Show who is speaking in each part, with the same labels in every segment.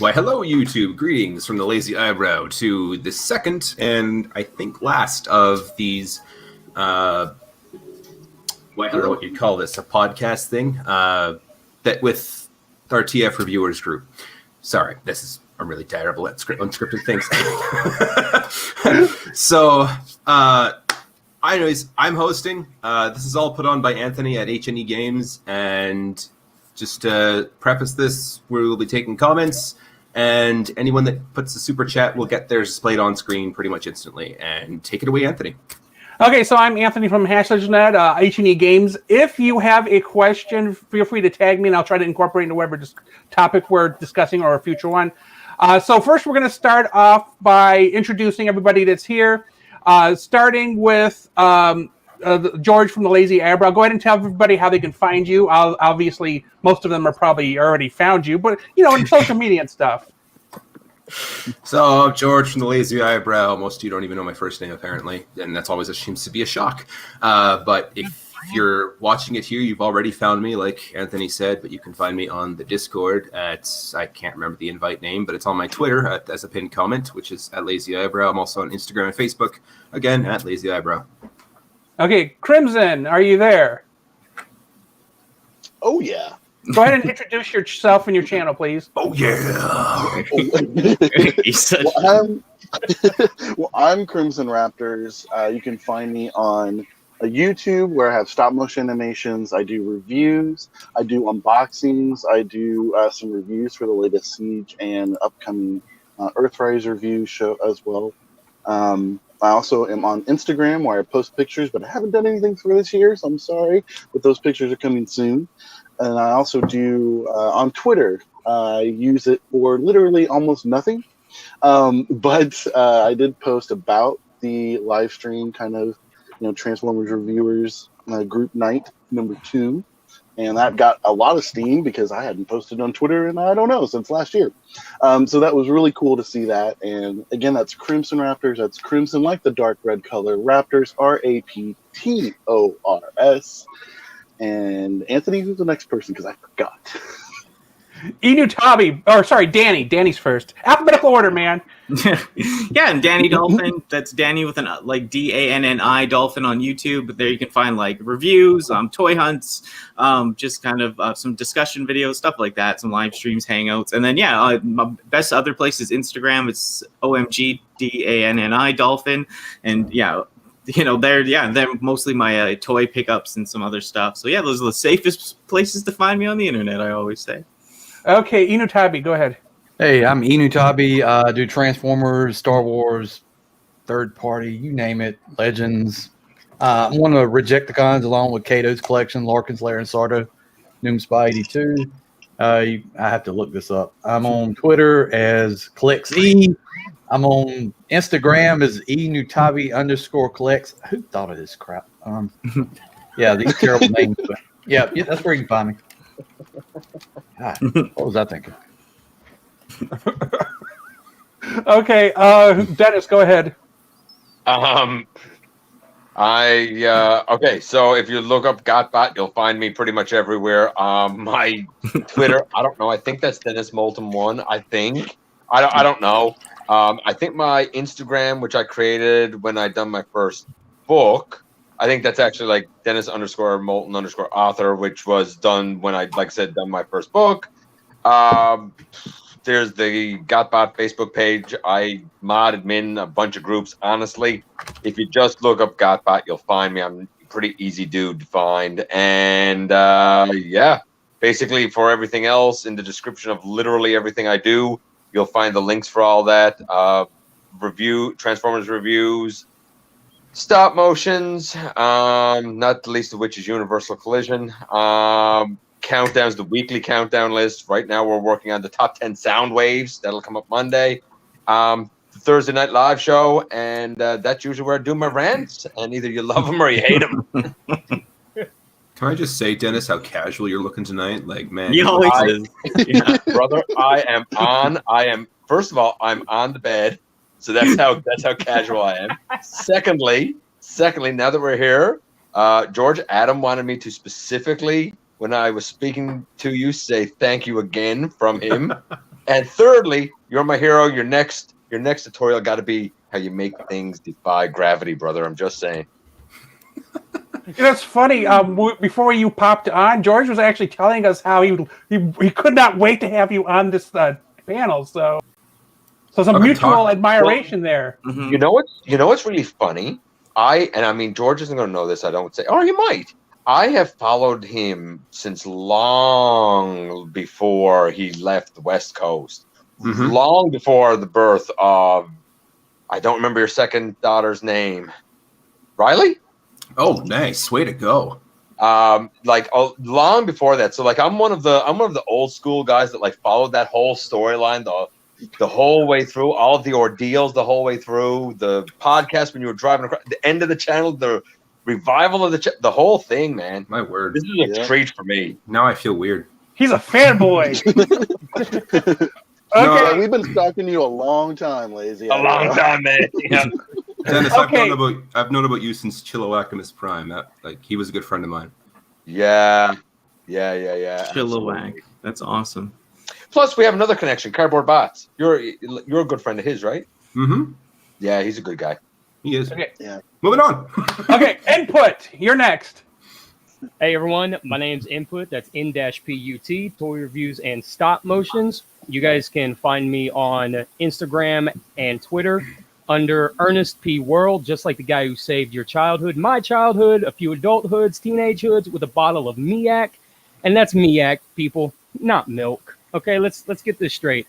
Speaker 1: Why, hello, YouTube. Greetings from the Lazy Eyebrow to the second and I think last of these. I don't know what you'd call this, a podcast thing that with our TF reviewers group. Sorry, I'm really terrible at unscripted things. So, anyways, I'm hosting. This is all put on by Anthony at HNE Games, and just to preface this, we will be taking comments, and anyone that puts a super chat will get theirs displayed on screen pretty much instantly. And take it away, Anthony.
Speaker 2: Okay, so I'm Anthony from #net, HNE Games. If you have a question, feel free to tag me, and I'll try to incorporate into whatever topic we're discussing or a future one. So first, we're going to start off by introducing everybody that's here, starting with George from the Lazy Eyebrow. Go ahead and tell everybody how they can find you. Obviously, most of them are probably already found you, but, in social media and stuff.
Speaker 1: So, I'm George from the Lazy Eyebrow. Most of you don't even know my first name, apparently, and that's always seems to be a shock. But if you're watching it here, you've already found me, like Anthony said, but you can find me on the Discord at, I can't remember the invite name, but it's on my Twitter as a pinned comment, which is at Lazy Eyebrow. I'm also on Instagram and Facebook, again, at Lazy Eyebrow. Okay,
Speaker 2: Crimson, are you there?
Speaker 3: Oh, yeah.
Speaker 2: Go ahead and introduce yourself and your channel, please.
Speaker 1: Oh, yeah.
Speaker 3: Well, I'm CrimsonRaptors. You can find me on YouTube, where I have stop motion animations. I do reviews. I do unboxings. I do some reviews for the latest Siege and upcoming Earthrise review show as well. I also am on Instagram, where I post pictures, but I haven't done anything for this year, so I'm sorry, but those pictures are coming soon. And I also do on Twitter. I use it for literally almost nothing, but I did post about the live stream, kind of, Transformers reviewers group night #2, and that got a lot of steam because I hadn't posted on Twitter in, I don't know, since last year. So that was really cool to see that. And again, that's CrimsonRaptors. That's Crimson like the dark red color. Raptors, RAPTORS. And Anthony, who's the next person? Because I forgot.
Speaker 2: Enewtabie, or sorry, Danny. Danny's first. Alphabetical order, man.
Speaker 4: Yeah, and Danni Dolphin. That's Danny with an DANNI Dolphin on YouTube. There you can find reviews, toy hunts, just kind of some discussion videos, stuff like that. Some live streams, hangouts, and then my best other place is Instagram. It's OMG DANNI Dolphin, and they're mostly my toy pickups and some other stuff. So those are the safest places to find me on the internet, I always say.
Speaker 2: Okay, Enewtabie, go ahead.
Speaker 5: Hey, I'm Enewtabie. I do Transformers, Star Wars, third party, you name it, Legends. I'm one of the Rejecticons along with Kato's collection, Larkin's Lair and Sardo, Noomspy 82. I have to look this up. I'm on Twitter as CollectsE. I'm on Instagram as Enewtabie_collects. Who thought of this crap? These terrible names. But yeah, that's where you can find me. God, what was I thinking?
Speaker 2: Okay, Dennis, go ahead.
Speaker 6: Okay, so if you look up GotBot, you'll find me pretty much everywhere. My Twitter, I don't know. I think that's Dennis Moulton 1. I think. I don't know. I think my Instagram, which I created when I done my first book, I think that's actually Dennis_Moulton_author, which was done when I, done my first book. There's the GotBot Facebook page. I mod admin a bunch of groups. Honestly, if you just look up GotBot, you'll find me. I'm a pretty easy dude to find. And basically for everything else in the description of literally everything I do, you'll find the links for all that. Transformers reviews, stop motions, not the least of which is Universal Collision. Countdowns, the weekly countdown list. Right now we're working on the top 10 Soundwaves. That'll come up Monday. The Thursday night live show, and that's usually where I do my rants, and either you love them or you hate them.
Speaker 1: Can I just say, Dennis, how casual you're looking tonight? Man.
Speaker 4: He always is.
Speaker 6: Yeah, brother, first of all, I'm on the bed. So that's how casual I am. Secondly, now that we're here, George, Adam wanted me to specifically, when I was speaking to you, say thank you again from him. And thirdly, you're my hero. Your next tutorial got to be how you make things defy gravity, brother. I'm just saying.
Speaker 2: It's funny. Before you popped on, George was actually telling us how he could not wait to have you on this panel. So some
Speaker 1: Okay,
Speaker 2: mutual admiration there.
Speaker 4: Mhm.
Speaker 6: You know what's really funny? I mean, George isn't going to know this. I don't say, or he might. I have followed him since long before he left the West Coast.
Speaker 1: Mhm.
Speaker 6: Long before the birth of, I don't remember your second daughter's name, Riley.
Speaker 1: Oh, nice. Way to go.
Speaker 6: Long before that. So like, I'm one of the old school guys that like followed that whole storyline, the whole way through, all of the ordeals, the whole way through the podcast when you were driving across the end of the channel, the revival of the whole thing, man.
Speaker 1: My word.
Speaker 6: This is a treat for me.
Speaker 1: Now I feel weird.
Speaker 2: He's a fanboy.
Speaker 1: No,
Speaker 2: Okay.
Speaker 3: We've been stalking you a long time, Lazy.
Speaker 6: A long time, man. Yeah.
Speaker 1: Dennis,
Speaker 2: Okay.
Speaker 1: I've known about you since Chilliwack in his prime. He was a good friend of mine.
Speaker 6: Yeah.
Speaker 4: Chilliwack.
Speaker 6: Absolutely.
Speaker 4: That's awesome.
Speaker 6: Plus, we have another connection, Cardboard Bots. You're a good friend of his, right?
Speaker 1: Mm-hmm.
Speaker 6: Yeah, he's a good guy.
Speaker 1: He is.
Speaker 2: Okay.
Speaker 3: Yeah.
Speaker 1: Moving on.
Speaker 2: Okay. Input. You're next.
Speaker 7: Hey everyone, my name's Input. That's N-PUT, toy reviews and stop motions. You guys can find me on Instagram and Twitter under Ernest P. World, just like the guy who saved your childhood, my childhood, a few adulthoods, teenagehoods with a bottle of Miak. And that's Miak, people, not milk. Okay, let's get this straight.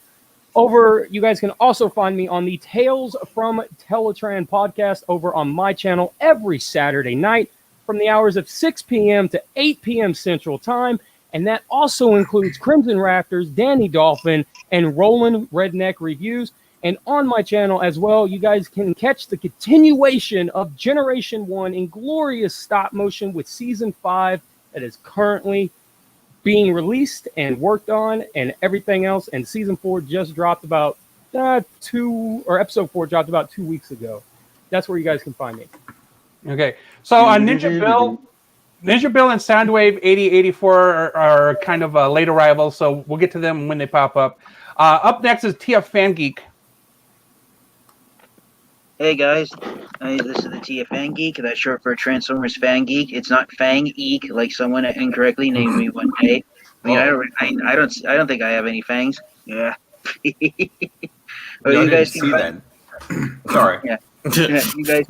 Speaker 7: You guys can also find me on the Tales from Teletran podcast over on my channel every Saturday night from the hours of 6 p.m. to 8 p.m. Central Time. And that also includes CrimsonRaptors, Danni Dolphin, and Roland Redneck Reviews. And on my channel as well, you guys can catch the continuation of Generation 1 in glorious stop motion with Season 5 that is currently being released and worked on and everything else. And Season 4 just dropped about Episode 4 dropped about 2 weeks ago. That's where you guys can find me.
Speaker 2: Okay. So on NinjaBill and Soundwave 8084 are kind of late arrivals, so we'll get to them when they pop up. Up next is TFFanGeek.
Speaker 8: Hey guys, this is the TFFanGeek. That's short for Transformers Fan Geek. It's not Fang Eek like someone incorrectly named me one day. I mean, I don't think I have any fangs. Yeah. Well,
Speaker 1: No, I
Speaker 8: you guys
Speaker 1: didn't
Speaker 8: can
Speaker 1: see that. Sorry.
Speaker 8: Yeah, you guys.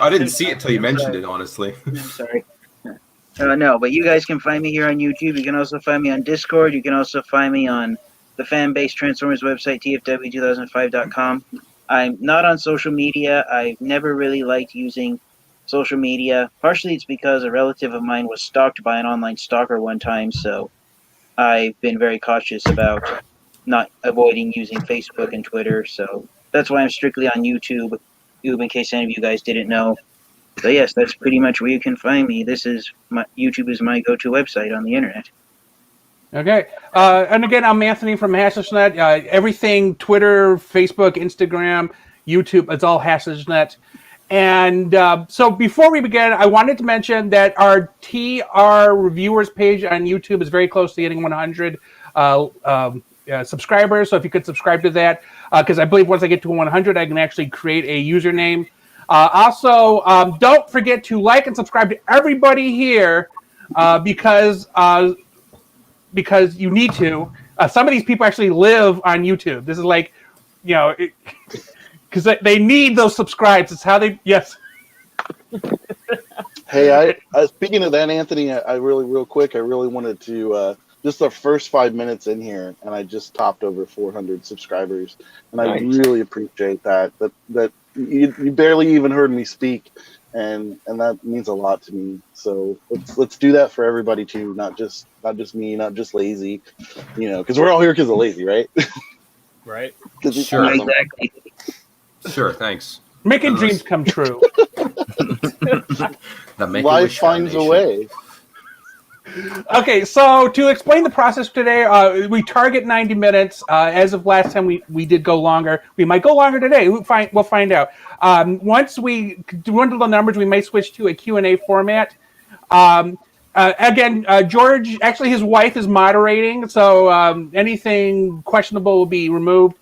Speaker 1: I didn't see it till you mentioned it, honestly.
Speaker 8: Sorry. No, but you guys can find me here on YouTube. You can also find me on Discord. You can also find me on the fan-based Transformers website, TFW2005.com. I'm not on social media. I've never really liked using social media. Partially it's because a relative of mine was stalked by an online stalker one time, so I've been very cautious about not avoiding using Facebook and Twitter. So that's why I'm strictly on YouTube, in case any of you guys didn't know. So yes, that's pretty much where you can find me. YouTube is my go-to website on the internet.
Speaker 2: Okay. And again, I'm Anthony from HashNet. Everything, Twitter, Facebook, Instagram, YouTube, it's all HashNet. And so before we begin, I wanted to mention that our TR reviewers page on YouTube is very close to getting 100 subscribers. So if you could subscribe to that, because I believe once I get to 100, I can actually create a username. Also, don't forget to like and subscribe to everybody here because you need to. Some of these people actually live on YouTube. This is like, because they need those subscribes. It's how they, yes.
Speaker 3: Hey, speaking of that, Anthony, I really wanted to, just the first 5 minutes in here, and I just topped over 400 subscribers. And I really appreciate that you barely even heard me speak. And that means a lot to me. So let's do that for everybody too, not just me, not just Lazy, because we're all here because of Lazy, right?
Speaker 7: Right.
Speaker 1: Sure.
Speaker 8: Exactly.
Speaker 1: Sure, thanks.
Speaker 2: Making dreams come true.
Speaker 3: Life finds a way.
Speaker 2: Okay, so to explain the process today, we target 90 minutes. As of last time, we did go longer. We might go longer today. We'll find out. Once we dwindle the numbers, we may switch to a Q&A format. Again, George, actually his wife is moderating, so anything questionable will be removed.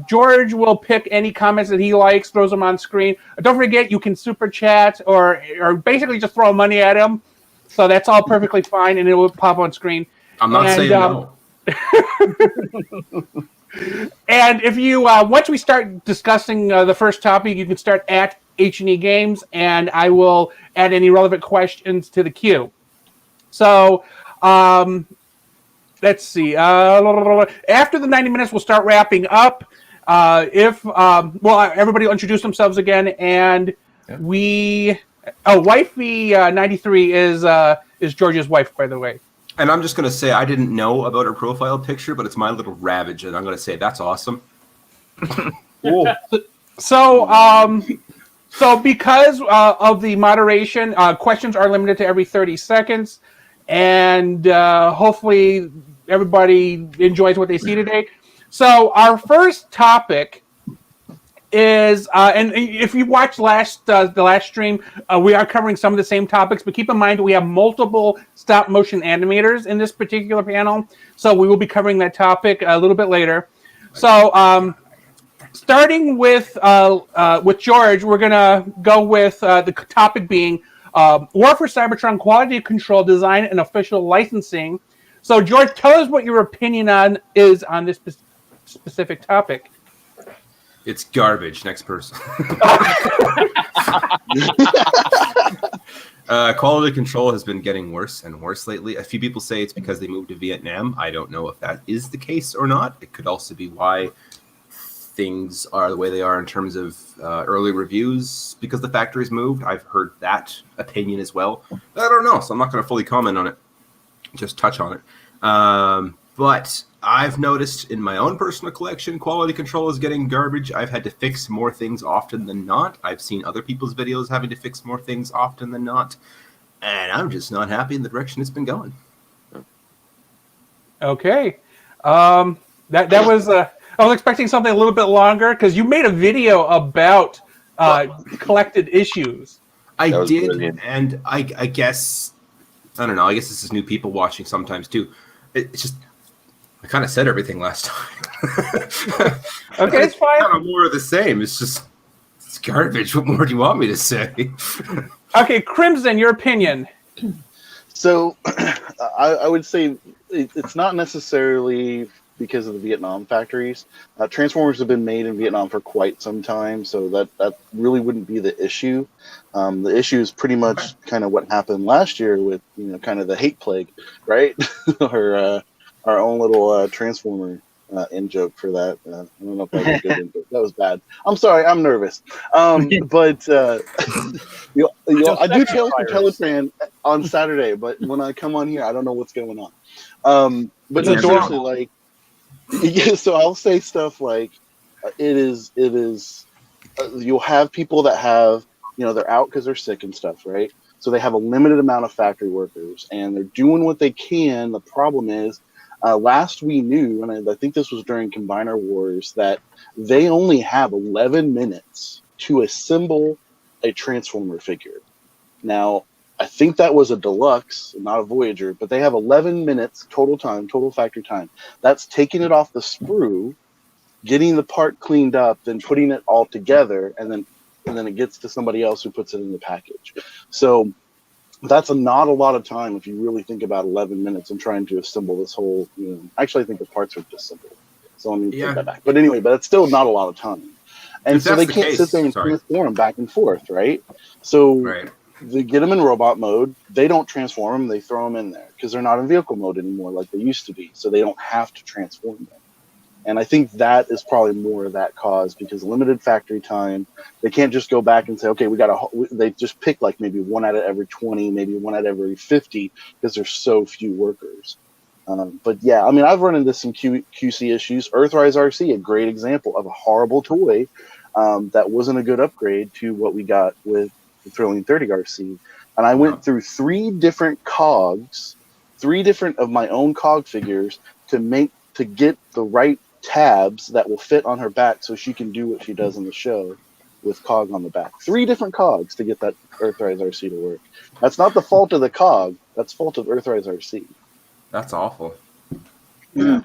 Speaker 2: George will pick any comments that he likes, throws them on screen. Don't forget, you can super chat or basically just throw money at him. So that's all perfectly fine, and it will pop on screen.
Speaker 1: I'm not saying no.
Speaker 2: And if you once we start discussing the first topic, you can start at HNE Games, and I will add any relevant questions to the queue. So let's see. After the 90 minutes, we'll start wrapping up. Everybody will introduce themselves again, and Wifey 93 is George's wife, by the way.
Speaker 1: And I'm just going to say I didn't know about her profile picture, but it's my little Ravage, and I'm going to say that's awesome.
Speaker 2: Cool. So because of the moderation, questions are limited to every 30 seconds, and hopefully everybody enjoys what they see today. So our first topic is, and if you watched the last stream, we are covering some of the same topics, but keep in mind we have multiple stop motion animators in this particular panel, so we will be covering that topic a little bit later. So starting with George, we're gonna go with the topic being War for Cybertron quality control design and official licensing. So George, tell us what your opinion is on this specific topic.
Speaker 1: It's garbage. Next person. Quality control has been getting worse and worse lately. A few people say it's because they moved to Vietnam. I don't know if that is the case or not. It could also be why things are the way they are in terms of early reviews because the factory's moved. I've heard that opinion as well. I don't know, so I'm not going to fully comment on it. Just touch on it. But I've noticed in my own personal collection, quality control is getting garbage. I've had to fix more things often than not. I've seen other people's videos having to fix more things often than not. And I'm just not happy in the direction it's been going.
Speaker 2: Okay. That was... I was expecting something a little bit longer because you made a video about collected issues.
Speaker 1: I did, brilliant. And I guess... I don't know. I guess this is new people watching sometimes, too. It's just... I kind of said everything last time.
Speaker 2: Okay, it's fine.
Speaker 1: Kind of more of the same. It's garbage. What more do you want me to say?
Speaker 2: Okay, Crimson, your opinion.
Speaker 3: So, I would say it's not necessarily because of the Vietnam factories. Transformers have been made in Vietnam for quite some time, so that really wouldn't be the issue. The issue is pretty much kind of what happened last year with kind of the hate plague, right? Our own little Transformer in joke for that. I don't know if that was a good in joke. That was bad. I'm sorry. I'm nervous. But I do Tales for Telegram on Saturday, but when I come on here, I don't know what's going on. But no, seriously, like, yeah, so I'll say stuff like, it is. You'll have people that have, they're out because they're sick and stuff, right? So they have a limited amount of factory workers, and they're doing what they can. The problem is, last we knew, and I think this was during Combiner Wars, that they only have 11 minutes to assemble a Transformer figure. Now, I think that was a deluxe, not a Voyager, but they have 11 minutes total time, total factory time. That's taking it off the sprue, getting the part cleaned up, then putting it all together, and then it gets to somebody else who puts it in the package. So that's not a lot of time if you really think about 11 minutes and trying to assemble this whole, actually I think the parts are disassembled. So let me take that back. But anyway, but it's still not a lot of time. And so they can't sit there and transform them back and forth, right? So they get them in robot mode. They don't transform them. They throw them in there because they're not in vehicle mode anymore like they used to be. So they don't have to transform them. And I think that is probably more of that cause because limited factory time, they can't just go back and say, okay, they just pick like maybe 1 out of every 20, maybe 1 out of every 50 because there's so few workers. But yeah, I mean, I've run into some QC issues. Earthrise RC, a great example of a horrible toy that wasn't a good upgrade to what we got with the Thrilling 30 RC. And I went through 3 different cogs, 3 different of my own cog figures to get the right tabs that will fit on her back so she can do what she does in the show. with cog on the back. 3 different cogs to get that Earthrise RC to work. That's not the fault of the cog. That's fault of Earthrise RC.
Speaker 1: That's awful.
Speaker 3: Yeah.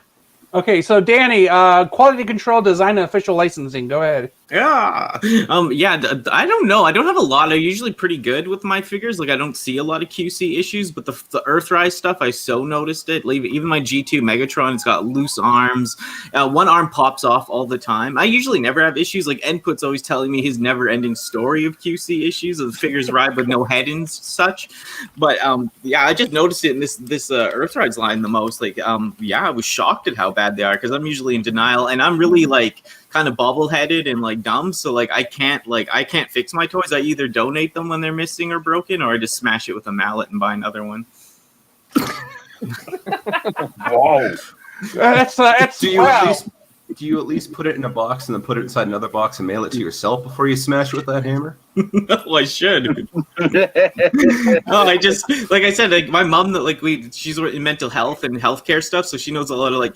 Speaker 2: Okay, so Danny, quality control, design, and official licensing. Go ahead.
Speaker 4: Yeah. I don't know. I don't have a lot. I'm usually pretty good with my figures. Like, I don't see a lot of QC issues, but the Earthrise stuff, I so noticed it. Like, even my G2 Megatron, it's got loose arms. One arm pops off all the time. I usually never have issues. Like, Input's always telling me his never-ending story of QC issues. The figures ride with no head and such. But, yeah, I just noticed it in this Earthrise line the most. Like, yeah, I was shocked at how bad they are, because I'm usually in denial, and I'm really, like, kind of bobble-headed and like dumb, so like I can't fix my toys. I either donate them when they're missing or broken, or I just smash it with a mallet and buy another one.
Speaker 6: Whoa.
Speaker 2: That's
Speaker 1: Do you at least put it in a box and then put it inside another box and mail it to yourself before you smash it with that hammer?
Speaker 4: No, I should. No, I just, like I said, like my mom, she's in mental health and healthcare stuff, so she knows a lot of like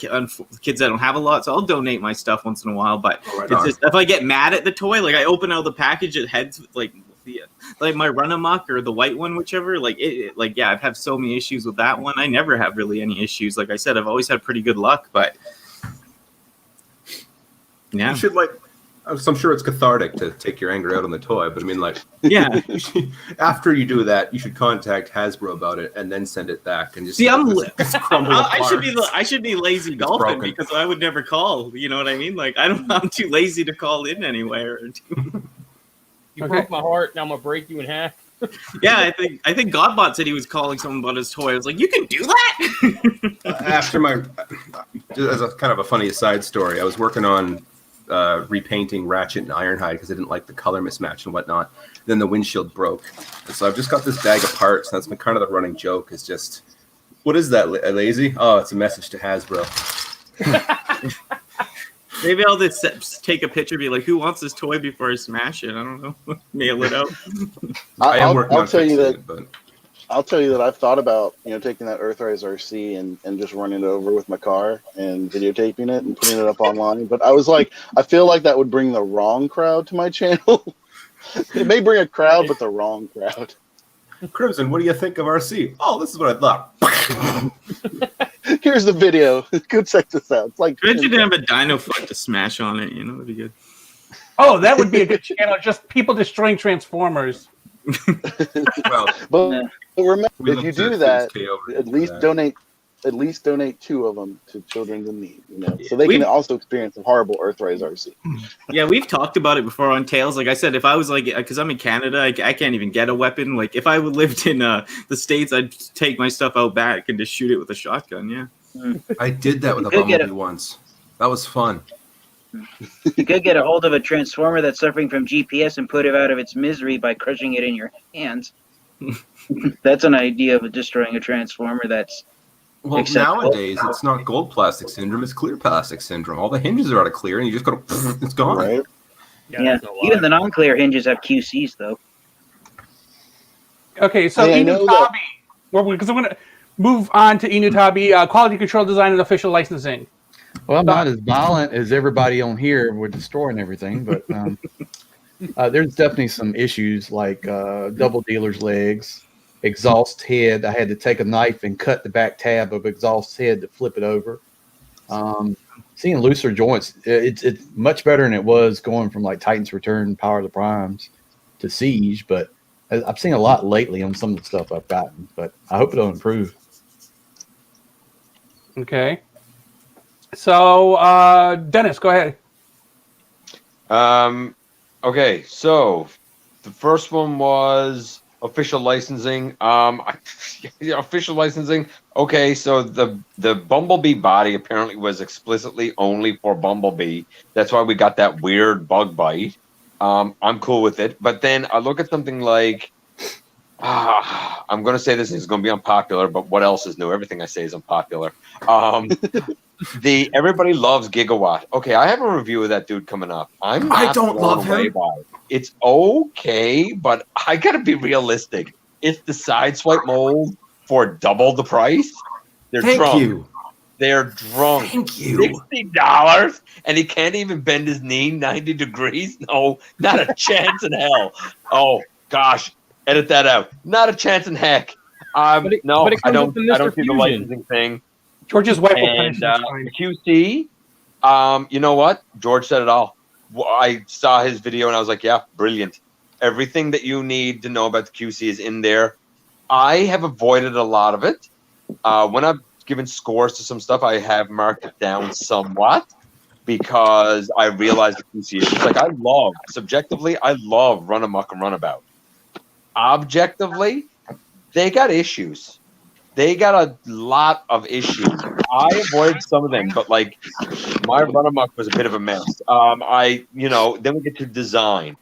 Speaker 4: kids that don't have a lot. So I'll donate my stuff once in a while. But it's just, if I get mad at the toy, like I open out the package, it heads like my Run Amok or the white one, whichever. Yeah, I've had so many issues with that one. I never have really any issues. Like I said, I've always had pretty good luck, but. Yeah.
Speaker 1: You should I'm sure it's cathartic to take your anger out on the toy, but I mean, like,
Speaker 4: yeah.
Speaker 1: After you do that, you should contact Hasbro about it and then send it back and just
Speaker 4: see.
Speaker 1: I
Speaker 4: should be Lazy Dolphin because I would never call. You know what I mean? Like, I'm too lazy to call in anywhere.
Speaker 7: You broke my heart, and I'm gonna break you in half.
Speaker 4: Yeah, I think GotBot said he was calling someone about his toy. I was like, you can do that?
Speaker 1: After as a kind of a funny aside story, I was working on repainting Ratchet and Ironhide because I didn't like the color mismatch and whatnot. Then the windshield broke. And so I've just got this bag of parts. And that's been kind of the running joke is just, what is that, Lazy? Oh, it's a message to Hasbro.
Speaker 4: Maybe I'll just take a picture and be like, who wants this toy before I smash it? I don't know. Mail it out.
Speaker 3: I'll tell you that I've thought about, taking that Earthrise RC and just running it over with my car and videotaping it and putting it up online. But I was like, I feel like that would bring the wrong crowd to my channel. It may bring a crowd, but the wrong crowd.
Speaker 1: Crimson, what do you think of RC? Oh, this is what I thought.
Speaker 3: Here's the video. Go check this out. It's like
Speaker 4: imagine you have a dino fuck to smash on it. That'd be good.
Speaker 2: Oh, that would be a good channel. Just people destroying Transformers.
Speaker 3: But remember, if you do that, at least donate 2 of them to children in need, so they can also experience a horrible Earthrise RC.
Speaker 4: Yeah, we've talked about it before on Tales. Like I said, if I was like, because I'm in Canada, I can't even get a weapon. Like if I lived in the States, I'd take my stuff out back and just shoot it with a shotgun. Yeah,
Speaker 1: I did that with a Bumblebee once. That was fun.
Speaker 8: You could get a hold of a Transformer that's suffering from GPS and put it out of its misery by crushing it in your hands. That's an idea of destroying a Transformer that's acceptable.
Speaker 1: Nowadays it's not gold plastic syndrome, it's clear plastic syndrome. All the hinges are out of clear and you just go it's gone.
Speaker 3: Right?
Speaker 8: Yeah. Even the non-clear hinges have QCs though.
Speaker 2: Okay, so Enewtabie, because I'm going to move on to Enewtabie, quality control, design, and official licensing.
Speaker 5: Well, I'm not as violent as everybody on here with destroying everything, but there's definitely some issues like double dealer's legs, exhaust head. I had to take a knife and cut the back tab of exhaust head to flip it over. Seeing looser joints, it's much better than it was going from like Titan's Return, Power of the Primes to Siege, but I've seen a lot lately on some of the stuff I've gotten, but I hope it'll improve.
Speaker 2: Okay. So, Dennis, go ahead.
Speaker 6: Okay, so the first one was official licensing. Official licensing. Okay, so the Bumblebee body apparently was explicitly only for Bumblebee. That's why we got that weird bug bite. I'm cool with it. But then I look at something like, I'm going to say this is going to be unpopular, but what else is new? Everything I say is unpopular. Everybody loves Gigawatt. Okay, I have a review of that dude coming up. I don't love him. It's okay, but I gotta be realistic. It's the Sideswipe mold for double the price. They're
Speaker 1: Thank
Speaker 6: Trump.
Speaker 1: you.
Speaker 6: They're drunk.
Speaker 1: Thank you.
Speaker 6: $60, and he can't even bend his knee 90 degrees? No, not a chance in hell. Oh, gosh. Edit that out. Not a chance in heck.
Speaker 7: But it comes
Speaker 6: I
Speaker 7: with
Speaker 6: don't
Speaker 7: the Mr.
Speaker 6: see the
Speaker 7: Fusion.
Speaker 6: licensing thing.
Speaker 2: George's wife will punish
Speaker 6: And
Speaker 2: him. It's fine.
Speaker 6: QC, you know what? George said it all. I saw his video and I was like, yeah, brilliant. Everything that you need to know about the QC is in there. I have avoided a lot of it. When I've given scores to some stuff, I have marked it down somewhat because I realized the QC issues. Like, subjectively, I love Run Amok and Runabout. Objectively, they got issues. They got a lot of issues. I avoided some of them, but like my Run Amok was a bit of a mess. Then we get to design.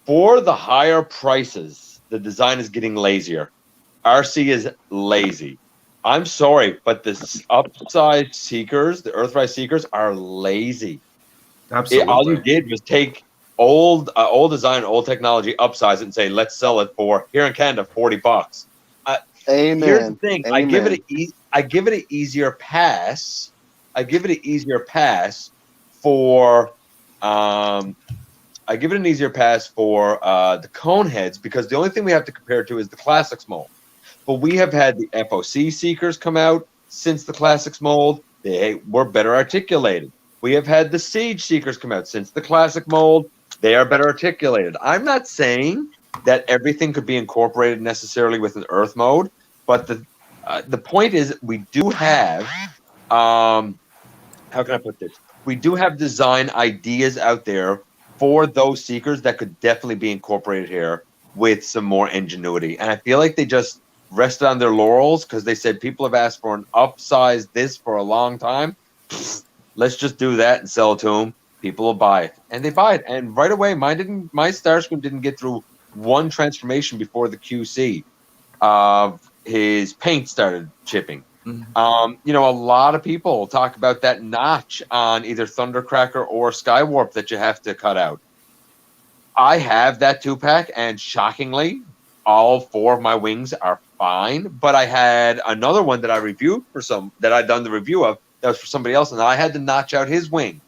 Speaker 6: For the higher prices, the design is getting lazier. RC is lazy. I'm sorry, but the upside seekers, the Earthrise seekers, are lazy.
Speaker 1: Absolutely.
Speaker 6: All you did was take old design, old technology, upsize it, and say, let's sell it for here in Canada $40.
Speaker 3: Amen.
Speaker 6: Here's the thing:
Speaker 3: Amen.
Speaker 6: I give it an easier pass. I give it an easier pass for the cone heads because the only thing we have to compare to is the Classics mold. But we have had the FOC seekers come out since the Classics mold. They were better articulated. We have had the Siege seekers come out since the Classic mold. They are better articulated. I'm not saying that everything could be incorporated necessarily with an Earth mode, but the point is we do have how can I put this? We do have design ideas out there for those seekers that could definitely be incorporated here with some more ingenuity. And I feel like they just rested on their laurels because they said people have asked for an upsize this for a long time. Let's just do that and sell it to them. People will buy it, and they buy it. And right away, my Starscream didn't get through one transformation before the QC. His paint started chipping.
Speaker 4: Mhm.
Speaker 6: A lot of people talk about that notch on either Thundercracker or Skywarp that you have to cut out. I have that 2-pack, and shockingly, all 4 of my wings are fine. But I had another one that I reviewed that I'd done the review of that was for somebody else, and I had to notch out his wing.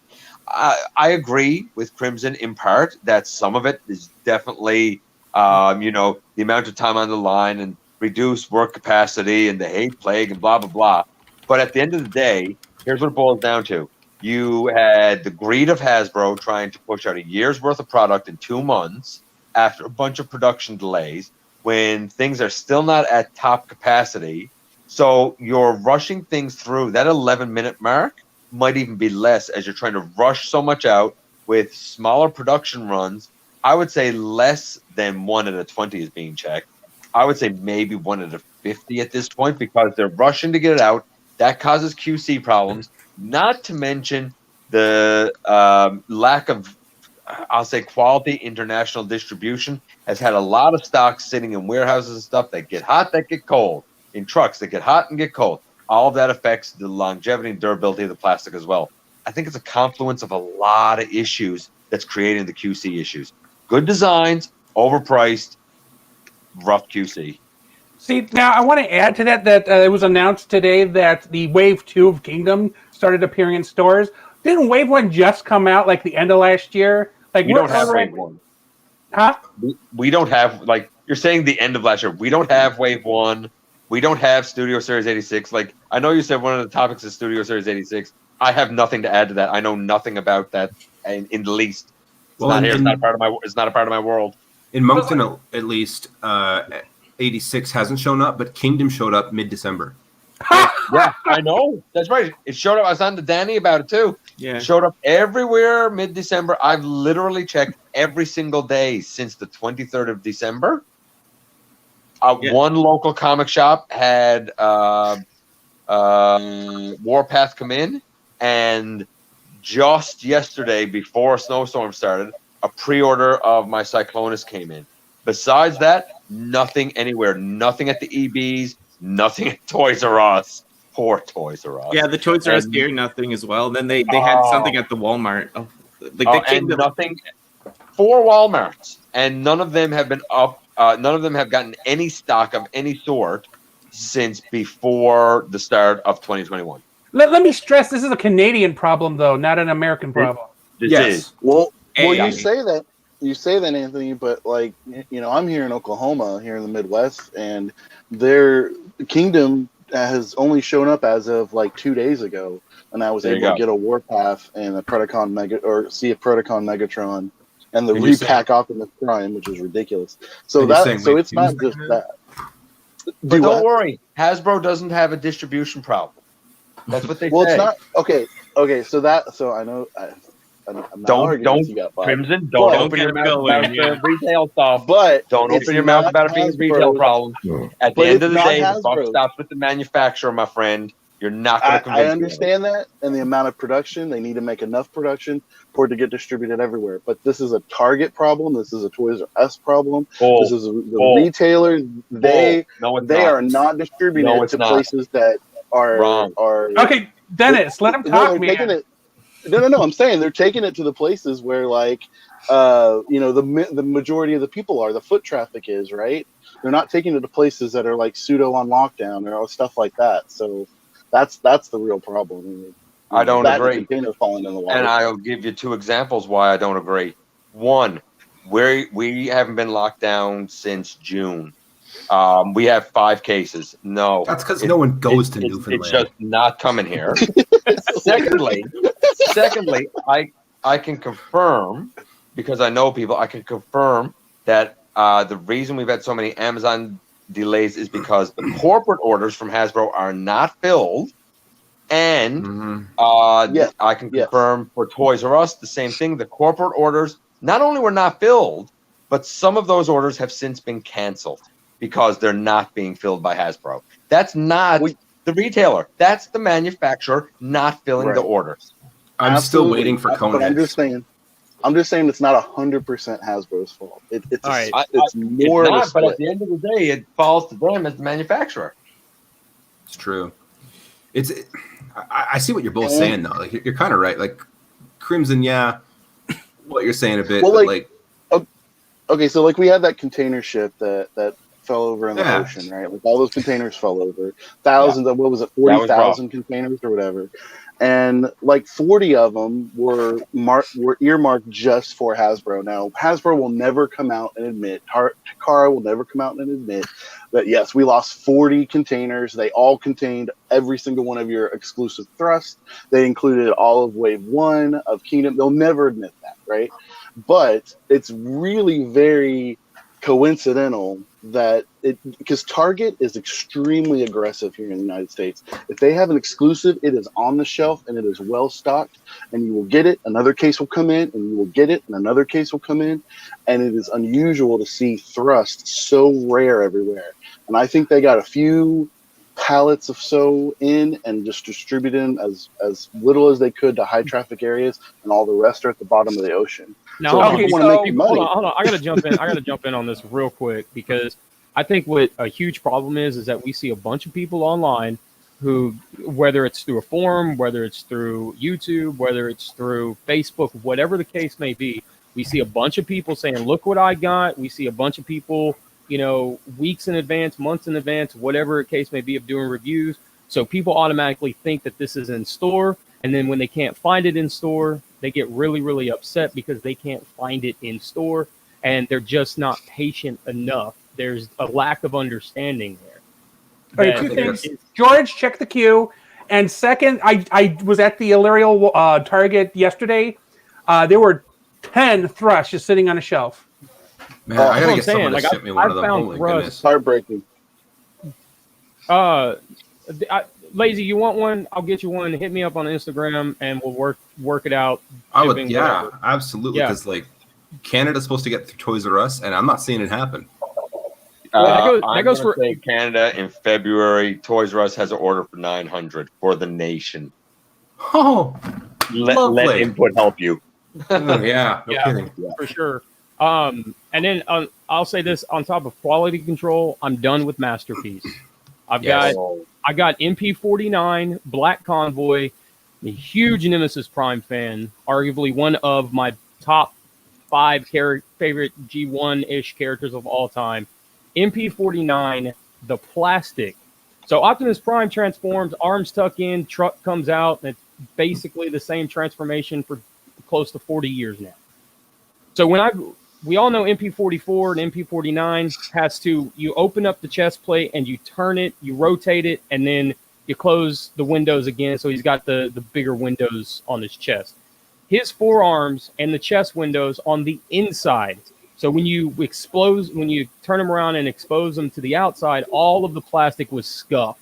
Speaker 6: I agree with Crimson in part that some of it is definitely, the amount of time on the line and reduced work capacity and the hate plague and blah, blah, blah. But at the end of the day, here's what it boils down to. You had the greed of Hasbro trying to push out a year's worth of product in 2 months after a bunch of production delays when things are still not at top capacity. So you're rushing things through. That 11-minute mark might even be less as you're trying to rush so much out with smaller production runs. I would say less than 1 out of 20 is being checked. I would say maybe 1 out of 50 at this point because they're rushing to get it out. That causes QC problems, not to mention the lack of, I'll say, quality international distribution has had a lot of stocks sitting in warehouses and stuff that get hot, that get cold, in trucks that get hot and get cold. All of that affects the longevity and durability of the plastic as well. I think it's a confluence of a lot of issues that's creating the QC issues. Good designs, overpriced, rough QC.
Speaker 2: See, now I want to add to that it was announced today that the Wave 2 of Kingdom started appearing in stores. Didn't Wave 1 just come out like the end of last year? Like
Speaker 6: We don't have Wave 1.
Speaker 2: Huh?
Speaker 6: We don't have, like, you're saying the end of last year. We don't have Wave 1. We don't have Studio Series 86. Like, I know you said one of the topics is Studio Series 86. I have nothing to add to that. I know nothing about that in the least. It's not here. It's not a part of my world.
Speaker 1: In Moncton, at least, 86 hasn't shown up, but Kingdom showed up mid-December.
Speaker 6: Yeah, I know. That's right. It showed up. I was on to Danny about it too.
Speaker 4: Yeah.
Speaker 6: It showed up everywhere mid-December. I've literally checked every single day since the 23rd of December. One local comic shop had Warpath come in, and just yesterday, before a snowstorm started, a pre-order of my Cyclonus came in. Besides that, nothing anywhere. Nothing at the EBs. Nothing at Toys R Us. Poor Toys R Us.
Speaker 4: Yeah, the Toys R Us here, nothing as well. Then they had something at the Walmart.
Speaker 6: And nothing. 4 Walmarts, and none of them have been up. None of them have gotten any stock of any sort since before the start of 2021.
Speaker 2: Let me stress, this is a Canadian problem, though, not an American problem.
Speaker 6: This
Speaker 1: Yes.
Speaker 6: is.
Speaker 3: Well,
Speaker 6: AI.
Speaker 3: you say that, Anthony, but like, you know, I'm here in Oklahoma, here in the Midwest, and their kingdom has only shown up as of like 2 days ago, and I was
Speaker 6: There you
Speaker 3: able to
Speaker 6: go.
Speaker 3: get a Warpath and a Predacon see a Predacon Megatron and the
Speaker 1: And you're
Speaker 3: repack Optimus Prime, which is ridiculous. So
Speaker 1: And you're saying
Speaker 3: so
Speaker 1: we
Speaker 3: it's not
Speaker 1: use
Speaker 3: just
Speaker 1: that?
Speaker 3: that.
Speaker 6: But
Speaker 3: Do
Speaker 6: don't
Speaker 3: what?
Speaker 6: worry, Hasbro doesn't have a distribution problem. That's what they
Speaker 3: Well,
Speaker 6: say.
Speaker 3: it's not okay. So I know I'm not arguing with you, GotBot.
Speaker 6: Crimson,
Speaker 3: But-
Speaker 6: don't open your mouth about the retail stuff.
Speaker 3: But
Speaker 6: Don't
Speaker 3: it's
Speaker 6: open your mouth
Speaker 3: not
Speaker 6: about it being a retail
Speaker 3: Hasbro's-
Speaker 6: problem. At the
Speaker 3: But
Speaker 6: end
Speaker 3: it's
Speaker 6: of the
Speaker 3: not
Speaker 6: day, the buck
Speaker 3: Hasbro's.
Speaker 6: stops with the manufacturer, my friend. You're not going to convince
Speaker 3: I
Speaker 6: me.
Speaker 3: understand that, and the amount of production, they need to make enough production for it to get distributed everywhere. But this is a Target problem. This is a Toys R Us problem.
Speaker 6: Bull.
Speaker 3: This is the
Speaker 6: Bull.
Speaker 3: retailers. They
Speaker 6: No, it's
Speaker 3: they
Speaker 6: not.
Speaker 3: are not distributing
Speaker 6: No,
Speaker 3: it
Speaker 6: it's
Speaker 3: to
Speaker 6: not.
Speaker 3: places that are
Speaker 6: Wrong.
Speaker 2: Okay, Dennis, let him
Speaker 3: No,
Speaker 2: talk,
Speaker 3: they're taking
Speaker 2: man.
Speaker 3: it. No. I'm saying they're taking it to the places where, like, you know, the majority of the people are. The foot traffic is right. They're not taking it to places that are like pseudo on lockdown or stuff like that. So that's the real problem.
Speaker 6: I don't
Speaker 3: That and
Speaker 6: agree.
Speaker 3: containers falling in the water.
Speaker 6: And I'll give you 2 examples why I don't agree. One, we haven't been locked down since June. We have 5 cases. No,
Speaker 1: That's because no one goes to
Speaker 6: it's
Speaker 1: Newfoundland.
Speaker 6: just not coming here. secondly, I can confirm, because I know people, I can confirm that the reason we've had so many Amazon delays is because the corporate orders from Hasbro are not filled. And
Speaker 1: Mhm.
Speaker 6: I can confirm for Toys R Us the same thing. The corporate orders not only were not filled, but some of those orders have since been canceled because they're not being filled by Hasbro. That's not the retailer. That's the manufacturer not filling the
Speaker 3: Right.
Speaker 6: orders.
Speaker 1: I'm still
Speaker 3: Absolutely.
Speaker 1: waiting for
Speaker 3: But I'm just
Speaker 1: Coneheads.
Speaker 3: saying it's not 100% Hasbro's fault. It's
Speaker 7: All right.
Speaker 3: it's more
Speaker 6: It's
Speaker 3: of a
Speaker 6: not, but at
Speaker 3: split.
Speaker 6: the end of the day, it falls to them as the manufacturer.
Speaker 1: It's true. I see what you're both saying though. Like you're kind of right. Like Crimson, yeah, what you're saying a bit,
Speaker 3: Well,
Speaker 1: but
Speaker 3: like-
Speaker 1: like
Speaker 3: Okay, so like we had that container ship that fell over in the
Speaker 1: Yeah.
Speaker 3: ocean, right? Like all those containers fell over. Thousands of, what was it, 40,000 containers or whatever. And like 40 of them were earmarked just for Hasbro. Now, Hasbro will never come out and admit, Takara will never come out and admit that, yes, we lost 40 containers. They all contained every single one of your exclusive thrusts. They included all of Wave 1 of Kingdom. They'll never admit that, right? But it's really very coincidental that because Target is extremely aggressive here in the United States. If they have an exclusive, it is on the shelf and it is well stocked, and you will get it. Another case will come in, and you will get it, and another case will come in. And it is unusual to see thrust so rare everywhere. And I think they got a few pallets of so in and just distributed them as little as they could to high traffic areas, and all the rest are at the bottom of the ocean.
Speaker 7: Now,
Speaker 3: So
Speaker 7: hold on,
Speaker 3: people wanna make money.
Speaker 7: hold on. I gotta jump in. I gotta jump in on this real quick because I think what a huge problem is that we see a bunch of people online who, whether it's through a forum, whether it's through YouTube, whether it's through Facebook, whatever the case may be, we see a bunch of people saying, "Look what I got." We see a bunch of people, you know, weeks in advance, months in advance, whatever the case may be, of doing reviews. So people automatically think that this is in store, and then when they can't find it in store, they get really, really upset because they can't find it in store, and they're just not patient enough. There's a lack of understanding there.
Speaker 2: All right,
Speaker 7: That
Speaker 2: two
Speaker 7: there
Speaker 2: things.
Speaker 7: is-
Speaker 2: George, check the queue. And second, I was at the Illyrial Target yesterday. There were 10 thrusts just sitting on a shelf.
Speaker 1: man,
Speaker 3: Oh,
Speaker 1: I
Speaker 7: that's
Speaker 1: gotta
Speaker 7: what
Speaker 1: get
Speaker 7: I'm saying.
Speaker 1: someone to
Speaker 7: Like,
Speaker 1: ship me one
Speaker 7: I've
Speaker 1: of them.
Speaker 7: found
Speaker 1: Holy
Speaker 7: thrusts.
Speaker 1: goodness.
Speaker 3: Heartbreaking.
Speaker 7: Lazy, you want one? I'll get you one. Hit me up on Instagram, and we'll work it out.
Speaker 1: I would,
Speaker 7: shipping,
Speaker 1: yeah,
Speaker 7: whatever.
Speaker 1: absolutely.
Speaker 7: Yeah.
Speaker 1: Because like Canada's supposed to get through Toys R Us, and I'm not seeing it happen.
Speaker 7: That
Speaker 6: I'm
Speaker 7: goes
Speaker 6: gonna
Speaker 7: for-
Speaker 6: say Canada in February. Toys R Us has an order for 900 for the nation.
Speaker 1: Oh,
Speaker 6: Let
Speaker 1: Lovely.
Speaker 6: input help you.
Speaker 1: yeah, no
Speaker 7: Yeah.
Speaker 1: kidding.
Speaker 7: For sure. And then I'll say this: on top of quality control, I'm done with Masterpiece. I've
Speaker 1: Yes.
Speaker 7: got MP49 Black Convoy, a huge Nemesis Prime fan, arguably one of my top 5 favorite G1-ish characters of all time. MP49, the plastic So Optimus Prime transforms, arms tuck in, truck comes out, and it's basically the same transformation for close to 40 years now. So we all know MP44 and MP49 you open up the chest plate and you turn it, you rotate it, and then you close the windows again. So he's got the bigger windows on his chest. His forearms and the chest windows on the inside. So when you turn them around and expose them to the outside, all of the plastic was scuffed.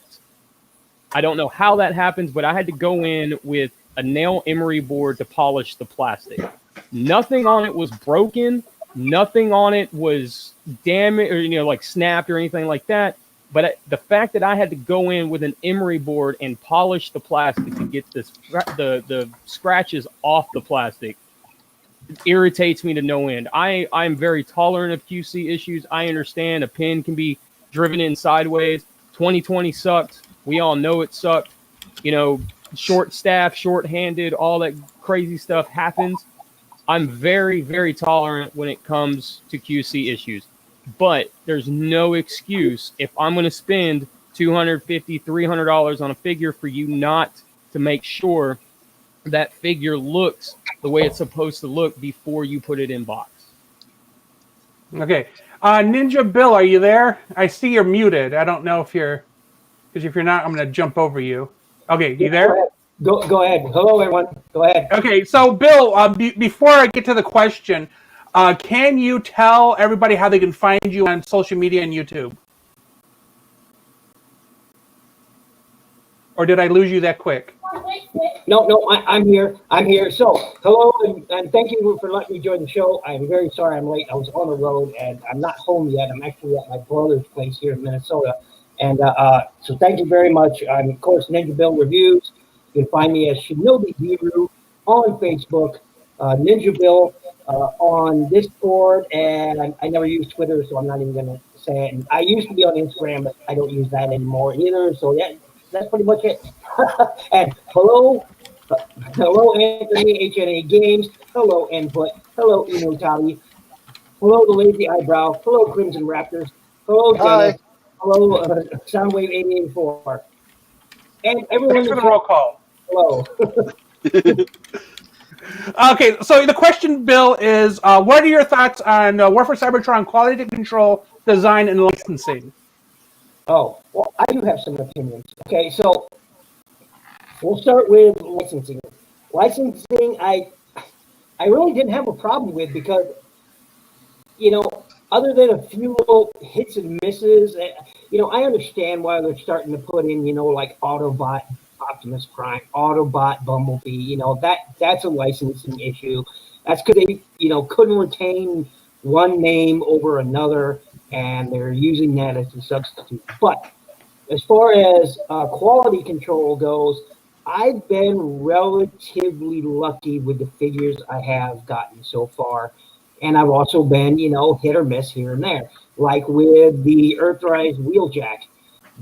Speaker 7: I don't know how that happens, but I had to go in with a nail emery board to polish the plastic. Nothing on it was broken. Nothing on it was damaged or, like snapped or anything like that. But the fact that I had to go in with an emery board and polish the plastic to get the scratches off the plastic irritates me to no end. I'm very tolerant of QC issues. I understand a pin can be driven in sideways. 2020 sucked. We all know it sucked. Short staff, short-handed, all that crazy stuff happens. I'm very, very tolerant when it comes to QC issues. But there's no excuse if I'm going to spend $250, $300 on a figure for you not to make sure that figure looks the way it's supposed to look before you put it in box.
Speaker 2: Okay. NinjaBill, are you there? I see you're muted. I don't know if you're... Because if you're not, I'm going to jump over you. Okay, you there?
Speaker 9: Go ahead. Hello, everyone. Go ahead.
Speaker 2: Okay, so Bill, before I get to the question, can you tell everybody how they can find you on social media and YouTube? Or did I lose you that quick?
Speaker 9: No, I'm here. So, hello, and thank you for letting me join the show. I'm very sorry I'm late. I was on the road, and I'm not home yet. I'm actually at my brother's place here in Minnesota. And so thank you very much. I'm, of course, NinjaBill Reviews. You can find me as Shinobi Guru on Facebook, NinjaBill on Discord, and I never use Twitter, so I'm not even going to say it. And I used to be on Instagram, but I don't use that anymore either. So yeah, that's pretty much it. And hello, Anthony, HNE Games. Hello, Input. Hello, Enewtabie. Hello, the Lazy Eyebrow. Hello, CrimsonRaptors. Hello, Dennis. Hello, Soundwave 884. And everyone.
Speaker 2: Thanks for the roll call.
Speaker 9: Hello.
Speaker 2: Okay, so the question, Bill, is what are your thoughts on Warfare Cybertron quality control, design, and licensing?
Speaker 9: Oh, well, I do have some opinions. Okay, so we'll start with licensing. Licensing, I really didn't have a problem with because, other than a few little hits and misses, I understand why they're starting to put in, like Autobot Optimus Prime, Autobot Bumblebee, that's a licensing issue. That's because they, couldn't retain one name over another, and they're using that as a substitute. But as far as quality control goes, I've been relatively lucky with the figures I have gotten so far. And I've also been, hit or miss here and there. Like with the Earthrise Wheeljack.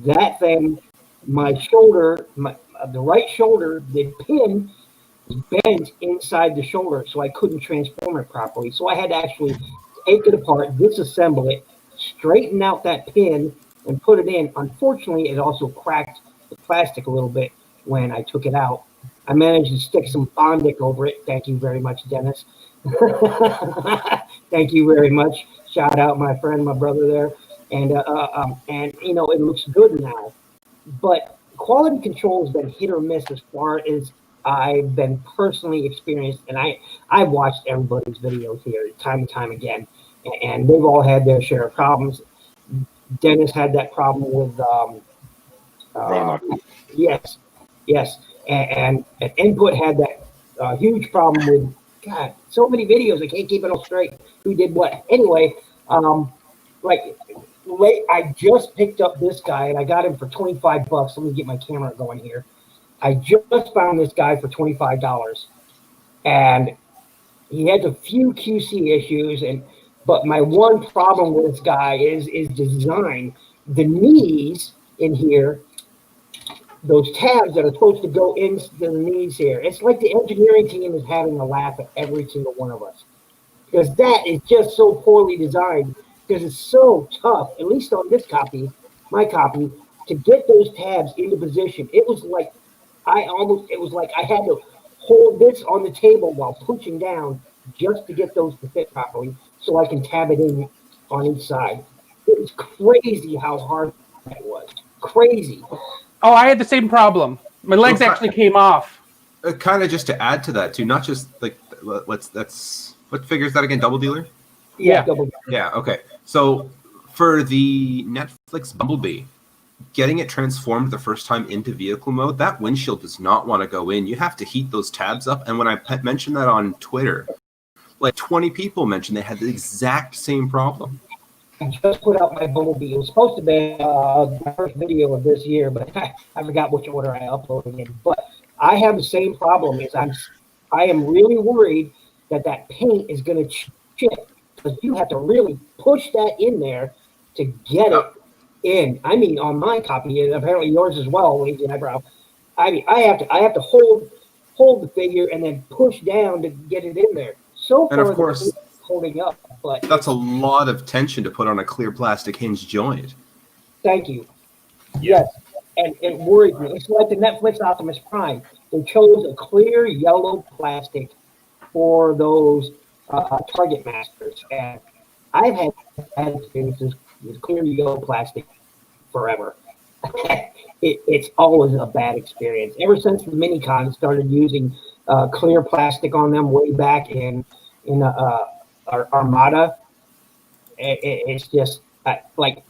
Speaker 9: That thing, my shoulder, the right shoulder, the pin bent inside the shoulder, so I couldn't transform it properly. So I had to actually take it apart, disassemble it, straighten out that pin, and put it in. Unfortunately, it also cracked the plastic a little bit when I took it out. I managed to stick some Bondic over it. Thank you very much, Dennis. Thank you very much. Shout out my friend, my brother there. And it looks good now. But quality control has been hit or miss as far as I've been personally experienced. And I've watched everybody's videos here time and time again. And they've all had their share of problems. Dennis had that problem with yes. And Input had that huge problem with, God, so many videos, I can't keep it all straight. Who did what? Anyway, I just picked up this guy, and I got him for $25. Let me get my camera going here. I just found this guy for $25, and he has a few QC issues, but my one problem with this guy is design. The knees in here, those tabs that are supposed to go into the knees here, it's like the engineering team is having a laugh at every single one of us. Because that is just so poorly designed, because it's so tough, at least on this copy, my copy, to get those tabs into position, it was like I had to hold this on the table while pushing down just to get those to fit properly so I can tab it in on each side. It was crazy how hard that was. Crazy.
Speaker 2: Oh, I had the same problem. My legs actually came off.
Speaker 1: Kind of just to add to that too, not just like what figure is that again? Double Dealer?
Speaker 2: Yeah.
Speaker 1: Yeah, okay. So for the Netflix Bumblebee, getting it transformed the first time into vehicle mode, that windshield does not want to go in. You have to heat those tabs up. And when I mentioned that on Twitter, like 20 people mentioned they had the exact same problem.
Speaker 9: I just put out my Bumblebee. It was supposed to be my first video of this year, but I forgot which order I uploaded it. But I have the same problem. I am really worried that paint is going to chip, because you have to really push that in there to get it in. I mean, on my copy, and apparently yours as well, Lazy Eyebrow. I mean, I have to hold the figure and then push down to get it in there. So far,
Speaker 1: and of course,
Speaker 9: it's holding up, but
Speaker 1: that's a lot of tension to put on a clear plastic hinge joint.
Speaker 9: Thank you. Yes, and it worried me. It's like the Netflix Optimus Prime. They chose a clear yellow plastic for those Target Masters, and I've had experiences with clear yellow plastic forever. It's always a bad experience. Ever since the Minicon started using clear plastic on them way back in Armada, it's just like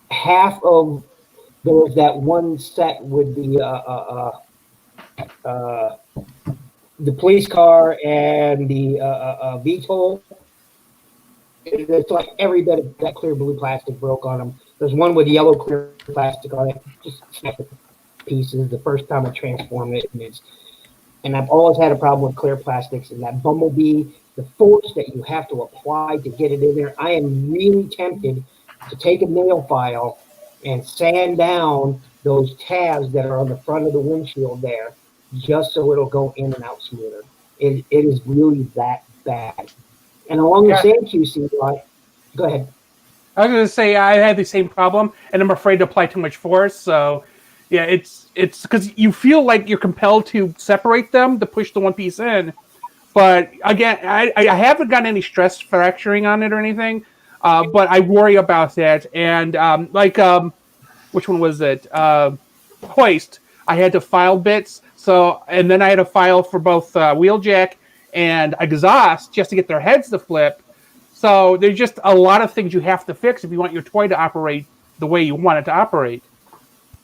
Speaker 9: half of there was that one set with the police car and the VTOL. It's like every bit of that clear blue plastic broke on them. There's one with yellow clear plastic on it, just snapped to pieces the first time I transformed it. And I've always had a problem with clear plastics. And that Bumblebee, the force that you have to apply to get it in there, I am really tempted to take a nail file and sand down those tabs that are on the front of the windshield there, just so it'll go in and out smoother. It is really that bad. And along the same QC line, go ahead.
Speaker 2: I was going to say I had the same problem, and I'm afraid to apply too much force. So, yeah, it's because you feel like you're compelled to separate them to push the one piece in. But again, I haven't gotten any stress fracturing on it or anything, but I worry about that. And which one was it? Hoist. I had to file bits. So, and then I had to file for both wheeljack and exhaust just to get their heads to flip. So there's just a lot of things you have to fix if you want your toy to operate the way you want it to operate.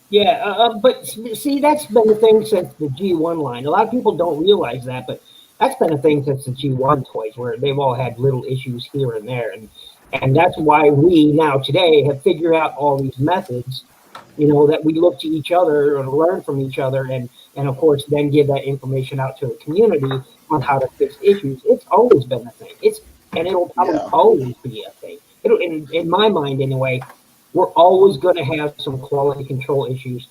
Speaker 9: Yeah, but see, that's been the thing since the G1 line. A lot of people don't realize that, but that's been a thing since the G1 toys, where they've all had little issues here and there. And that's why we now today have figured out all these methods, that we look to each other and learn from each other, and of course then give that information out to the community on how to fix issues. It's always been a thing. And it'll probably always be a thing. In my mind anyway, we're always going to have some quality control issues.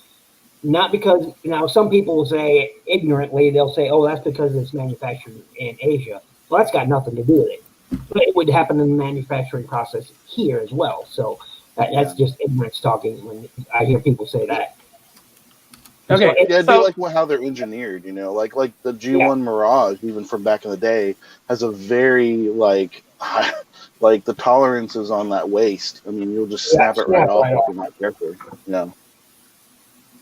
Speaker 9: Not because, some people will say ignorantly, they'll say, oh, that's because it's manufactured in Asia. Well, that's got nothing to do with it. But it would happen in the manufacturing process here as well. So that's just ignorance talking when I hear people say that.
Speaker 2: Okay.
Speaker 3: Yeah, it'd be like how they're engineered, like the G1 Mirage, even from back in the day, has a very high, the tolerances on that waist. I mean, you'll just snap it right off if you're not careful. Yeah.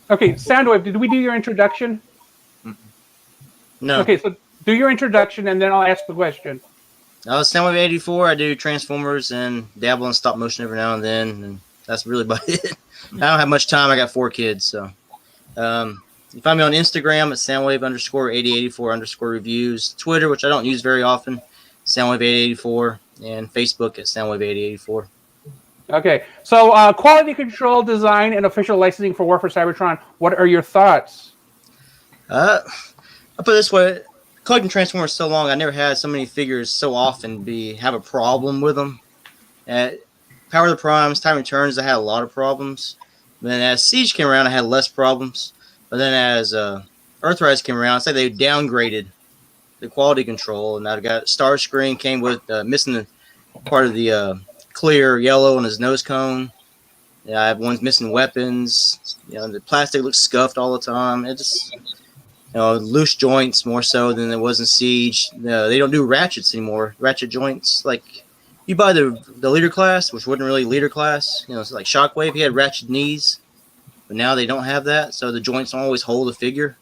Speaker 2: Okay, Soundwave, did we do your introduction?
Speaker 10: No.
Speaker 2: Okay, so do your introduction and then I'll ask the question.
Speaker 10: I was Soundwave 84. I do Transformers and dabble in stop motion every now and then, and that's really about it. I don't have much time. I got 4 kids, so. You find me on Instagram at Soundwave_8084_reviews, Twitter, which I don't use very often, Soundwave884, and Facebook at Soundwave884.
Speaker 2: Okay, so quality control, design, and official licensing for War for Cybertron. What are your thoughts?
Speaker 10: I'll put it this way. Collecting Transformers so long, I never had so many figures so often have a problem with them. At Power of the Primes, Time Returns, I had a lot of problems. Then as Siege came around, I had less problems. But then as Earthrise came around, I'd say they downgraded the quality control. And I've got Starscream came with missing the part of the clear yellow on his nose cone. Yeah, I have ones missing weapons. You know, the plastic looks scuffed all the time. It just, loose joints more so than it was in Siege. No, they don't do ratchets anymore. Ratchet joints, like you buy the leader class, which wasn't really leader class. It's like Shockwave. He had ratchet knees, but now they don't have that. So the joints don't always hold the figure.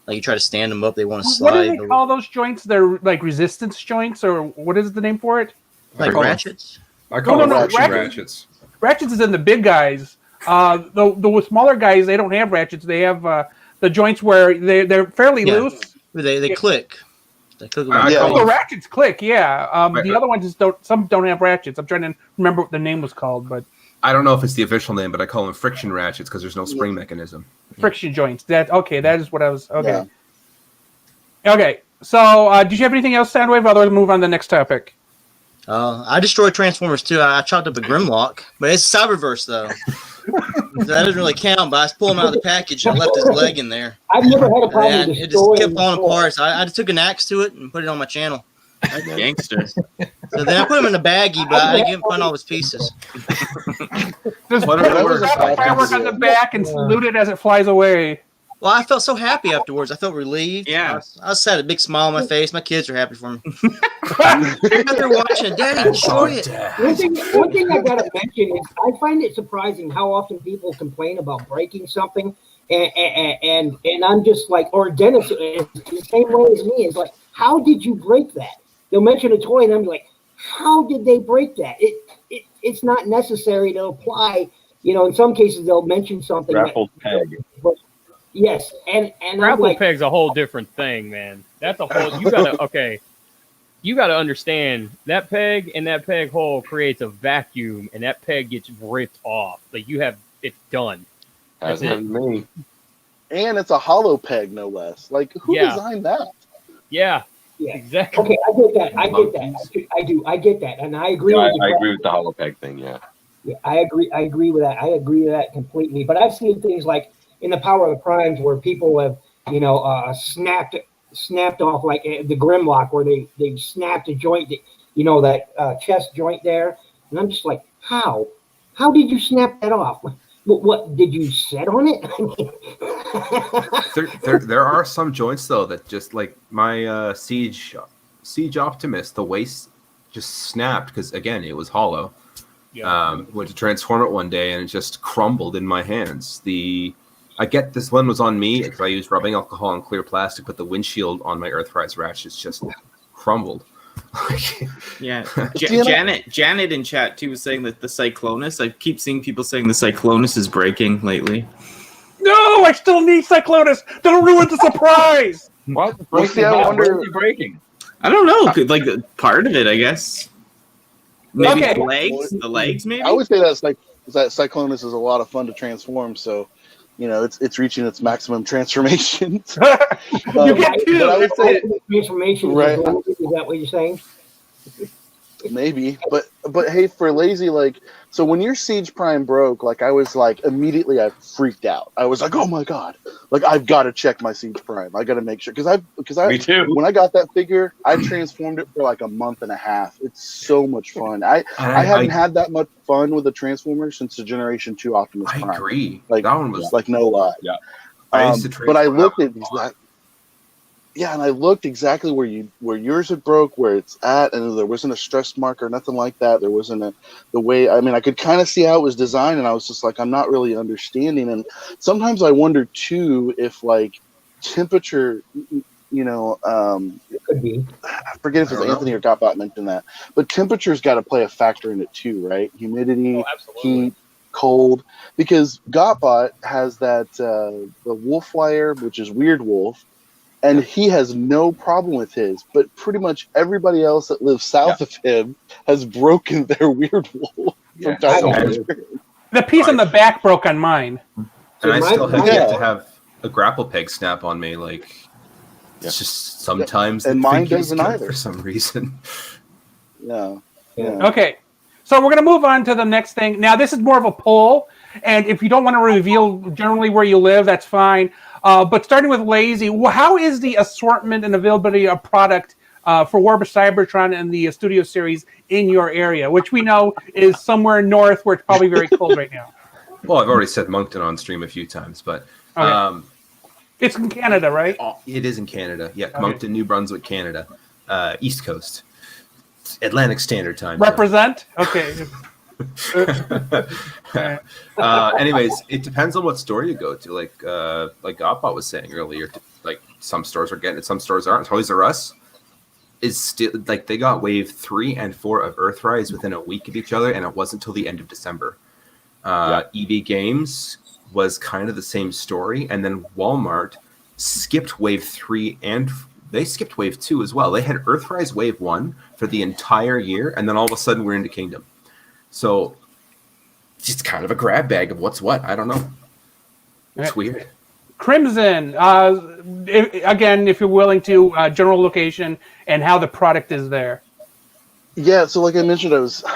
Speaker 10: Like you try to stand them up, they want to slide.
Speaker 2: What do they call those joints? They're like resistance joints, or what is the name for it?
Speaker 10: Like ratchets.
Speaker 1: I call them ratchets.
Speaker 2: Ratchets is in the big guys. The smaller guys, they don't have ratchets. They have the joints where they're fairly loose.
Speaker 10: They click. They click.
Speaker 2: The ratchets click. Yeah. The other ones just don't. Some don't have ratchets. I'm trying to remember what the name was called, but
Speaker 1: I don't know if it's the official name, but I call them friction ratchets because there's no spring mechanism.
Speaker 2: Friction joints. That is what I was. Okay. Yeah. Okay. So, did you have anything else, Soundwave? Otherwise, move on to the next topic.
Speaker 10: I destroyed Transformers too. I chopped up a Grimlock, but it's Cyberverse though. That doesn't really count. But I just pulled him out of the package and I left his leg in there.
Speaker 9: I've never had a problem.
Speaker 10: And it just kept falling apart. So I just took an axe to it and put it on my channel.
Speaker 4: Gangster.
Speaker 10: So then I put him in a baggie, but I didn't find all his pieces.
Speaker 2: Just put the firework on the back and salute it as it flies away.
Speaker 10: Well, I felt so happy afterwards. I felt relieved.
Speaker 4: Yeah.
Speaker 10: I just had a big smile on my face. My kids are happy for me. They're watching. Daddy, enjoy it.
Speaker 9: One thing I gotta mention is I find it surprising how often people complain about breaking something, and I'm just like, or Dennis, the same way as me, is like, how did you break that? They'll mention a toy, and I'm like, how did they break that? It's not necessary to apply. In some cases they'll mention something.
Speaker 6: Grappled peg.
Speaker 9: Yes, and
Speaker 7: grapple peg's a whole different thing, man. That's a whole. You gotta understand that peg and that peg hole creates a vacuum, and that peg gets ripped off. Like it's done.
Speaker 6: That's me.
Speaker 3: And it's a hollow peg, no less. Like who designed that?
Speaker 9: Yeah,
Speaker 7: exactly.
Speaker 9: Okay, I get that. I get that, and I agree.
Speaker 6: I agree with the hollow peg thing. Yeah,
Speaker 9: I agree. I agree with that. I agree with that completely. But I've seen things like in the Power of the Primes where people have, snapped off like the Grimlock, where they snapped a joint, that chest joint there, and I'm just like, how did you snap that off? What did you set on it?
Speaker 1: there are some joints though that just like my Siege Optimus, the waist just snapped because again it was hollow. Yeah. Went to transform it one day and it just crumbled in my hands. I get this one was on me because I used rubbing alcohol on clear plastic, but the windshield on my Earthrise ratchets just crumbled.
Speaker 4: Yeah, Janet in chat too was saying that the Cyclonus. I keep seeing people saying the Cyclonus is breaking lately.
Speaker 2: No, I still need Cyclonus. Don't ruin the surprise.
Speaker 6: What?
Speaker 3: What's the
Speaker 6: breaking?
Speaker 4: I don't know. Like part of it, I guess. Maybe the legs. Maybe
Speaker 3: I would say that Cyclonus is a lot of fun to transform. So. It's reaching its maximum transformation.
Speaker 2: You get two.
Speaker 3: But I would say
Speaker 9: transformation. Right. Is that what you're saying?
Speaker 3: Maybe, but hey, for Lazy, so when your Siege Prime broke, I was immediately I freaked out. I was like, oh my god, I've got to check my Siege Prime. I got to make sure because I
Speaker 6: me too.
Speaker 3: When I got that figure, I transformed it for a month and a half. It's so much fun. I haven't had that much fun with a transformer since the Generation 2 Optimus Prime.
Speaker 1: I agree.
Speaker 3: That one was no lie.
Speaker 6: Yeah.
Speaker 3: But I looked at that. Yeah, and I looked exactly where yours had broke, where it's at, and there wasn't a stress mark or nothing like that. There wasn't the way. I mean, I could kind of see how it was designed, and I was just I'm not really understanding. And sometimes I wonder too if temperature,
Speaker 9: it could be.
Speaker 3: I forget if it's Anthony or GotBot mentioned that, but temperature's got to play a factor in it too, right? Humidity, heat, cold, because GotBot has that the Wolf Flyer, which is Weird Wolf. And he has no problem with his, but pretty much everybody else that lives south of him has broken their Weird Wolf.
Speaker 1: Yeah.
Speaker 2: The piece on the back broke on mine.
Speaker 1: And I still have yet to have a grapple peg snap on me. It's just sometimes
Speaker 3: and
Speaker 1: the
Speaker 3: mine
Speaker 1: figure's
Speaker 3: doesn't
Speaker 1: good
Speaker 3: either
Speaker 1: for some reason.
Speaker 3: Yeah.
Speaker 2: Okay. So we're going to move on to the next thing. Now, this is more of a poll. And if you don't want to reveal generally where you live, that's fine. But starting with Lazy, how is the assortment and availability of product for War of Cybertron and the Studio Series in your area, which we know is somewhere north where it's probably very cold right now?
Speaker 1: Well, I've already said Moncton on stream a few times, but
Speaker 2: Okay. It's in Canada, right?
Speaker 1: it is in Canada. Yeah,
Speaker 2: Okay.
Speaker 1: Moncton, New Brunswick, Canada, East Coast, Atlantic Standard Time.
Speaker 2: Represent. Okay.
Speaker 1: Anyways, it depends on what store you go to. Like GotBot was saying earlier, like some stores are getting it, some stores aren't. Toys R Us is still like they got wave 3 and 4 of Earthrise within a week of each other, and it wasn't until the end of December. EB Games was kind of the same story, and then Walmart skipped wave 3 and they skipped wave 2 as well. They had Earthrise wave 1 for the entire year, and then all of a sudden we're into Kingdom. So it's kind of a grab bag of what's what. I don't know. It's weird.
Speaker 2: Crimson, again, if you're willing to, general location and how the product is there.
Speaker 3: Yeah, so like I mentioned,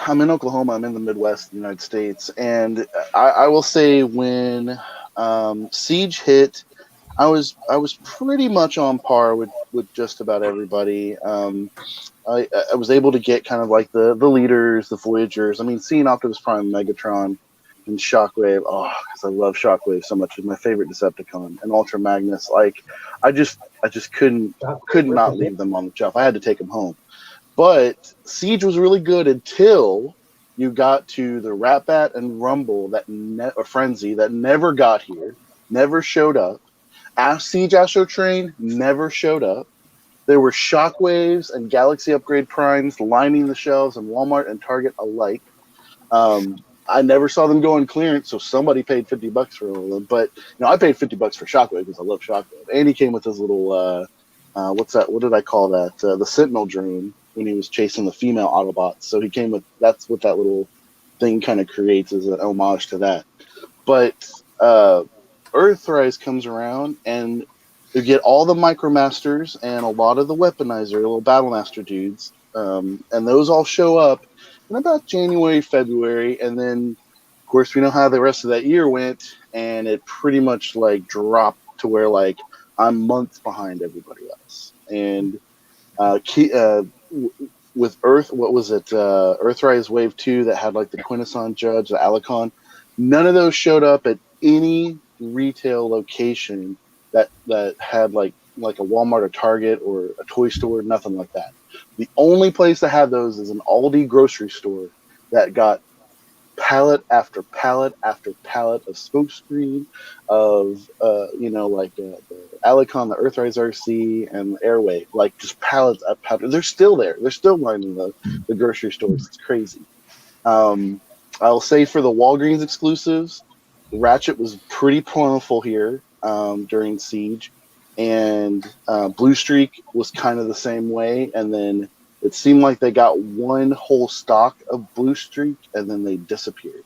Speaker 3: I'm in Oklahoma. I'm in the Midwest of the United States, and I will say when Siege hit, I was pretty much on par with just about everybody. I was able to get kind of like the leaders, the Voyagers. I mean, seeing Optimus Prime, Megatron, and Shockwave. Oh, because I love Shockwave so much. It's my favorite Decepticon. And Ultra Magnus. Like, I just could not leave them on the shelf. I had to take them home. But Siege was really good until you got to the Rat-Bat and Rumble or Frenzy that never got here, never showed up. Siege Astro Train never showed up. There were Shockwaves and Galaxy Upgrade Primes lining the shelves in Walmart and Target alike. I never saw them go on clearance, so somebody paid $50 for all of them. But I paid $50 for Shockwave because I love Shockwave. And he came with his little what's that? What did I call that? The Sentinel Dream when he was chasing the female Autobots. So he came with that's what that little thing kind of creates as an homage to that. But Earthrise comes around and you get all the Micromasters and a lot of the Weaponizer, little Battlemaster dudes, and those all show up in about January, February, and then of course we know how the rest of that year went, and it pretty much like dropped to where like I'm months behind everybody else. And with what was it? Earthrise Wave 2 that had like the Quintesson Judge, the Alicon. None of those showed up at any retail location that had like a Walmart or Target or a toy store, nothing like that. The only place that had those is an Aldi grocery store that got pallet after pallet after pallet of smokescreen, of the Alicon, the Earthrise RC, and the Airwave, like just pallets after pallets. They're still there. They're still lining the grocery stores. It's crazy. I'll say for the Walgreens exclusives, Ratchet was pretty plentiful here during Siege, and Blue Streak was kind of the same way, and then it seemed like they got one whole stock of Blue Streak and then they disappeared.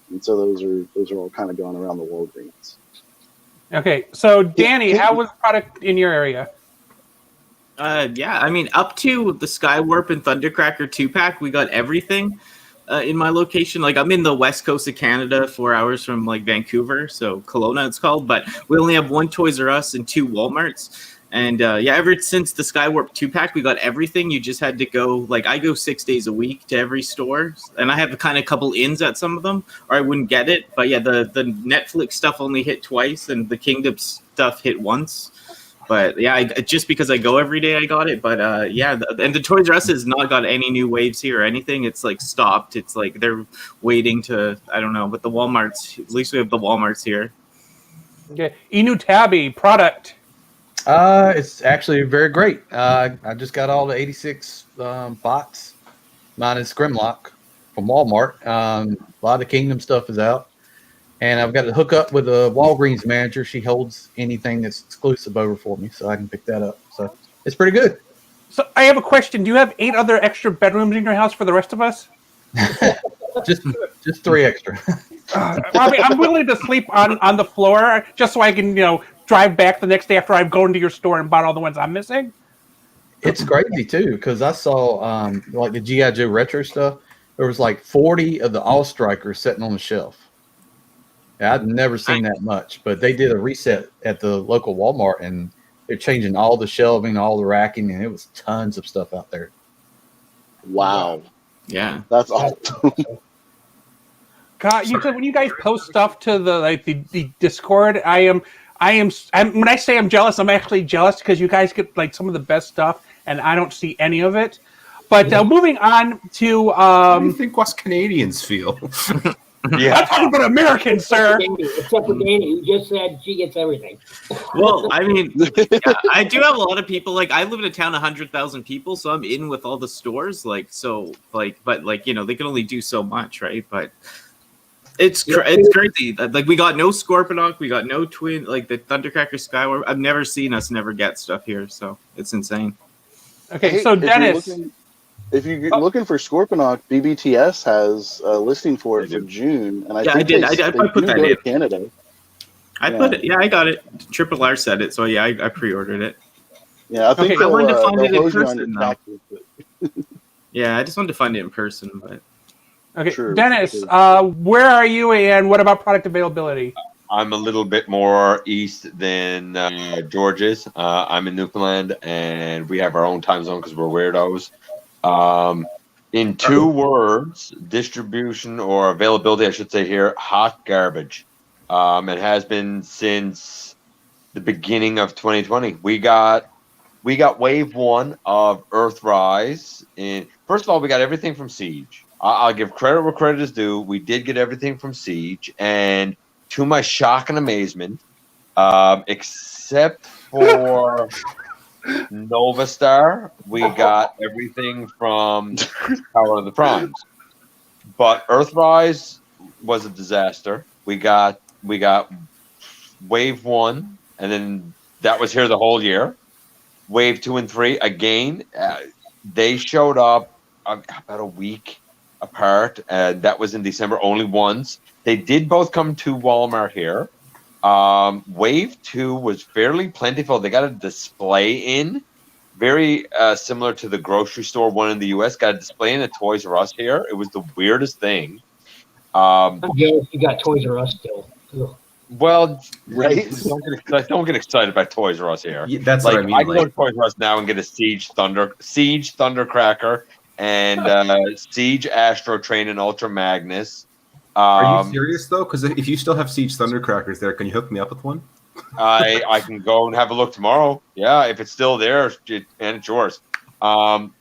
Speaker 3: And so those are all kind of going around the Walgreens.
Speaker 2: Okay, so Danny, how was the product in your area?
Speaker 4: Yeah, I mean, up to the Skywarp and Thundercracker 2-pack, we got everything in my location. Like, I'm in the west coast of Canada, 4 hours from, like, Vancouver, so Kelowna it's called, but we only have one Toys R Us and 2 Walmarts. And, ever since the Skywarp 2-pack, we got everything. You just had to go, like, I go 6 days a week to every store, and I have a kind of couple ins at some of them, or I wouldn't get it. But, yeah, the Netflix stuff only hit twice, and the Kingdom stuff hit once. But, yeah, just because I go every day, I got it. But, and the Toys R Us has not got any new waves here or anything. It's, like, stopped. It's, like, they're waiting to, I don't know, but the Walmarts, at least we have the Walmarts here.
Speaker 2: Okay, Enewtabie product.
Speaker 5: It's actually very great. I just got all the 86 bots, minus Grimlock from Walmart. A lot of the Kingdom stuff is out. And I've got to hook up with a Walgreens manager. She holds anything that's exclusive over for me, so I can pick that up. So it's pretty good.
Speaker 2: So I have a question. Do you have 8 other extra bedrooms in your house for the rest of us?
Speaker 5: just 3 extra.
Speaker 2: I'm willing to sleep on the floor just so I can, drive back the next day after I've gone to your store and bought all the ones I'm missing.
Speaker 5: It's crazy too, because I saw like the G.I. Joe retro stuff. There was like 40 of the All Strikers sitting on the shelf. Yeah, I've never seen that much, but they did a reset at the local Walmart and they're changing all the shelving, all the racking, and it was tons of stuff out there.
Speaker 3: Wow.
Speaker 4: Yeah.
Speaker 3: That's awesome.
Speaker 2: God, you said when you guys post stuff to the Discord, when I say I'm jealous, I'm actually jealous because you guys get like some of the best stuff, and I don't see any of it. But moving on to
Speaker 1: How do you think us Canadians feel?
Speaker 2: I'm talking about Americans, sir.
Speaker 9: Except for Danny, who just said she gets everything.
Speaker 4: Well, I mean, yeah, I do have a lot of people. Like, I live in a town of 100,000 people, so I'm in with all the stores. Like, but like, they can only do so much, right? But it's crazy. Like, we got no Scorponok, we got no Twin, like the Thundercracker Skyward. I've never seen us never get stuff here, so it's insane.
Speaker 2: Okay,
Speaker 3: Hey,
Speaker 2: so Dennis.
Speaker 3: If you're looking for Scorponok, BBTS has a listing for it for June, and I think
Speaker 4: I
Speaker 3: they
Speaker 4: put that
Speaker 3: go
Speaker 4: in
Speaker 3: to Canada.
Speaker 4: Put it. Yeah, I got it. Triple R said it, so yeah, I pre-ordered it.
Speaker 3: Yeah, I think
Speaker 4: I wanted to find it in
Speaker 3: hose you on
Speaker 4: person,
Speaker 3: your
Speaker 4: though.
Speaker 3: taxes, but-
Speaker 4: Yeah, I just wanted to find it in person, but
Speaker 2: Okay,
Speaker 3: True,
Speaker 2: Dennis,
Speaker 3: true.
Speaker 2: where are you, and what about product availability?
Speaker 6: I'm a little bit more east than George is. I'm in Newfoundland, and we have our own time zone because we're weirdos. In 2 words, distribution or availability, I should say here, hot garbage. It has been since the beginning of 2020. We got wave 1 of Earthrise. First of all, we got everything from Siege. I'll give credit where credit is due. We did get everything from Siege, and to my shock and amazement, except for Nova Star, we got everything from Power of the Primes. But Earthrise was a disaster. We got Wave 1, and then that was here the whole year. Wave 2 and 3, again, they showed up about a week apart, and that was in December only once. They did both come to Walmart here. Wave 2 was fairly plentiful. They got a display in, very similar to the grocery store one in the US. Got a display in at Toys R Us here. It was the weirdest thing.
Speaker 9: I'm jealous you got Toys R Us still. Ugh.
Speaker 6: Well,
Speaker 3: Right?
Speaker 6: don't get excited about Toys R Us here.
Speaker 1: Yeah, that's
Speaker 6: Like,
Speaker 1: what I mean.
Speaker 6: I can go to
Speaker 1: Like,
Speaker 6: Toys R Us now and get a Siege Thundercracker and Siege Astro Train and Ultra Magnus.
Speaker 1: are you serious though? Because if you still have Siege Thundercrackers there, can you hook me up with one?
Speaker 6: I can go and have a look tomorrow. Yeah, if it's still there, and it's yours. I'll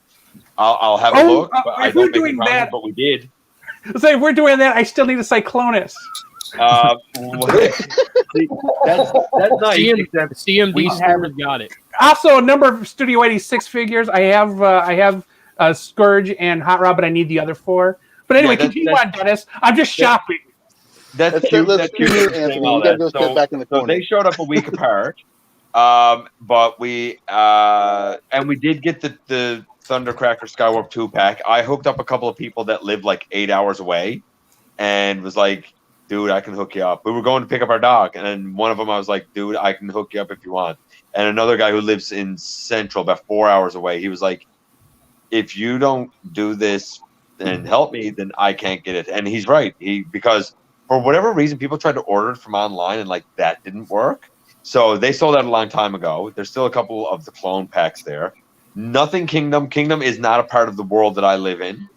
Speaker 6: have a look. But I
Speaker 2: if we're
Speaker 6: don't think
Speaker 2: doing
Speaker 6: we
Speaker 2: that,
Speaker 6: but we did.
Speaker 2: so if we're doing that, I still need a Cyclonus.
Speaker 6: That's nice. except
Speaker 7: CMD
Speaker 6: we
Speaker 7: stores got it.
Speaker 2: Also, a number of Studio 86 figures. I have Scourge and Hot Rod, but I need the other 4. But anyway, continue on, Dennis. I'm just shopping.
Speaker 6: That's cute.
Speaker 3: Let's
Speaker 6: That's cute.
Speaker 3: do it,
Speaker 6: saying
Speaker 3: Anthony.
Speaker 6: all
Speaker 3: You gotta
Speaker 6: that.
Speaker 3: go sit back in the
Speaker 6: So
Speaker 3: corner.
Speaker 6: they showed up a week apart. But we and we did get the Thundercracker Skywarp 2-pack. I hooked up a couple of people that live like 8 hours away and was like, dude, I can hook you up. We were going to pick up our dog, and then one of them I was like, dude, I can hook you up if you want. And another guy who lives in Central, about 4 hours away, he was like, if you don't do this and help me, then I can't get it. And he's right. Because for whatever reason, people tried to order it from online, and like that didn't work. So they sold out a long time ago. There's still a couple of the clone packs there. Nothing Kingdom. Kingdom is not a part of the world that I live in.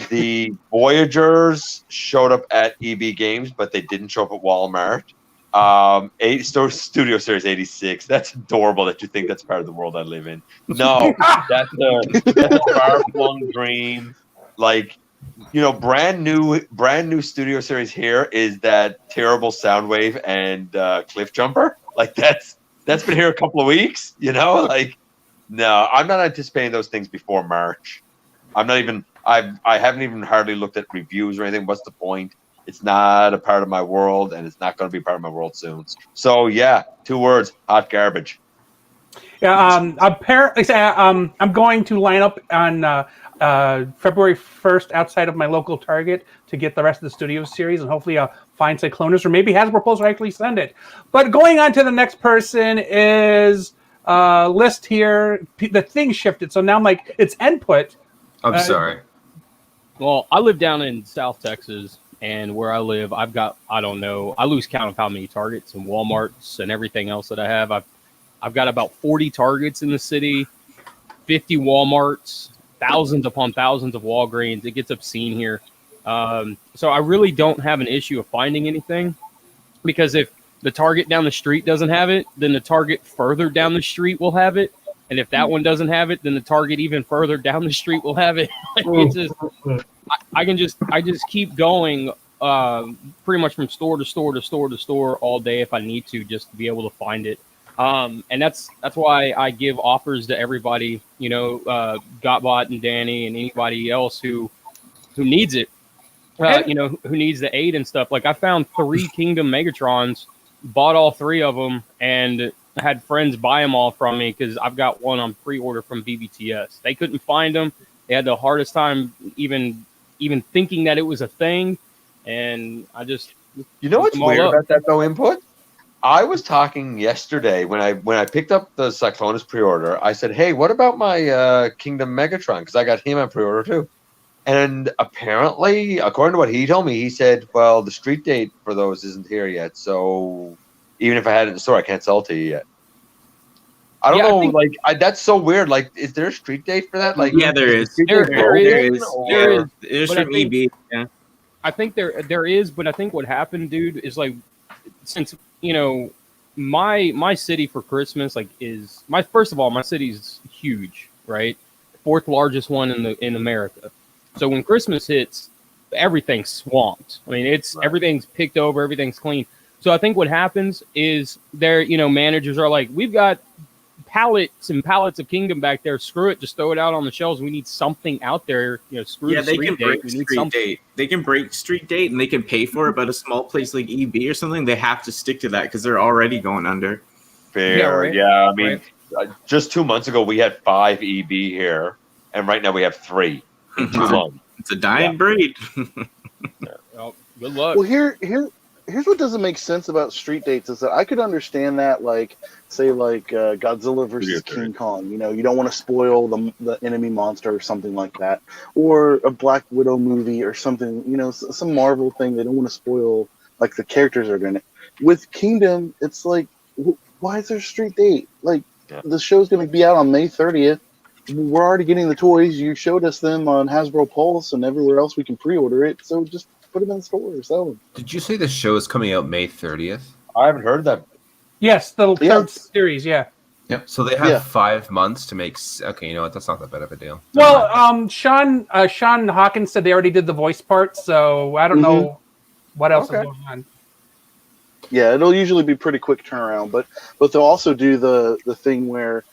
Speaker 6: The Voyagers showed up at EB Games, but they didn't show up at Walmart. Studio Series 86. That's adorable that you think that's part of the world I live in. No, that's a far-flung dream. Like, brand new Studio Series here is that terrible Soundwave and Cliff Jumper. Like that's been here a couple of weeks. Like, no, I'm not anticipating those things before March. I haven't even hardly looked at reviews or anything. What's the point? It's not a part of my world, and it's not going to be part of my world soon. So yeah, 2 words: hot garbage.
Speaker 2: Yeah, apparently, I'm going to line up on February 1st outside of my local Target to get the rest of the Studio Series, and hopefully I'll find Cyclonus, or maybe Hasbro Pulse will actually send it. But going on to the next person is list here. The thing shifted, so now I'm like, it's input.
Speaker 1: I'm sorry.
Speaker 7: Well, I live down in South Texas, and where I live, I've got, I don't know, I lose count of how many Targets and Walmarts and everything else that I have. I've got about 40 Targets in the city, 50 Walmarts, thousands upon thousands of Walgreens. It gets obscene here. So I really don't have an issue of finding anything, because if the target down the street doesn't have it, then the target further down the street will have it. And if that one doesn't have it, then the target even further down the street will have it. It's just, I just keep going pretty much from store to store to store to store all day if I need to, just to be able to find it. And that's why I give offers to everybody, GotBot and Danny and anybody else who needs it, who needs the aid and stuff. Like, I found 3 Kingdom Megatrons, bought all 3 of them, and had friends buy them all from me because I've got one on pre-order from BBTS. They couldn't find them. They had the hardest time even thinking that it was a thing. And I just,
Speaker 6: what's weird about that though, Input? I was talking yesterday when I picked up the Cyclonus pre-order. I said, "Hey, what about my Kingdom Megatron? Because I got him on pre-order too." And apparently, according to what he told me, he said, "Well, the street date for those isn't here yet. So even if I had it in the store, I can't sell it to you yet." I don't know. That's so weird. Like, is there a street date for that? Like,
Speaker 4: yeah, there is. There is from EB. Yeah.
Speaker 7: I think there is, but I think what happened, dude, is like, since my city for Christmas is first of all, my city's huge, right? 4th largest one in America. So when Christmas hits, everything's swamped. I mean, everything's picked over, everything's clean. So I think what happens is managers are like, we've got pallets and pallets of Kingdom back there. Screw it, just throw it out on the shelves. We need something out there. Screw the street date. We need something.
Speaker 4: They can break street date and they can pay for it, but a small place like EB or something, they have to stick to that because they're already going under.
Speaker 6: Fair,
Speaker 7: yeah, right?
Speaker 6: Yeah. I mean, just 2 months ago we had 5 EB here, and right now we have 3 in 2 months.
Speaker 4: It's a dying breed.
Speaker 7: Well, good luck.
Speaker 3: Well, here's what doesn't make sense about street dates is that I could understand that, like, say, like Godzilla versus King Kong. You don't want to spoil the enemy monster or something like that, or a Black Widow movie or something. Some Marvel thing. They don't want to spoil like the characters are in it. With Kingdom, it's like, why is there a street date? Like, the show's going to be out on May 30th. We're already getting the toys. You showed us them on Hasbro Pulse and everywhere else we can pre-order it. So just put them in the store. Sell them.
Speaker 1: Did you say the show is coming out May 30th?
Speaker 6: I haven't heard that.
Speaker 2: Yes, the third series, yeah.
Speaker 1: Yep. So they have 5 months to make. Okay, you know what? That's not that bad of a deal.
Speaker 2: Well, Sean Hawkins said they already did the voice part, so I don't know what else is going on.
Speaker 3: Yeah, it'll usually be pretty quick turnaround, but they'll also do the thing where,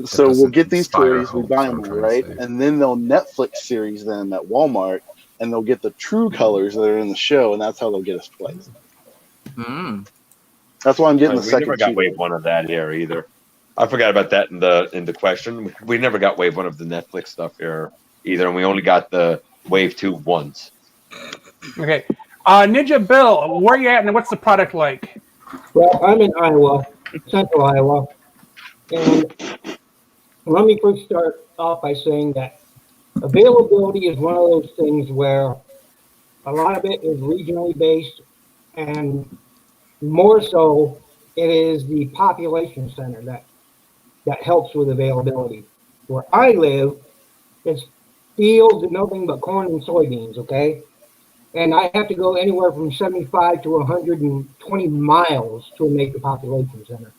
Speaker 3: so we'll get these toys, we buy them, right, and then they'll Netflix series them at Walmart, and they'll get the true colors that are in the show, and that's how they'll get us placed. That's why I'm getting the second.
Speaker 6: We never got wave 1 of that here either. I forgot about that in the question. We never got wave 1 of the Netflix stuff here either, and we only got the wave 2 once.
Speaker 2: Okay. NinjaBill, where are you at and what's the product like?
Speaker 9: Well, I'm in Iowa, central Iowa. And let me first start off by saying that availability is one of those things where a lot of it is regionally based, and more so it is the population center that helps with availability. Where I live, it's fields and nothing but corn and soybeans, okay? And I have to go anywhere from 75 to 120 miles to a major population center.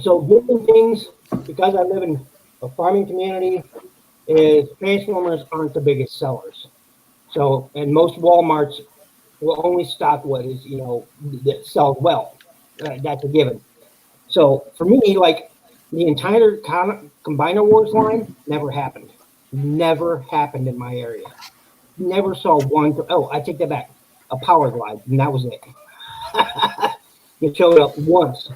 Speaker 9: So different things, because I live in a farming community, is Transformers aren't the biggest sellers. So, and most Walmarts will only stock what is, that sells well. That's a given. So for me, like, the entire Combiner Wars line never happened. Never happened in my area. Never saw one. I take that back. A Power Glide, and that was it. It showed up once.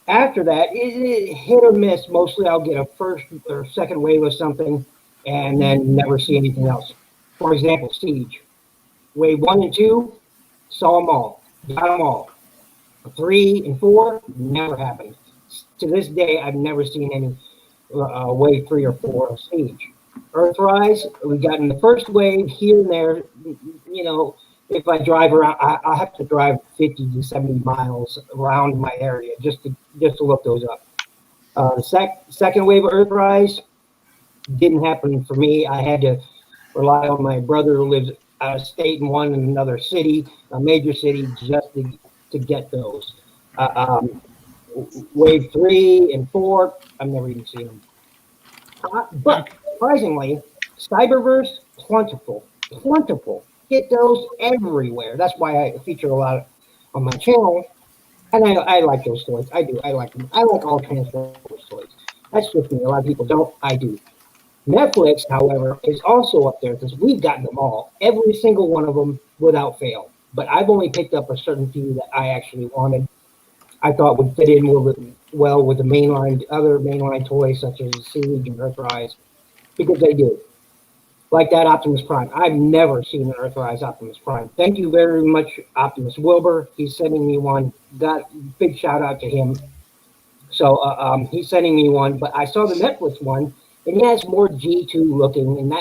Speaker 9: After that, it hit or miss. Mostly I'll get a first or second wave of something and then never see anything else. For example, Siege. Wave 1 and 2, saw them all. Got them all. 3 and 4, never happened. To this day, I've never seen any wave 3 or 4 of Siege. Earthrise, we got in the first wave here and there. If I drive around, I have to drive 50 to 70 miles around my area just to look those up. The second wave of Earthrise, didn't happen for me. I had to rely on my brother who lives out of state and one in another city, a major city, just to get those. Wave 3 and 4, I've never even seen them. But surprisingly, Cyberverse, plentiful. Get those everywhere. That's why I feature a lot on my channel. And I like those toys. I do. I like them. I like all Transformers toys. That's just me. A lot of people don't. I do. Netflix, however, is also up there because we've gotten them all. Every single one of them without fail. But I've only picked up a certain few that I actually wanted. I thought would fit in well with the other mainline toys such as Siege and Earthrise, because they do. Like that Optimus Prime. I've never seen an Earthrise Optimus Prime. Thank you very much, Optimus Wilbur. He's sending me one. Big shout out to him. So he's sending me one, but I saw the Netflix one, and it has more G2 looking, and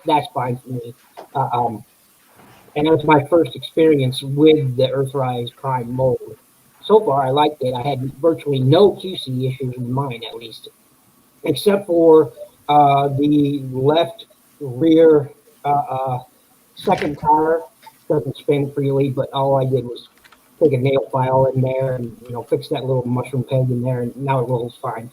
Speaker 9: that's fine for me. And it was my first experience with the Earthrise Prime mold. So far, I liked it. I had virtually no QC issues with mine, at least, except for the left rear second tire doesn't spin freely. But all I did was take a nail file in there and fix that little mushroom peg in there, and now it rolls fine.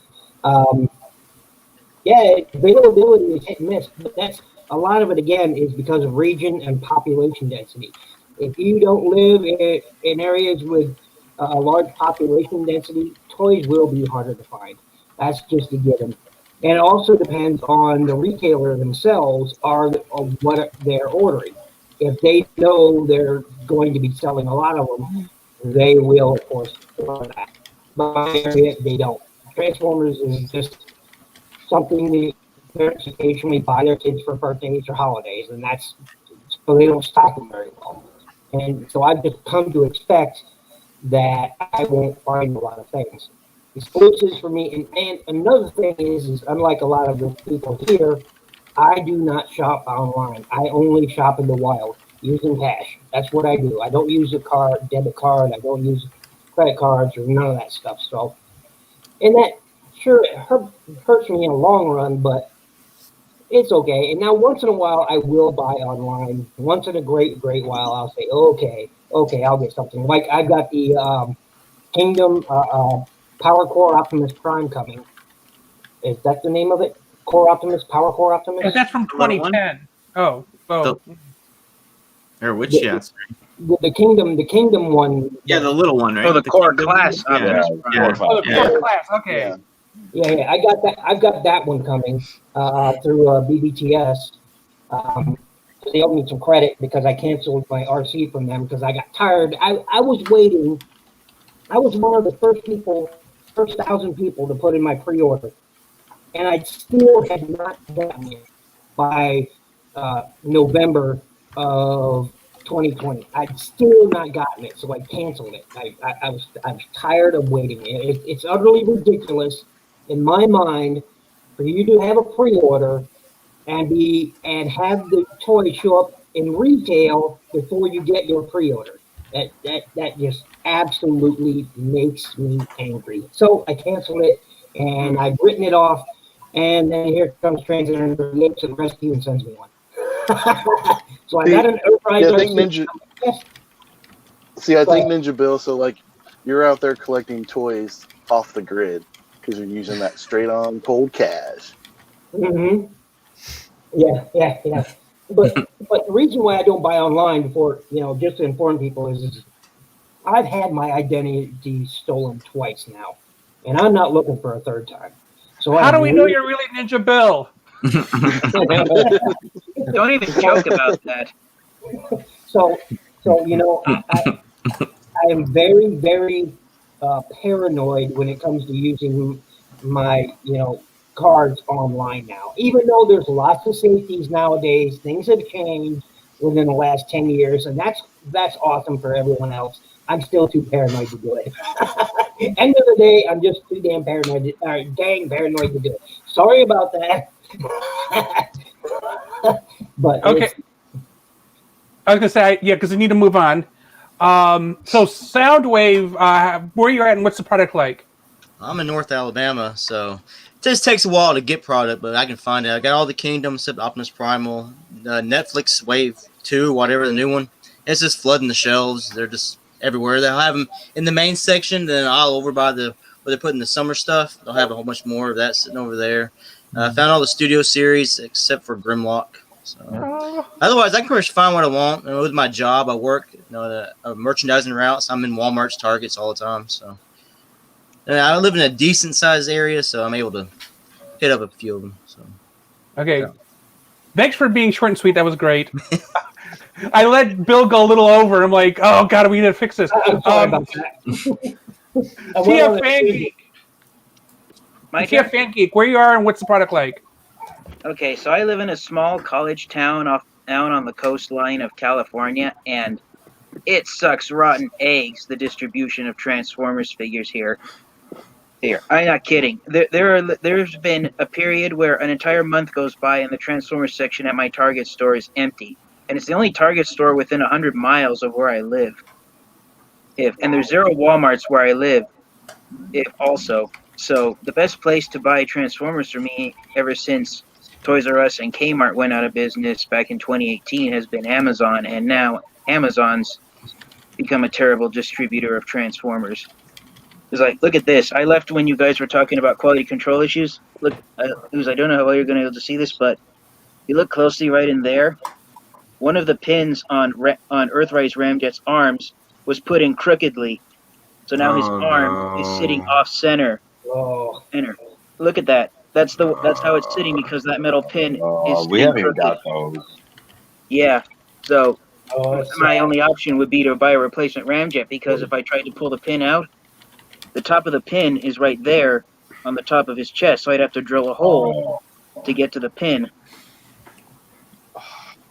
Speaker 9: Availability is hit and miss, but that's a lot of it. Again, is because of region and population density. If you don't live in areas with a large population density, toys will be harder to find. That's just a given. And it also depends on the retailer themselves of what they're ordering. If they know they're going to be selling a lot of them, they will, of course, order that. But they don't. Transformers is just something that parents occasionally buy their kids for birthdays or holidays, and that's so they don't stock them very well. And so I've just come to expect that I won't find a lot of things. Exclusives for me, and another thing is unlike a lot of the people here, I do not shop online. I only shop in the wild using cash. That's what I do. I don't use a debit card. I don't use credit cards or none of that stuff. So, and that sure it hurts me in the long run, but it's okay. And now once in a while, I will buy online. Once in a great while, I'll say, okay, I'll get something. Like I've got the Kingdom Power Core Optimus Prime coming. Is that the name of it? Core Optimus, Power Core Optimus?
Speaker 2: That's from 2010. Oh.
Speaker 4: Or which,
Speaker 9: The Kingdom one.
Speaker 4: Yeah, the little one, right?
Speaker 8: Oh, the core class.
Speaker 9: Class.
Speaker 2: Okay.
Speaker 9: Yeah. I got that. I've got that one coming through BBTS. They owe me some credit because I canceled my RC from them because I got tired. I was waiting. I was one of the first 1,000 people to put in my pre-order, and I still had not gotten it by November of 2020. I'd still not gotten it, so I canceled it. I was tired of waiting. It's utterly ridiculous in my mind for you to have a pre-order and have the toy show up in retail before you get your pre-order. That just absolutely makes me angry. So I canceled it, and I've written it off. And then here comes Transit and to the rescue and sends me one. So I got an Earthrise.
Speaker 3: I think NinjaBill. So like, you're out there collecting toys off the grid because you're using that straight on cold cash.
Speaker 9: Mm-hmm. Yeah. But the reason why I don't buy online before, just to inform people is I've had my identity stolen twice now, and I'm not looking for a third time. So
Speaker 2: how do we know you're really NinjaBill?
Speaker 8: Don't even joke about that.
Speaker 9: So I am very, very paranoid when it comes to using my, cards online now. Even though there's lots of safeties nowadays, things have changed within the last 10 years, and that's awesome for everyone else. I'm still too paranoid to do it. End of the day, I'm just too damn paranoid to do it. Sorry about that. But
Speaker 2: okay. I was gonna say, because I need to move on. So Soundwave, where you're at, and what's the product like?
Speaker 10: I'm in North Alabama, so just takes a while to get product, but I can find it. I got all the Kingdoms except Optimus Primal, Netflix Wave 2, whatever the new one. It's just flooding the shelves. They're just everywhere. They'll have them in the main section, then all over by where they're putting the summer stuff. They'll have a whole bunch more of that sitting over there. I found all the studio series except for Grimlock. So otherwise, I can pretty much find what I want. And with my job, I work the merchandising routes. I'm in Walmart's, Targets all the time. So and I live in a decent sized area, so I'm able to hit up a few of them. So
Speaker 2: Okay. Yeah. Thanks for being short and sweet. That was great. I let Bill go a little over. I'm like, oh god, we need to fix this. TFFanGeek. TFFanGeek, where you are and what's the product like?
Speaker 8: Okay, so I live in a small college town out on the coastline of California, and it sucks rotten eggs, the distribution of Transformers figures here. I'm not kidding. There's been a period where an entire month goes by and the Transformers section at my Target store is empty. And it's the only Target store within 100 miles of where I live. And there's 0 Walmarts where I live, also. So the best place to buy Transformers for me ever since Toys R Us and Kmart went out of business back in 2018 has been Amazon, and now Amazon's become a terrible distributor of Transformers. It's like, look at this. I left when you guys were talking about quality control issues. Look, I don't know how well you're going to be able to see this, but you look closely right in there. One of the pins on Earthrise Ramjet's arms was put in crookedly, so now his arm is sitting off center. Center. Look at that. That's how it's sitting because that metal pin is.
Speaker 6: We haven't even got those.
Speaker 8: Yeah. So my only option would be to buy a replacement ramjet because if I tried to pull the pin out, the top of the pin is right there on the top of his chest, so I'd have to drill a hole to get to the pin.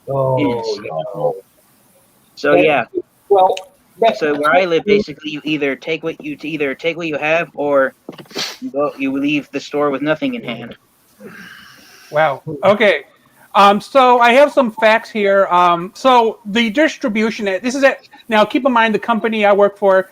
Speaker 8: So yeah.
Speaker 9: Well,
Speaker 8: so where I live, basically, you either take what you have, or you leave the store with nothing in hand.
Speaker 2: Wow. Okay. So I have some facts here. So the distribution. Now. Keep in mind the company I work for.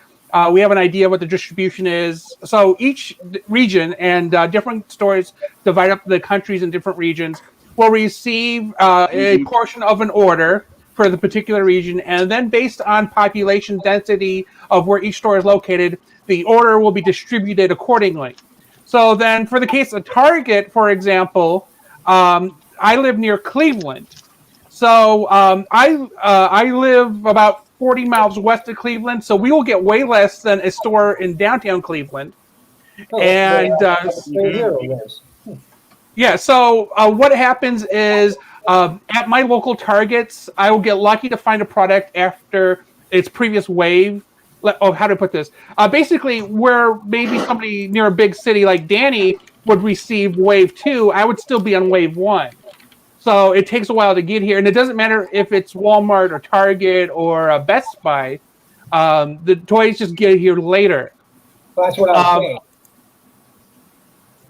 Speaker 2: We have an idea what the distribution is. So each region and different stores divide up the countries in different regions will receive a portion of an order for the particular region, and then based on population density of where each store is located, the order will be distributed accordingly. So then for the case of Target, for example, I live near Cleveland. So I live about 40 miles west of Cleveland, so we will get way less than a store in downtown Cleveland. Yeah, so what happens is at my local Targets, I will get lucky to find a product after its previous wave. How to put this? Basically, where maybe somebody near a big city like Danny would receive wave 2, I would still be on wave 1. So it takes a while to get here, and it doesn't matter if it's Walmart or Target or Best Buy. The toys just get here later.
Speaker 9: That's what I'm saying.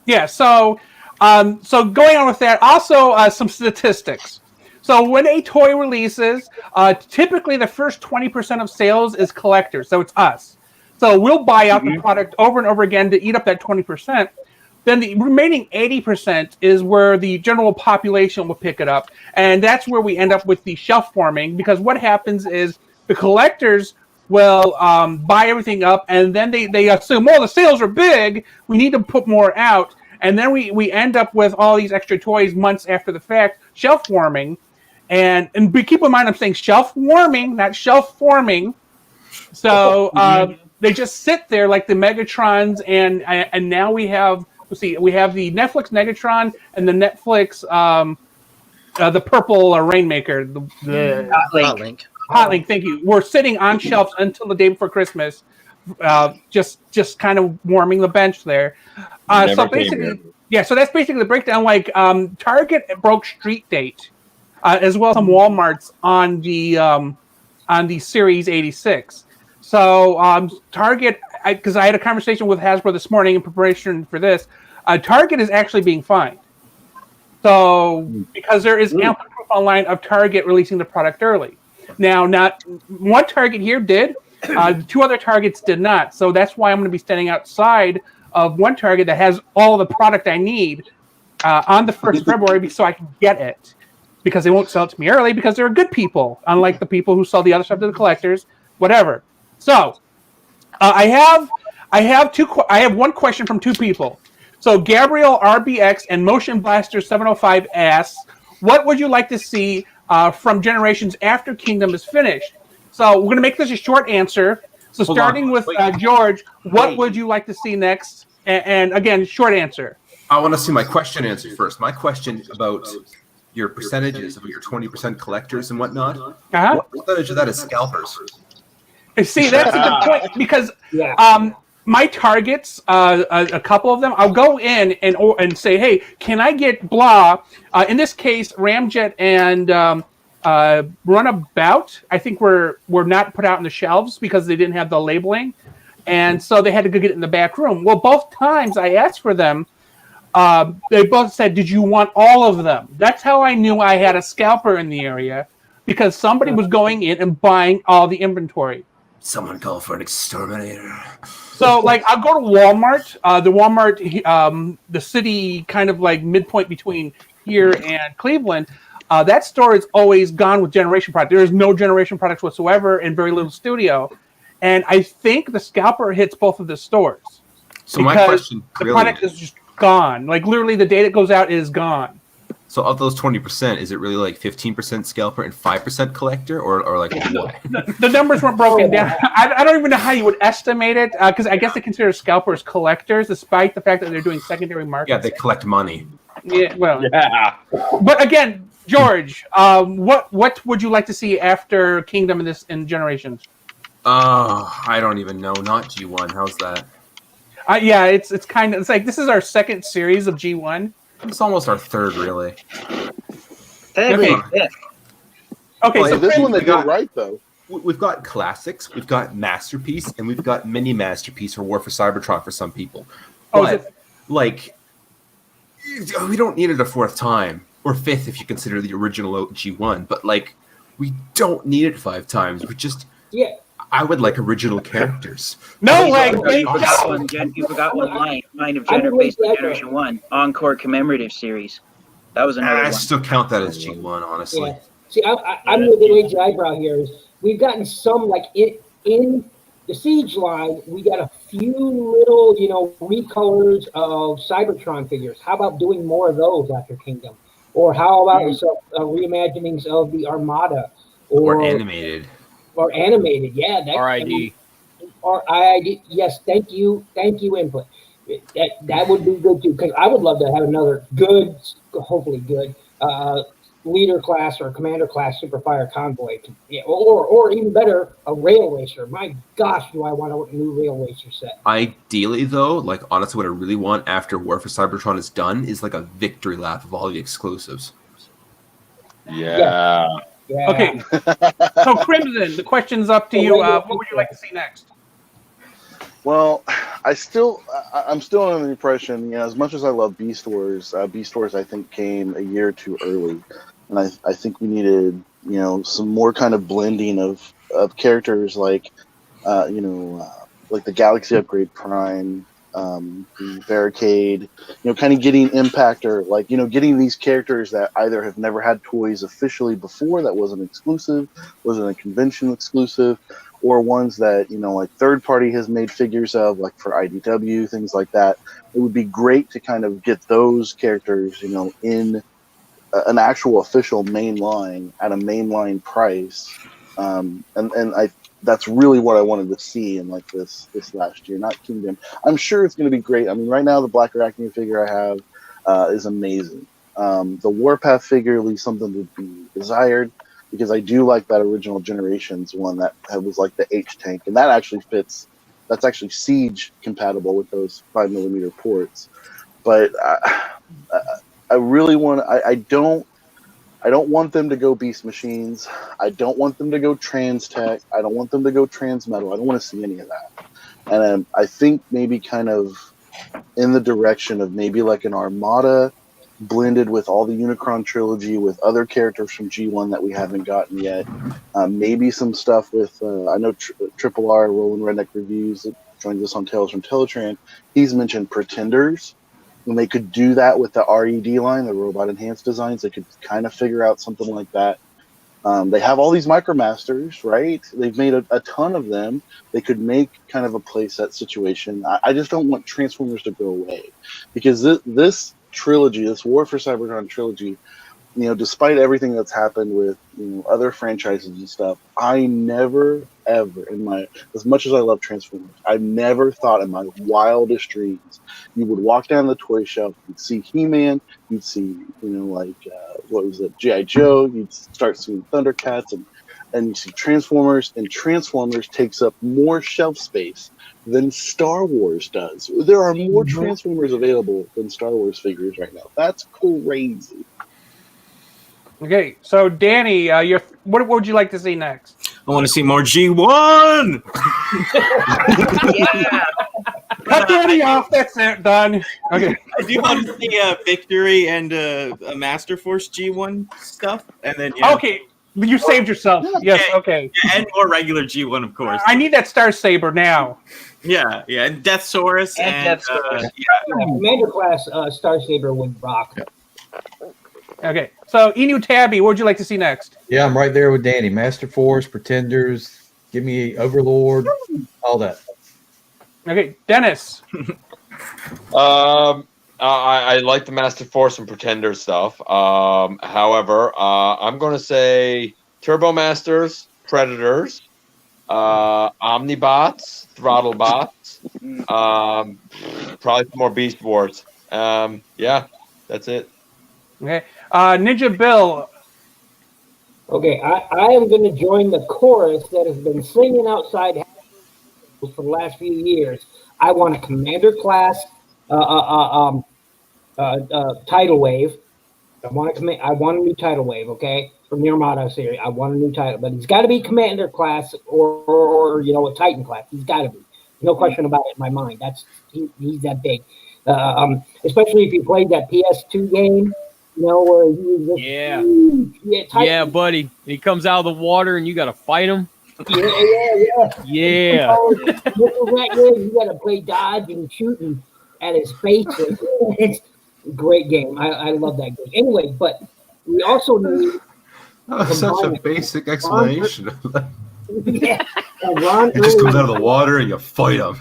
Speaker 2: Yeah, so going on with that, also some statistics. So when a toy releases, typically the first 20% of sales is collectors, so it's us. So we'll buy out the product over and over again to eat up that 20%. Then the remaining 80% is where the general population will pick it up. And that's where we end up with the shelf forming, because what happens is the collectors will buy everything up, and then they assume, the sales are big, we need to put more out. And then we end up with all these extra toys months after the fact, shelf warming. And keep in mind, I'm saying shelf warming, not shelf forming. So they just sit there like the Megatrons, and now we have the Netflix Negatron and the Netflix the purple Rainmaker, the Hot Link. Thank you. We're sitting on shelves until the day before Christmas, just kind of warming the bench there. So basically, so that's basically the breakdown. Like Target broke street date, as well as some Walmarts on the Series 86. So Target, because I had a conversation with Hasbro this morning in preparation for this, Target is actually being fined. So because there is ample proof online of Target releasing the product early. Now, not one Target here did. 2 other Targets did not. So that's why I'm going to be standing outside of one Target that has all the product I need on the 1st of February so I can get it. Because they won't sell it to me early because they're good people, unlike the people who sell the other stuff to the collectors, whatever. So I have one question from 2 people. So Gabriel RBX and Motion Blaster 705 asks, what would you like to see from Generations after Kingdom is finished? So we're going to make this a short answer. So starting with George, what would you like to see next? And again, short answer.
Speaker 1: I want to see my question answered first. My question about your percentages of your 20% collectors and whatnot. What percentage of that is scalpers?
Speaker 2: See, that's a good point because my targets, a couple of them, I'll go in and say, hey, can I get blah? In this case, Ramjet and Runabout, I think were not put out on the shelves because they didn't have the labeling. And so they had to go get it in the back room. Well, both times I asked for them, they both said, did you want all of them? That's how I knew I had a scalper in the area, because somebody was going in and buying all the inventory.
Speaker 1: Someone call for an exterminator.
Speaker 2: So, like, I'll go to Walmart. The Walmart, the city kind of like midpoint between here and Cleveland. That store is always gone with generation product. There is no generation products whatsoever and very little studio. And I think the scalper hits both of the stores.
Speaker 1: So my question,
Speaker 2: the product is just gone. Like, literally, the day it goes out, it is gone.
Speaker 1: So of those 20%, is it really like 15% scalper and 5% collector, or like what?
Speaker 2: The numbers weren't broken down. I don't even know how you would estimate it, because I guess they consider scalpers collectors, despite the fact that they're doing secondary markets.
Speaker 1: Yeah, they collect money.
Speaker 2: Yeah, well, yeah. But again, George, what would you like to see after Kingdom in Generations?
Speaker 1: I don't even know. Not G1. How's that?
Speaker 2: Yeah, it's like this is our second series of G1.
Speaker 1: It's almost our third, really.
Speaker 2: Okay.
Speaker 3: Yeah.
Speaker 2: Okay,
Speaker 3: well,
Speaker 2: so
Speaker 3: this one they did right though.
Speaker 1: We've got classics, we've got masterpiece, and we've got mini masterpiece or War for Cybertron for some people. But like, we don't need it a 4th time or 5th if you consider the original G1. But like, we don't need it 5 times. We just I would like original characters.
Speaker 2: No, like
Speaker 8: you forgot one line of Generation 1 Encore commemorative series. That was another one.
Speaker 1: I still count that as G1, honestly.
Speaker 9: Yeah. See, I'm with the Lazy Eyebrow here. Is we've gotten some like in the Siege line. We got a few little, recolors of Cybertron figures. How about doing more of those after Kingdom? Or how about reimaginings of the Armada?
Speaker 1: Or animated.
Speaker 9: Or animated, yeah.
Speaker 7: RID.
Speaker 9: RID, yes, thank you, input. That would be good too, because I would love to have another good, hopefully good, leader class or commander class Superfire convoy. Or even better, a rail racer. My gosh, do I want a new rail racer set.
Speaker 1: Ideally, though, like honestly, what I really want after War for Cybertron is done is like a victory lap of all the exclusives.
Speaker 6: Yeah.
Speaker 9: Yeah.
Speaker 2: Okay, so Crimson, the question's up to you. What would you like to see next?
Speaker 3: Well, I'm still under the impression, as much as I love Beast Wars I think came a year too early, and I think we needed some more kind of blending of characters like like the Galaxy Upgrade Prime, the Barricade, kind of getting Impactor, like, getting these characters that either have never had toys officially before, that wasn't exclusive, wasn't a convention exclusive, or ones that, like third party has made figures of, like for IDW, things like that. It would be great to kind of get those characters, in an actual official mainline at a mainline price. And that's really what I wanted to see in like this last year, not Kingdom. I'm sure it's going to be great. I mean, right now the Black Arachne figure I have is amazing. The Warpath figure leaves something to be desired, because I do like that original Generations one that was like the H-Tank, and that actually fits. That's actually Siege compatible with those 5mm ports. But I really want. I don't want them to go Beast Machines. I don't want them to go Trans Tech. I don't want them to go Trans Metal. I don't want to see any of that. And I think maybe kind of in the direction of maybe like an Armada blended with all the Unicron trilogy with other characters from G1 that we haven't gotten yet. Maybe some stuff with, I know Triple R, Roland Redneck Reviews, joins us on Tales from Teletran, he's mentioned Pretenders. When they could do that with the RED line, the Robot Enhanced Designs, they could kind of figure out something like that. They have all these Micromasters, right? They've made a ton of them. They could make kind of a playset situation. I just don't want Transformers to go away, because this trilogy, this War for Cybertron trilogy, despite everything that's happened with other franchises and stuff, I never ever as much as I love Transformers, I've never thought in my wildest dreams you would walk down the toy shelf, you'd see He-Man, you'd see what was it, G.I. Joe, you'd start seeing Thundercats, and you see Transformers, and Transformers takes up more shelf space than Star Wars does. There are more Transformers available than Star Wars figures right now. That's crazy.
Speaker 2: Okay, so Danny, what would you like to see next?
Speaker 4: I want to see more G1.
Speaker 8: Yeah.
Speaker 2: Cut Danny off. That's it. Done. Okay.
Speaker 4: I do want to see Victory and a Master Force G1 stuff, and then
Speaker 2: Okay, you saved yourself. Yes. Okay.
Speaker 4: Yeah, and more regular G1, of course.
Speaker 2: I need that Star Saber now.
Speaker 4: Yeah, and Deathsaurus
Speaker 8: And Deathsaurus.
Speaker 9: Commander class Star Saber would rock.
Speaker 2: Okay, so Enewtabie, what would you like to see next?
Speaker 5: Yeah, I'm right there with Danny. Master Force, Pretenders, give me Overlord, all that.
Speaker 2: Okay, Dennis.
Speaker 6: I like the Master Force and Pretender stuff. However, I'm going to say Turbo Masters, Predators, Omnibots, Throttlebots, probably some more Beast Wars. Yeah, that's it.
Speaker 2: Okay, NinjaBill.
Speaker 9: Okay, I am going to join the chorus that has been singing outside for the last few years. I want a Commander class tidal wave. I want a new tidal wave. Okay, from the Armada series, I want a new title, but it's got to be Commander class or a Titan class. He's got to be, no question about it in my mind. He's that big. Especially if you played that PS2 game. Where he's just
Speaker 7: yeah, buddy. He comes out of the water and you got to fight him.
Speaker 9: Yeah. You got to play dodge and shooting at his face. It's a great game. I love that game. Anyway, but we also need.
Speaker 1: Such a basic explanation.
Speaker 9: Yeah,
Speaker 1: He just comes out of the water and you fight him.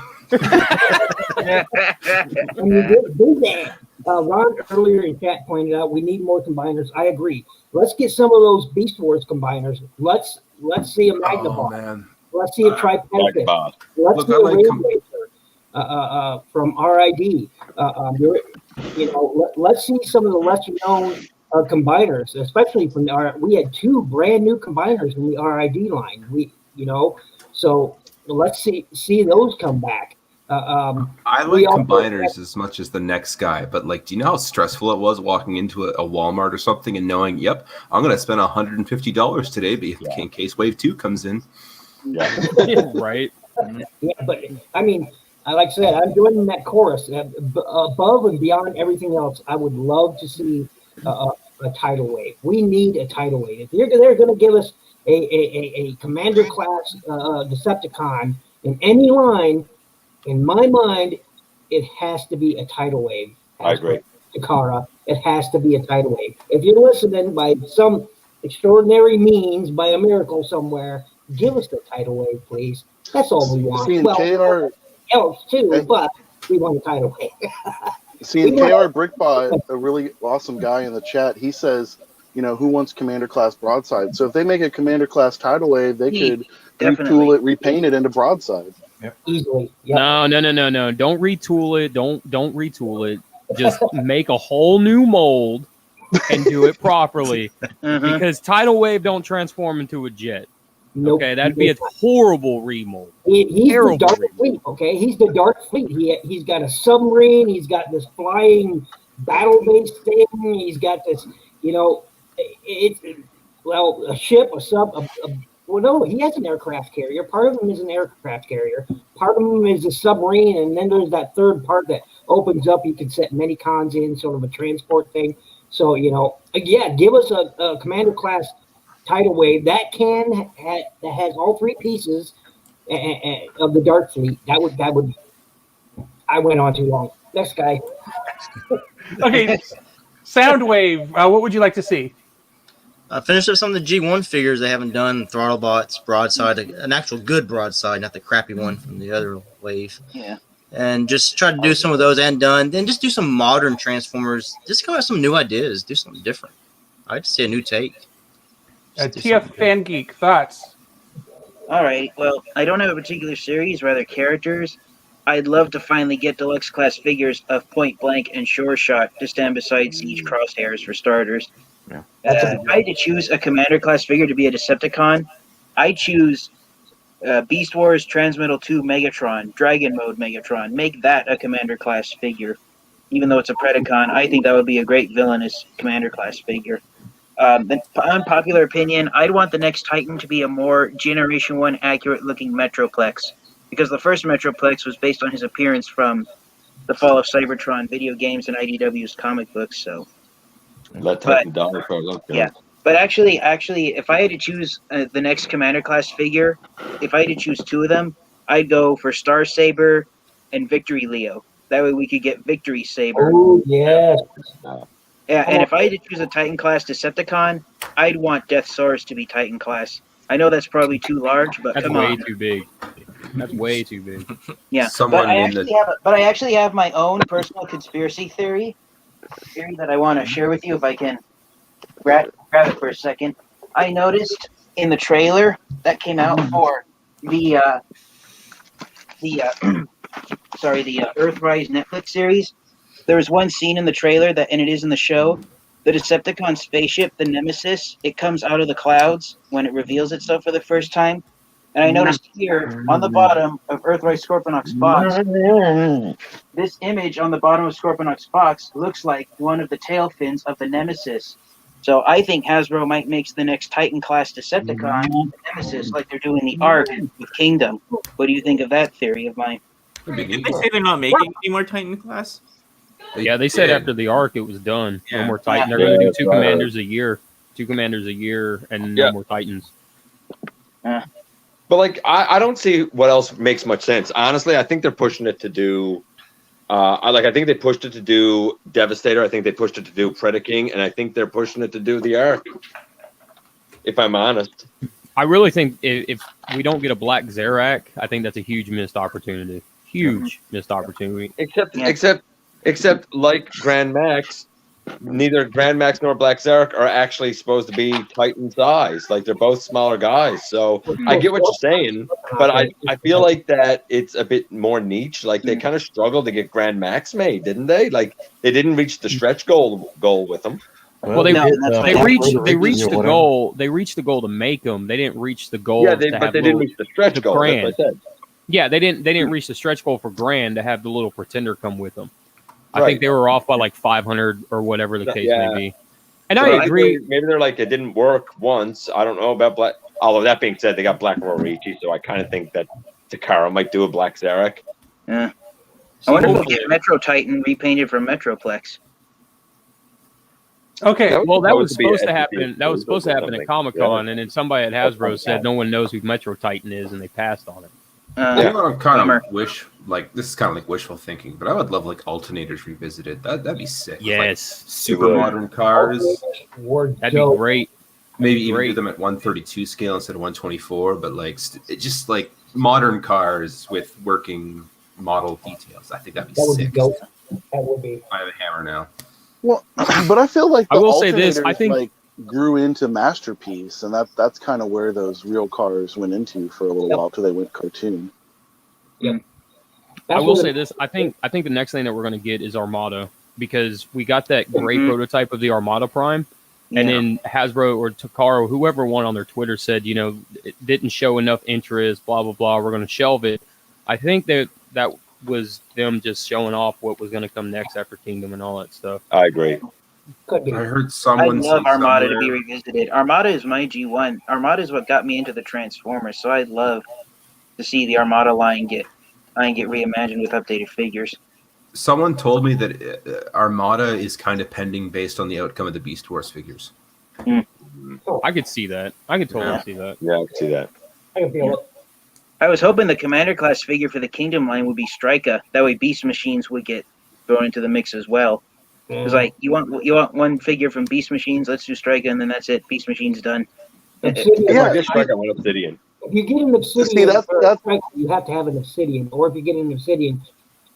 Speaker 9: And you do that. Ron earlier in chat pointed out we need more combiners. I agree. Let's get some of those Beast Wars combiners. Let's see a Magnabot.
Speaker 1: Man.
Speaker 9: Let's see a Tripecus. Let's see a Railblazer from RID. Let's see some of the lesser known combiners, especially from we had 2 brand new combiners in the RID line. So let's see those come back.
Speaker 1: I like combiners as much as the next guy, but do you know how stressful it was walking into a Walmart or something and knowing, yep, I'm going to spend $150 today in case Wave 2 comes in.
Speaker 7: Yeah. Right.
Speaker 9: Yeah, but I mean, like I said, I'm joining that chorus. Above and beyond everything else, I would love to see a tidal wave. We need a tidal wave. If they're going to give us a commander class Decepticon in any line, in my mind, it has to be a tidal wave.
Speaker 6: I agree.
Speaker 9: Takara, it has to be a tidal wave. If you're listening by some extraordinary means, by a miracle somewhere, give us the tidal wave, please. That's all we want. Else too, but we want a tidal wave.
Speaker 3: Seeing KR Brickbot, a really awesome guy in the chat, he says, who wants Commander class Broadside? So if they make a Commander class tidal wave, they could retool it, repaint it into Broadside.
Speaker 5: Yep.
Speaker 9: Easily. Yep.
Speaker 7: No. Don't retool it. Don't retool it. Just make a whole new mold and do it properly. Because tidal wave don't transform into a jet.
Speaker 9: Nope.
Speaker 7: Okay, that'd be a horrible remold.
Speaker 9: He's the Dark Fleet. Okay, he's the Dark Fleet. He's got a submarine. He's got this flying battle-based thing. He's got this, a ship, a sub. Well, no, he has an aircraft carrier. Part of him is an aircraft carrier. Part of him is a submarine, and then there's that third part that opens up. You can set many cons in, sort of a transport thing. So, give us a commander class tidal wave that has all 3 pieces, of the Dark Fleet. That would. I went on too long. Next guy.
Speaker 2: Okay, Soundwave. What would you like to see?
Speaker 10: Finish up some of the G1 figures they haven't done. Throttlebots, broadside, an actual good broadside, not the crappy one from the other wave.
Speaker 8: Yeah.
Speaker 10: And just try to do some of those and done. Then just do some modern Transformers. Just come out with some new ideas. Do something different. I'd like to see a new take.
Speaker 2: TFFanGeek, thoughts?
Speaker 8: All right. Well, I don't have a particular series, rather characters. I'd love to finally get deluxe class figures of Point Blank and Sure Shot to stand beside Siege Crosshairs for starters.
Speaker 6: Yeah.
Speaker 8: If I had to choose a Commander class figure to be a Decepticon, I'd choose Beast Wars Transmetal 2 Megatron, Dragon Mode Megatron. Make that a Commander class figure. Even though it's a Predacon, I think that would be a great villainous Commander class figure. The unpopular opinion, I'd want the next Titan to be a more Generation 1 accurate looking Metroplex, because the first Metroplex was based on his appearance from the Fall of Cybertron video games and IDW's comic books. So
Speaker 6: Let Titan die for look.
Speaker 8: yeah, but actually, if I had to choose the next Commander class figure, if I had to choose two of them, I'd go for Star Saber and Victory Leo. That way we could get Victory Saber.
Speaker 9: Oh yes.
Speaker 8: Yeah, and if I had to choose a Titan class Decepticon, I'd want Death Saurus to be Titan class. I know that's probably too large, but
Speaker 7: That's
Speaker 8: come
Speaker 7: way
Speaker 8: on.
Speaker 7: too big. That's way too big.
Speaker 8: Yeah,
Speaker 1: Someone
Speaker 8: but I actually have my own personal conspiracy theory that I want to share with you if I can grab it for a second. I noticed in the trailer that came out for the Earthrise Netflix series, there was one scene in the trailer and it is in the show. The Decepticon spaceship, the Nemesis, it comes out of the clouds when it reveals itself for the first time. And I noticed here on the bottom of Earthrise Scorponok's box, this image on the bottom of Scorponok's box looks like one of the tail fins of the Nemesis. So I think Hasbro might make the next Titan class Decepticon the Nemesis, like they're doing the Ark with Kingdom. What do you think of that theory of mine?
Speaker 4: Did they say they're not making any more Titan class?
Speaker 7: Yeah, they said after the arc it was done. No more Titan. They're going to do two commanders a year, and no more Titans.
Speaker 6: But like, I don't see what else makes much sense. Honestly, I think they're pushing it to do. I think they pushed it to do Devastator. I think they pushed it to do Predaking, and I think they're pushing it to do the Ark. If I'm honest,
Speaker 7: I really think if we don't get a Black Zarak, I think that's a huge missed opportunity. Huge missed opportunity.
Speaker 6: Except like Grand Max, neither Grand Max nor Black Zarak are actually supposed to be Titan size. Like they're both smaller guys. So I get what you're saying, but I feel like that it's a bit more niche. Like they kind of struggled to get Grand Max made, didn't they? Like they didn't reach the stretch goal with them.
Speaker 7: Well, they reached the goal. They reached the goal to make them. They didn't reach the goal.
Speaker 6: Yeah, but they didn't reach the stretch goal.
Speaker 7: Grand.
Speaker 6: That's what I said.
Speaker 7: Yeah, they didn't reach the stretch goal for Grand to have the little Pretender come with them. I think they were off by like 500 or whatever the case may be. And so I agree.
Speaker 6: Maybe they're like, it didn't work once. I don't know about Black. Although that being said, they got Black Rorichi, so I kind of think that Takara might do a Black Zarak.
Speaker 8: Yeah. I wonder if we'll get Metro Titan repainted from Metroplex.
Speaker 2: Okay.
Speaker 7: That was supposed to happen. That was supposed to happen at Comic-Con, and then somebody at Hasbro said no one knows who Metro Titan is, and they passed on it.
Speaker 1: I'm kind of this is kind of like wishful thinking, but I would love like alternators revisited. That'd be sick.
Speaker 7: Yes,
Speaker 1: like, super modern cars.
Speaker 7: That'd be great.
Speaker 1: Maybe even do them at 132 scale instead of 124, but like just like modern cars with working model details. I think that'd be sick.
Speaker 9: That would be.
Speaker 1: I have a hammer now.
Speaker 3: Well, but I feel like
Speaker 7: I will say this. I think
Speaker 3: like grew into Masterpiece, and that's kind of where those real cars went into for a little while till they went cartoon.
Speaker 9: Yeah.
Speaker 7: I will say this. I think the next thing that we're going to get is Armada, because we got that great prototype of the Armada Prime, and then Hasbro or Takara, whoever won on their Twitter said, it didn't show enough interest, blah, blah, blah. We're going to shelve it. I think that was them just showing off what was going to come next after Kingdom and all that stuff.
Speaker 6: I agree.
Speaker 9: Could be.
Speaker 1: I heard someone
Speaker 8: I'd love
Speaker 1: say
Speaker 8: Armada to
Speaker 1: somewhere-
Speaker 8: be revisited. Armada is my G1. Armada is what got me into the Transformers, so I'd love to see the Armada line get reimagined with updated figures.
Speaker 1: Someone told me that Armada is kind of pending based on the outcome of the Beast Wars figures.
Speaker 7: I could see that. I could totally see that.
Speaker 6: Yeah, I can see that.
Speaker 9: I can feel it.
Speaker 8: I was hoping the commander class figure for the Kingdom line would be Striker. That way, Beast Machines would get thrown into the mix as well. It's like you want one figure from Beast Machines. Let's do Striker, and then that's it. Beast Machines done.
Speaker 6: I just got one Obsidian.
Speaker 9: If you get an Obsidian,
Speaker 3: See, that's
Speaker 9: you have to have an Obsidian. Or if you get an Obsidian,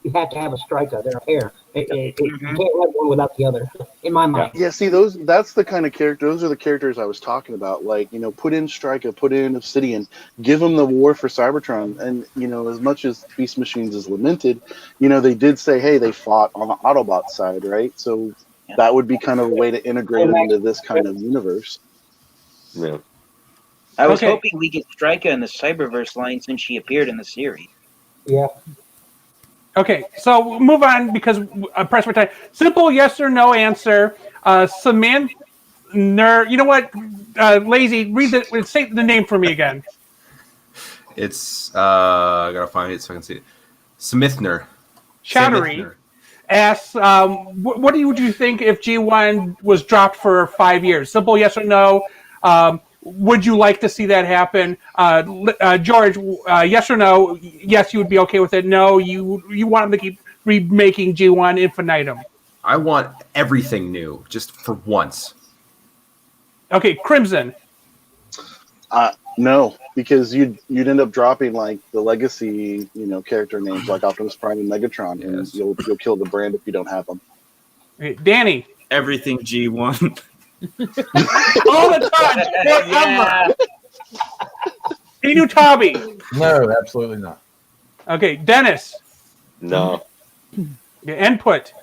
Speaker 9: you have to have a Striker. They're a pair. You can't have one without the other, in my mind.
Speaker 3: Yeah, see, that's the kind of character. Those are the characters I was talking about. Like, put in Striker, put in Obsidian, give them the War for Cybertron. And, as much as Beast Machines is lamented, they did say, hey, they fought on the Autobot side, right? So that would be kind of a way to integrate them into this kind of universe.
Speaker 6: Yeah.
Speaker 8: I was hoping we get Striker in the Cyberverse line since she appeared in the series.
Speaker 9: Yeah.
Speaker 2: Okay, so we'll move on because press for time. Simple yes or no answer. Samantha, you know what? Lazy, say the name for me again.
Speaker 1: It's I gotta find it so I can see it. Smithner.
Speaker 2: Chattery asks, what would you think if G1 was dropped for 5 years? Simple yes or no. Would you like to see that happen? George, yes or no? Yes, you would be okay with it. No, you want them to keep remaking G1 infinitum.
Speaker 1: I want everything new, just for once.
Speaker 2: Okay, Crimson.
Speaker 3: No, because you'd end up dropping like the legacy, character names like Optimus Prime and Megatron, and you'll kill the brand if you don't have them.
Speaker 2: Okay, Danny.
Speaker 4: Everything G1.
Speaker 2: All the time. Enewtabie.
Speaker 5: No, absolutely not.
Speaker 2: Okay, Dennis.
Speaker 6: No.
Speaker 2: Input.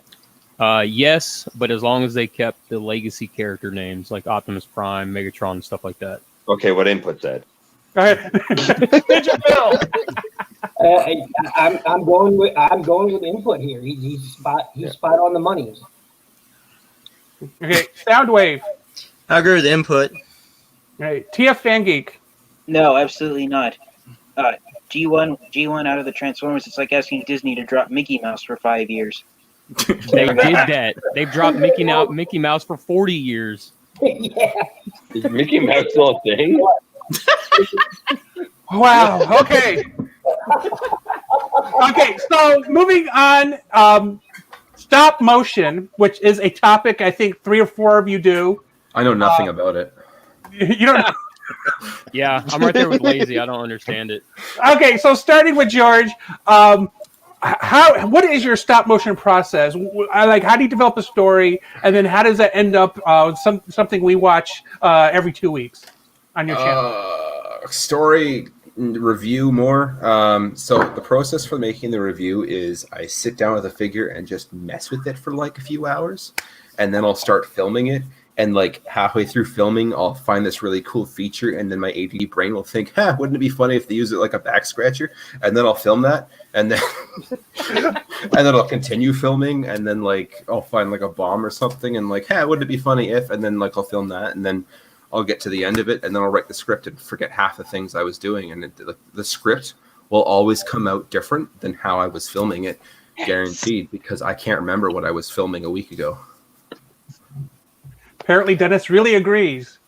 Speaker 7: Yes, but as long as they kept the legacy character names like Optimus Prime, Megatron, and stuff like that.
Speaker 6: Okay, what input said?
Speaker 2: Go ahead. NinjaBill.
Speaker 9: I'm going with input here. He's spot on the money.
Speaker 2: Okay, Soundwave.
Speaker 10: I agree with input.
Speaker 2: Okay, TFFanGeek.
Speaker 8: No, absolutely not. G1 out of the Transformers. It's like asking Disney to drop Mickey Mouse for 5 years.
Speaker 7: They did that. They've dropped Mickey Mouse for 40 years.
Speaker 9: Yeah.
Speaker 6: Is Mickey Mouse still a thing?
Speaker 2: Wow. Okay. Okay. So moving on. Stop motion, which is a topic I think 3 or 4 of you do.
Speaker 1: I know nothing about it.
Speaker 2: You don't know.
Speaker 7: Yeah, I'm right there with Lazy. I don't understand it.
Speaker 2: Okay, so starting with George, what is your stop motion process? How do you develop a story, and then how does that end up something we watch every 2 weeks on your channel?
Speaker 1: Story review more. So the process for making the review is I sit down with a figure and just mess with it for like a few hours, and then I'll start filming it. And like halfway through filming, I'll find this really cool feature, and then my ADD brain will think, wouldn't it be funny if they use it like a back scratcher? And then I'll film that, and then and then I'll continue filming, and then like I'll find like a bomb or something, and like, wouldn't it be funny if? And then like I'll film that, and then I'll get to the end of it, and then I'll write the script and forget half the things I was doing, and the script will always come out different than how I was filming it, guaranteed, because I can't remember what I was filming a week ago.
Speaker 2: Apparently, Dennis really agrees.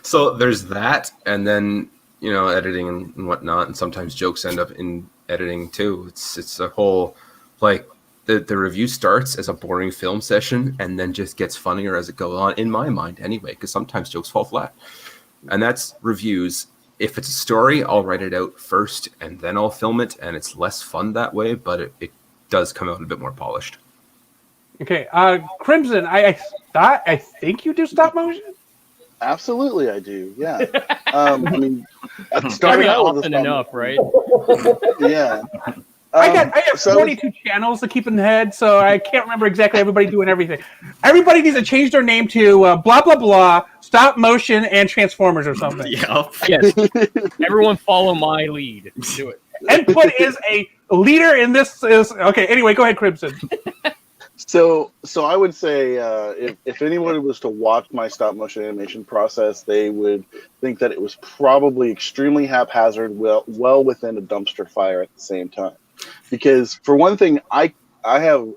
Speaker 1: So there's that, and then editing and whatnot, and sometimes jokes end up in editing too. It's a whole like the review starts as a boring film session and then just gets funnier as it goes on, in my mind anyway, because sometimes jokes fall flat, and that's reviews. If it's a story, I'll write it out first and then I'll film it, and it's less fun that way, but it does come out a bit more polished.
Speaker 2: Okay, Crimson, I think you do stop motion?
Speaker 3: Absolutely, I do. Yeah. I mean, starting out with
Speaker 7: often enough, right?
Speaker 3: Yeah.
Speaker 2: I have 42 channels to keep in the head, so I can't remember exactly everybody doing everything. Everybody needs to change their name to blah, blah, blah, stop motion, and Transformers or something.
Speaker 4: Yeah.
Speaker 7: Yes. Everyone follow my lead. Do it.
Speaker 2: Input is a leader in this. Okay, anyway, go ahead, Crimson.
Speaker 3: So I would say if anyone was to watch my stop motion animation process, they would think that it was probably extremely haphazard, well within a dumpster fire at the same time. Because for one thing, I I have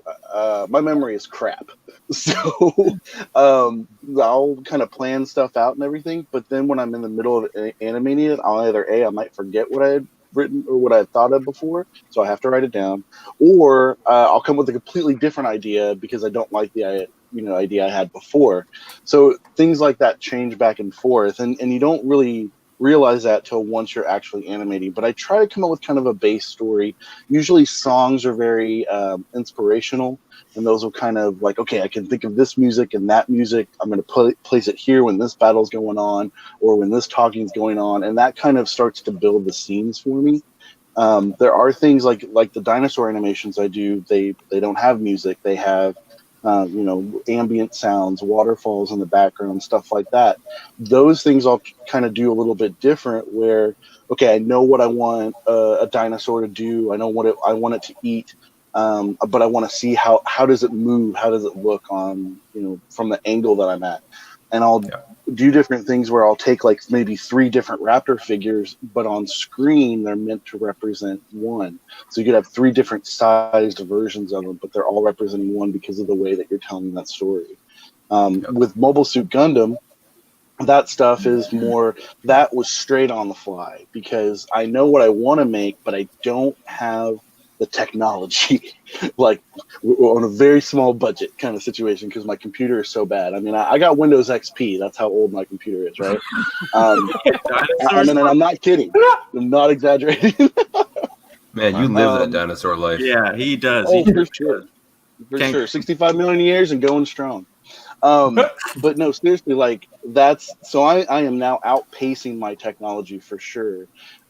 Speaker 3: my memory is crap, so I'll kind of plan stuff out and everything. But then when I'm in the middle of animating it, I might forget what I had written or what I had thought of before, so I have to write it down, or I'll come with a completely different idea because I don't like the idea I had before. So things like that change back and forth, and you don't really realize that till once you're actually animating. But I try to come up with kind of a base story. Usually songs are very inspirational, and those will kind of like, okay, I can think of this music and that music. I'm going to place it here when this battle's going on or when this talking's going on, and that kind of starts to build the scenes for me. There are things like the dinosaur animations I do. They don't have music. They have ambient sounds, waterfalls in the background, stuff like that. Those things I'll kind of do a little bit different where, okay, I know what I want a dinosaur to do. I know what I want it to eat. But I want to see how does it move? How does it look on, from the angle that I'm at? And I'll do different things where I'll take like maybe 3 different raptor figures, but on screen they're meant to represent one. So you could have 3 different sized versions of them, but they're all representing one because of the way that you're telling that story. With Mobile Suit Gundam, that stuff is more, that was straight on the fly because I know what I want to make, but I don't have the technology, like on a very small budget kind of situation because my computer is so bad. I mean, I got Windows XP. That's how old my computer is, right? And I'm not kidding. I'm not exaggerating.
Speaker 1: Man, you live that dinosaur life.
Speaker 4: Yeah, he does.
Speaker 3: Oh, for sure. For sure. 65 million years and going strong. But no, seriously, like so I am now outpacing my technology for sure.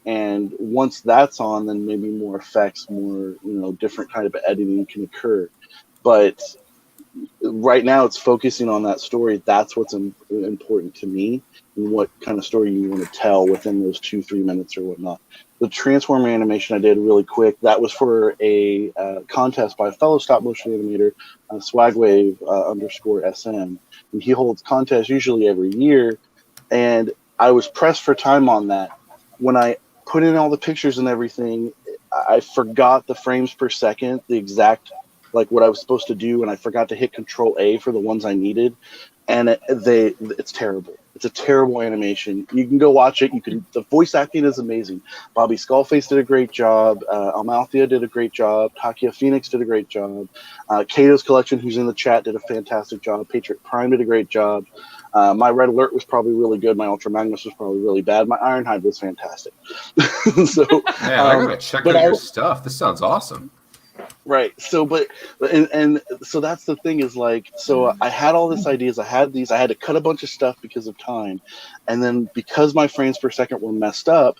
Speaker 3: And once that's on, then maybe more effects, more, different kind of editing can occur. But right now it's focusing on that story. That's what's important to me and what kind of story you want to tell within those 2-3 minutes or whatnot. The Transformer animation I did really quick, that was for a contest by a fellow stop motion animator, Swagwave _SM. And he holds contests usually every year. And I was pressed for time on that. When I put in all the pictures and everything, I forgot the frames per second, the exact, like what I was supposed to do, and I forgot to hit Control A for the ones I needed, and it's terrible. It's a terrible animation. You can go watch it. The voice acting is amazing. Bobby Skullface did a great job. Amalthea did a great job. Takia Phoenix did a great job. Kato's Collection, who's in the chat, did a fantastic job. Patriot Prime did a great job. My Red Alert was probably really good. My Ultra Magnus was probably really bad. My Ironhide was fantastic. So,
Speaker 1: man, I gotta check out your stuff. This sounds awesome.
Speaker 3: Right. So, and so that's the thing is like, so I had all these ideas. I had to cut a bunch of stuff because of time. And then because my frames per second were messed up,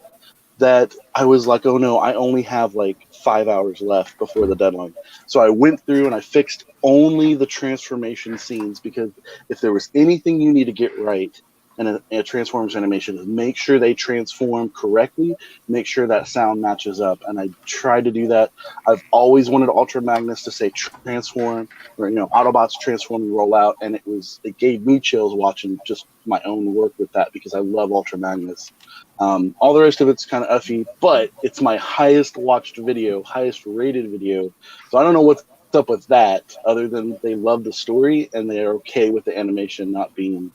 Speaker 3: that I was like, oh no, I only have like 5 hours left before the deadline. So I went through and I fixed only the transformation scenes, because if there was anything you need to get right in a Transformers animation, is make sure they transform correctly, make sure that sound matches up. And I tried to do that. I've always wanted Ultra Magnus to say transform, or Autobots transform and roll out, and it gave me chills watching just my own work with that, because I love Ultra Magnus. All the rest of it's kind of uffy, but it's my highest watched video, highest rated video. So I don't know what's up with that, other than they love the story and they're okay with the animation not being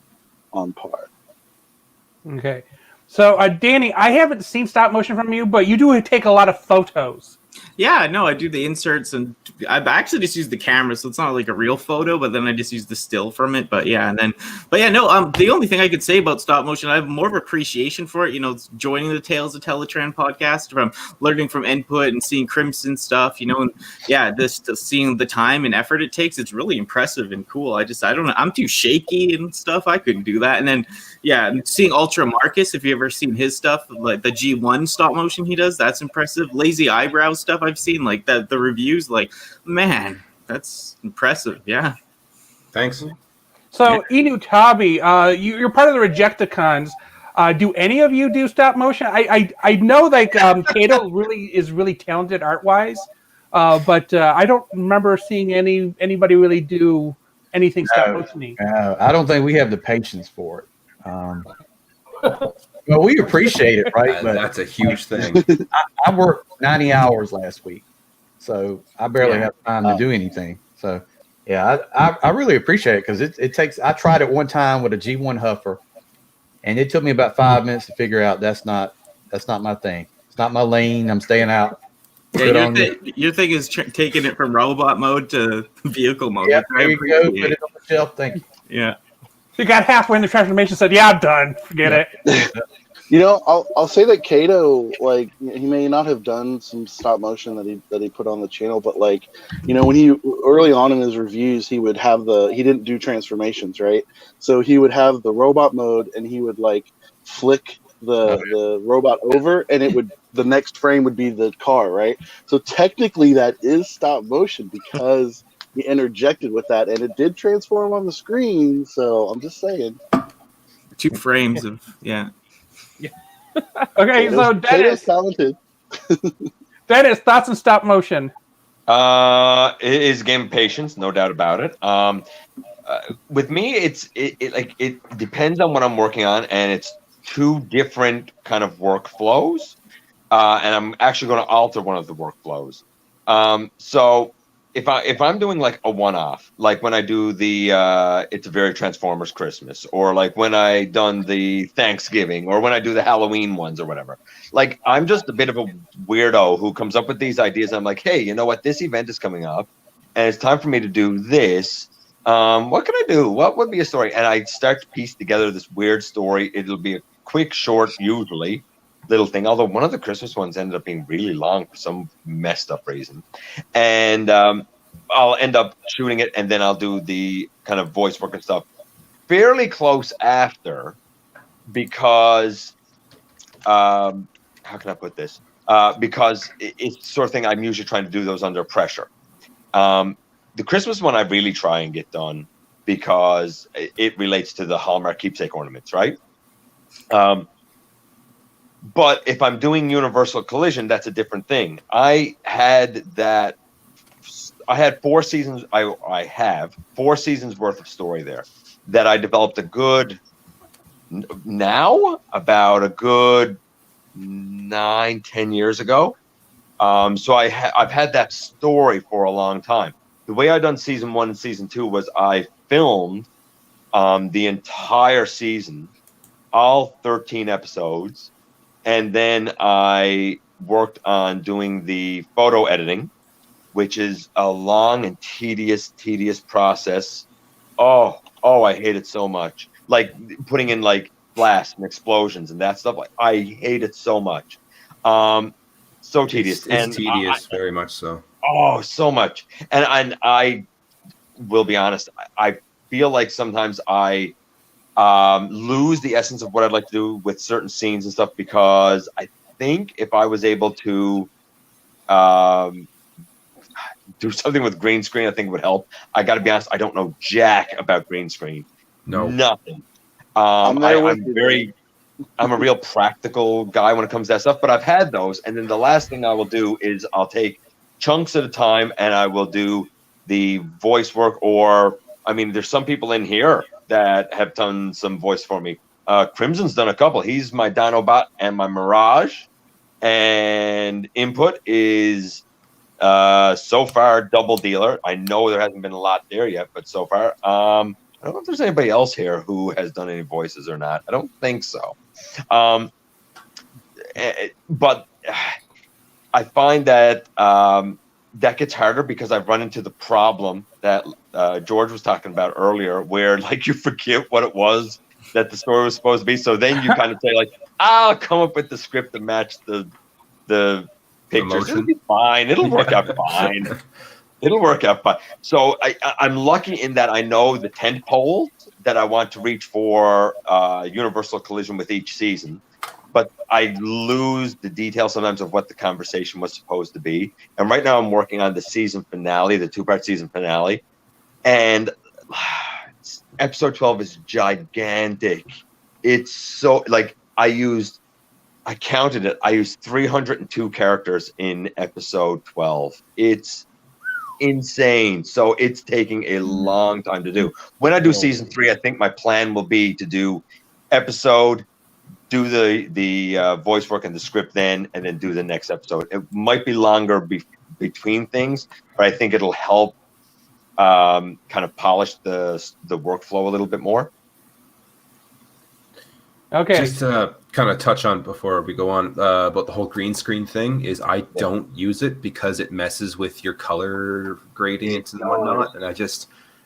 Speaker 3: on par.
Speaker 2: Okay. So, Danny, I haven't seen stop motion from you, but you do take a lot of photos.
Speaker 4: Yeah, no, I do the inserts, and I actually just use the camera, so it's not like a real photo, but then I just use the still from it. But yeah, the only thing I could say about stop motion, I have more of appreciation for it. Joining the Tales of Teletran podcast, from learning from input and seeing Crimson stuff, and yeah, seeing the time and effort it takes, it's really impressive and cool. I don't know, I'm too shaky and stuff. I couldn't do that. And then yeah, seeing Ultra Marcus, if you ever seen his stuff, like the G1 stop motion he does, that's impressive. Lazy Eyebrow stuff I've seen, like that, the reviews, like, man, that's impressive. Yeah,
Speaker 1: thanks.
Speaker 2: So Enewtabie, you're part of the Rejecticons. Do any of you do stop motion? I know like Kato is really talented art wise, but I don't remember seeing anybody really do anything stop motion-y.
Speaker 5: I don't think we have the patience for it. Well, we appreciate it, right? But
Speaker 1: that's a huge thing.
Speaker 5: I worked 90 hours last week, so I barely
Speaker 4: Yeah.
Speaker 5: have time to do anything. So yeah, I really appreciate it because it takes. I tried it one time with a G1 Huffer, and it took me about 5 minutes to figure out that's not my thing. It's not my lane. I'm staying out.
Speaker 4: Yeah,
Speaker 5: Good on you.
Speaker 4: your thing is taking it from robot mode to vehicle mode.
Speaker 5: Yep,
Speaker 4: which I
Speaker 5: there you go.
Speaker 4: appreciate.
Speaker 5: Put it on the shelf. Thank you.
Speaker 4: Yeah.
Speaker 2: He got halfway in the transformation, said, "Yeah, I'm done. Forget it."
Speaker 3: You know, I'll say that Kato, like, he may not have done some stop motion that he put on the channel, but like, you know, when he early on in his reviews, he would have he didn't do transformations, right? So he would have the robot mode, and he would like flick the robot over, and the next frame would be the car, right? So technically, that is stop motion because he interjected with that, and it did transform on the screen. So I'm just saying.
Speaker 4: 2 frames of
Speaker 2: Okay, so
Speaker 3: Kato's
Speaker 2: Dennis,
Speaker 3: talented.
Speaker 2: thoughts on stop motion?
Speaker 6: It is a game of patience, no doubt about it. With me, it depends on what I'm working on, and it's 2 different kind of workflows. And I'm actually going to alter one of the workflows. So if I'm doing like a one-off, like when I do the It's a Very Transformers Christmas, or like when I done the Thanksgiving, or when I do the Halloween ones or whatever, like I'm just a bit of a weirdo who comes up with these ideas. I'm like, hey, you know what? This event is coming up, and it's time for me to do this. What can I do? What would be a story? And I start to piece together this weird story. It'll be a quick, short, usually little thing. Although one of the Christmas ones ended up being really long for some messed up reason, and I'll end up shooting it, and then I'll do the kind of voice work and stuff fairly close after, because how can I put this? Because it's the sort of thing I'm usually trying to do those under pressure. The Christmas one I really try and get done because it relates to the Hallmark keepsake ornaments, right? But if I'm doing Universal Collision, that's a different thing. I had 4 seasons. I have 4 seasons worth of story there that I developed about a good 9-10 years ago. So I've had that story for a long time. The way I done season 1 and season 2 was I filmed the entire season, all 13 episodes. And then I worked on doing the photo editing, which is a long and tedious process. Oh, I hate it so much. Like putting in like blasts and explosions and that stuff. Like I hate it so much. So tedious.
Speaker 1: It's tedious, very much so.
Speaker 6: Oh, so much. And I will be honest, I feel like sometimes I lose the essence of what I'd like to do with certain scenes and stuff, because I think if I was able to do something with green screen, I think it would help. I got to be honest, I don't know jack about green screen.
Speaker 1: No,
Speaker 6: nothing.
Speaker 3: I'm
Speaker 6: a real practical guy when it comes to that stuff, but I've had those. And then the last thing I will do is I'll take chunks at a time and I will do the voice work. Or, I mean, there's some people in here that have done some voice for me. Crimson's done a couple. He's my Dinobot and my Mirage. And Input is so far double dealer. I know there hasn't been a lot there yet, but so far, I don't know if there's anybody else here who has done any voices or not. I don't think so. But I find that that gets harder because I've run into the problem that George was talking about earlier, where like you forget what it was that the story was supposed to be. So then you kind of say like, I'll come up with the script to match the pictures. It'll be fine. It'll work out fine. It'll work out fine. So I'm lucky in that I know the tent poles that I want to reach for Universal Collision with each season. But I lose the details sometimes of what the conversation was supposed to be. And right now I'm working on the season finale, the 2-part season finale. And episode 12 is gigantic. It's so, like, I counted it. I used 302 characters in episode 12. It's insane. So it's taking a long time to do. When I do season 3, I think my plan will be to do episode, do the voice work and the script then, and then do the next episode. It might be longer between things, but I think it'll help kind of polish the workflow a little bit more.
Speaker 2: Okay.
Speaker 1: Just to kind of touch on before we go on about the whole green screen thing is I don't use it because it messes with your color gradients and whatnot, and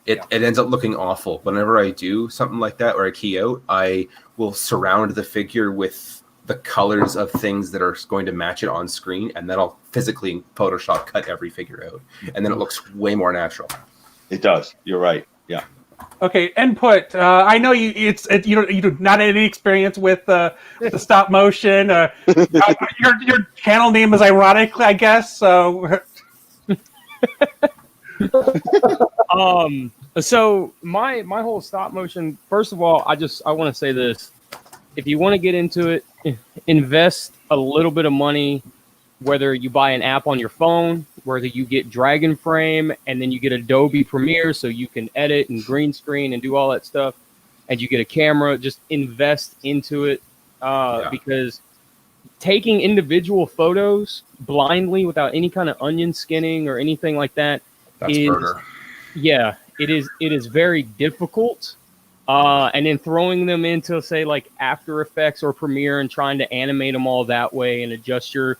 Speaker 1: it ends up looking awful. Whenever I do something like that or I key out, I will surround the figure with the colors of things that are going to match it on screen, and then I'll physically in Photoshop cut every figure out, and then it looks way more natural.
Speaker 6: It does. You're right. Yeah.
Speaker 2: Okay, input. I know you do not have any experience with the stop motion. Your channel name is ironic, I guess. So,
Speaker 7: so my whole stop motion. First of all, I want to say this: if you want to get into it, invest a little bit of money. Whether you buy an app on your phone, whether you get Dragon Frame, and then you get Adobe Premiere so you can edit and green screen and do all that stuff, and you get a camera, just invest into it because taking individual photos blindly without any kind of onion skinning or anything like that is murder. Yeah, it is very difficult. And then throwing them into, say, like After Effects or Premiere and trying to animate them all that way and adjust your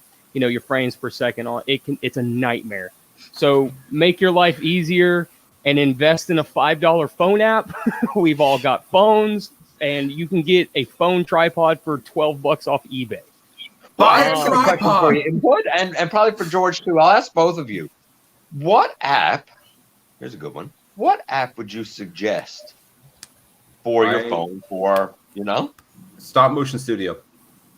Speaker 7: frames per second on it's a nightmare. So make your life easier and invest in a $5 phone app. We've all got phones, and you can get a phone tripod for $12 off eBay.
Speaker 6: Buy a tripod for you, input, and probably for George too. I'll ask both of you. What app? Here's a good one. What app would you suggest for your phone for
Speaker 1: Stop Motion Studio?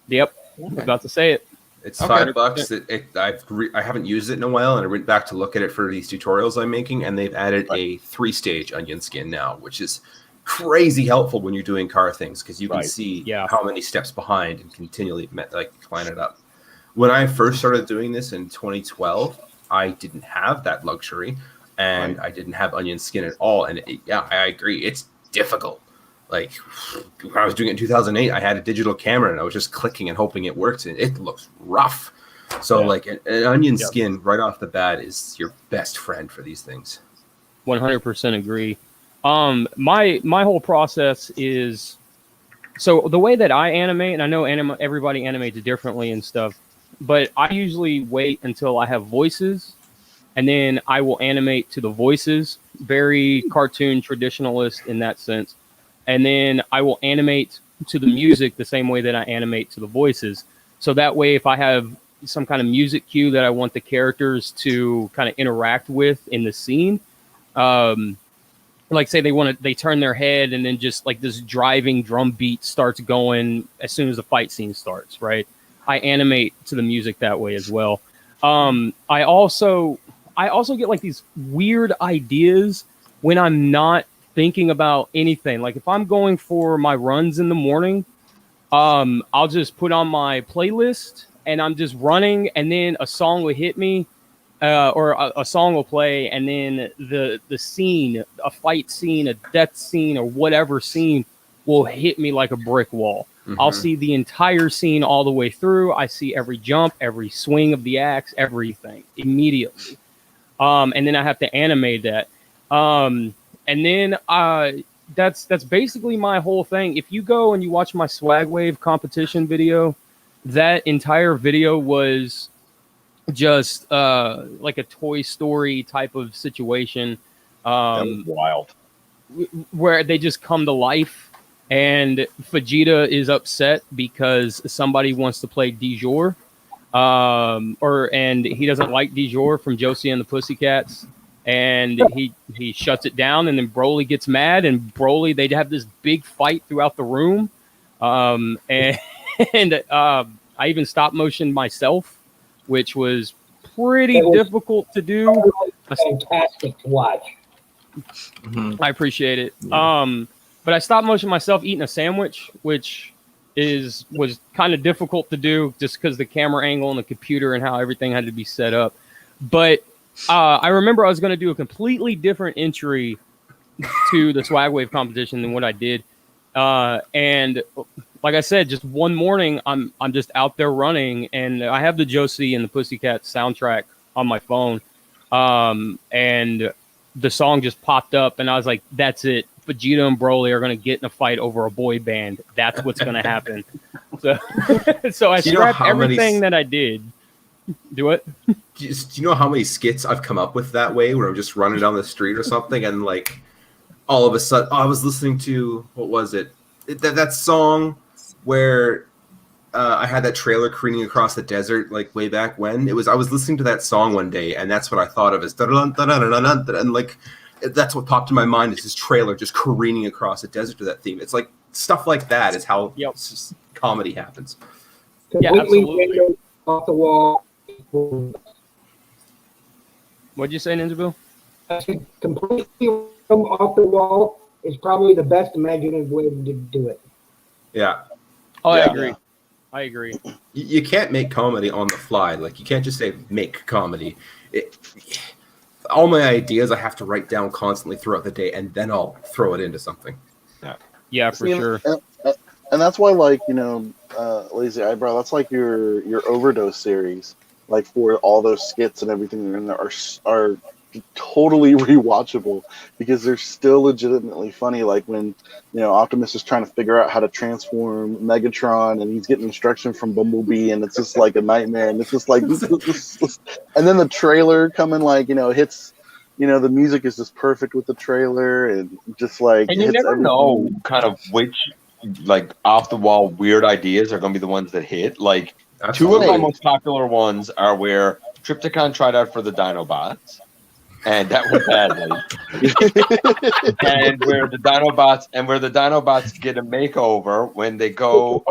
Speaker 7: Yep, I was about to say it.
Speaker 1: It's $5. I haven't used it in a while, and I went back to look at it for these tutorials I'm making, and they've added a 3-stage onion skin now, which is crazy helpful when you're doing car things because you can see how many steps behind and continually line it up. When I first started doing this in 2012, I didn't have that luxury, and I didn't have onion skin at all. And I agree, it's difficult. Like when I was doing it in 2008, I had a digital camera and I was just clicking and hoping it worked, and it looks rough. So like an onion skin right off the bat is your best friend for these things.
Speaker 7: 100% agree. My whole process is, so the way that I animate, and I know everybody animates differently and stuff, but I usually wait until I have voices, and then I will animate to the voices, very cartoon traditionalist in that sense. And then I will animate to the music the same way that I animate to the voices. So that way, if I have some kind of music cue that I want the characters to kind of interact with in the scene, like say they turn their head and then just like this driving drum beat starts going as soon as the fight scene starts, right? I animate to the music that way as well. I also get like these weird ideas when I'm not thinking about anything. Like if I'm going for my runs in the morning, I'll just put on my playlist and I'm just running, and then a song will hit me, or a song will play, and then the scene, a fight scene, a death scene, or whatever scene will hit me like a brick wall. Mm-hmm. I'll see the entire scene all the way through. I see every jump, every swing of the axe, everything immediately. And then I have to animate that. And then that's basically my whole thing. If you go and you watch my Swagwave competition video, that entire video was just like a Toy Story type of situation.
Speaker 6: That was wild.
Speaker 7: Where they just come to life, and Vegeta is upset because somebody wants to play Du Jour, and he doesn't like Du Jour from Josie and the Pussycats. And he shuts it down, and then Broly gets mad, and Broly, they have this big fight throughout the room. And I even stop motion myself, which was pretty difficult to do.
Speaker 9: Fantastic to watch.
Speaker 7: I appreciate it. But I stop motion myself eating a sandwich, which was kind of difficult to do just because the camera angle and the computer and how everything had to be set up. But I remember I was going to do a completely different entry to the Swagwave competition than what I did. And like I said, just one morning, I'm just out there running, and I have the Josie and the Pussycat soundtrack on my phone, and the song just popped up, and I was like, "That's it. Vegeta and Broly are going to get in a fight over a boy band. That's what's going to happen." So, so I scrapped everything that I did. Do it.
Speaker 1: Do you know how many skits I've come up with that way, where I'm just running down the street or something, and like all of a sudden, I was listening to what was it? That song where I had that trailer careening across the desert, like way back when. I was listening to that song one day, and that's what I thought of as and like that's what popped in my mind is this trailer just careening across the desert to that theme. It's like stuff like that is how comedy happens.
Speaker 7: Yeah, absolutely.
Speaker 9: Off the wall.
Speaker 7: What'd you say, NinjaBill?
Speaker 9: Completely off the wall is probably the best imaginative way to do it.
Speaker 1: Yeah.
Speaker 7: Oh,
Speaker 1: yeah.
Speaker 7: I agree. I agree.
Speaker 1: You can't make comedy on the fly. Like, you can't just say make comedy. All my ideas I have to write down constantly throughout the day, and then I'll throw it into something.
Speaker 7: Yeah, for sure.
Speaker 3: And that's why, like, Lazy Eyebrow, that's like your Overdose series. Like, for all those skits and everything that are in there are totally rewatchable because they're still legitimately funny. Like when Optimus is trying to figure out how to transform Megatron and he's getting instruction from Bumblebee and it's just like a nightmare, and it's just like and then the trailer coming hits, the music is just perfect with the trailer and just like,
Speaker 6: and you never know kind of which like off the wall weird ideas are going to be the ones that hit. Like two of the most popular ones are where Trypticon tried out for the Dinobots. And that went badly. and where the Dinobots get a makeover when they go,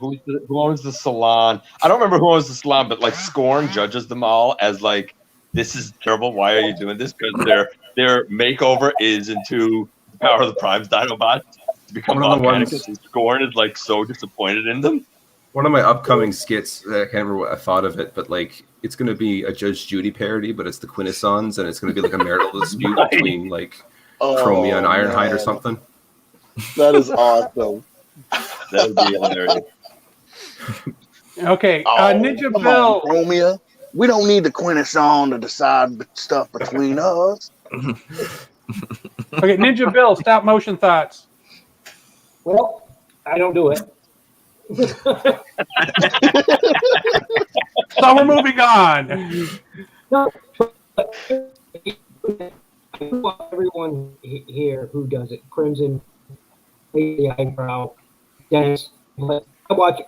Speaker 6: who owns the salon? I don't remember who owns the salon, but like Scorn judges them all as like, this is terrible. Why are you doing this? Because their makeover is into the Power of the Prime's Dinobots to become volcanic. And Scorn is like so disappointed in them.
Speaker 1: One of my upcoming skits, I can't remember what I thought of it, but like it's going to be a Judge Judy parody, but it's the Quintessons, and it's going to be like a marital dispute between like Chromia and Ironhide or something.
Speaker 3: That is awesome.
Speaker 6: That would be hilarious.
Speaker 2: Okay, NinjaBill.
Speaker 3: Chromia, we don't need the Quintesson to decide stuff between us.
Speaker 2: Okay, NinjaBill, stop motion thoughts.
Speaker 9: Well, I don't do it.
Speaker 2: So we're moving on.
Speaker 9: No, everyone here who does it, Crimson, Lazy Eyebrow, Dennis. But I watch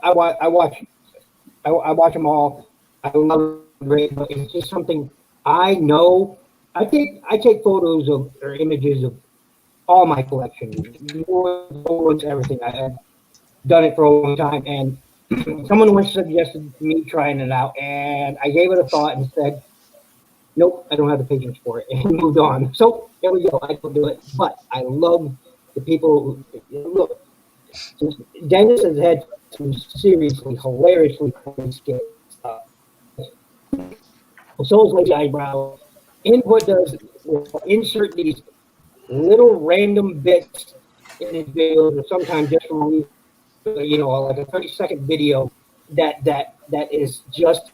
Speaker 9: them all. I love it, but it's just something I know. I take photos of or images of all my collection, boards, everything. I've done it for a long time, and someone once suggested me trying it out, and I gave it a thought and said, nope, I don't have the patience for it, and moved on. So there we go. I don't do it, but I love the people who look. Dennis has had some seriously, hilariously funny skits. So is Lazy Eyebrow. Input does insert these little random bits in his videos, or sometimes just from like a 30-second video that is just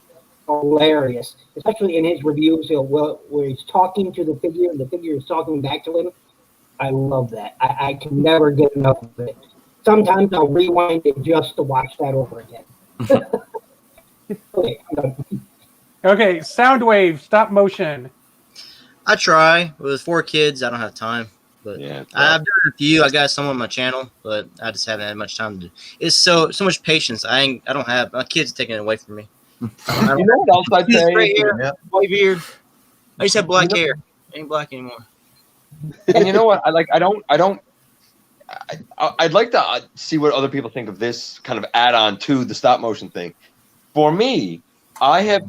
Speaker 9: hilarious, especially in his reviews. Where he's talking to the figure and the figure is talking back to him. I love that. I can never get enough of it. Sometimes I'll rewind it just to watch that over again. Okay, I'm done.
Speaker 2: Okay, Soundwave, stop motion.
Speaker 10: I try. With 4 kids, I don't have time. But
Speaker 6: yeah,
Speaker 10: I've done a few. I got some on my channel, but I just haven't had much time to. It's so much patience. I don't have. My kids are taking it away from me.
Speaker 6: You know what else I'd say?
Speaker 10: Gray hair, white beard. I used to have black hair. Ain't black anymore.
Speaker 6: And you know what? I'd like to see what other people think of this kind of add-on to the stop motion thing. For me, I have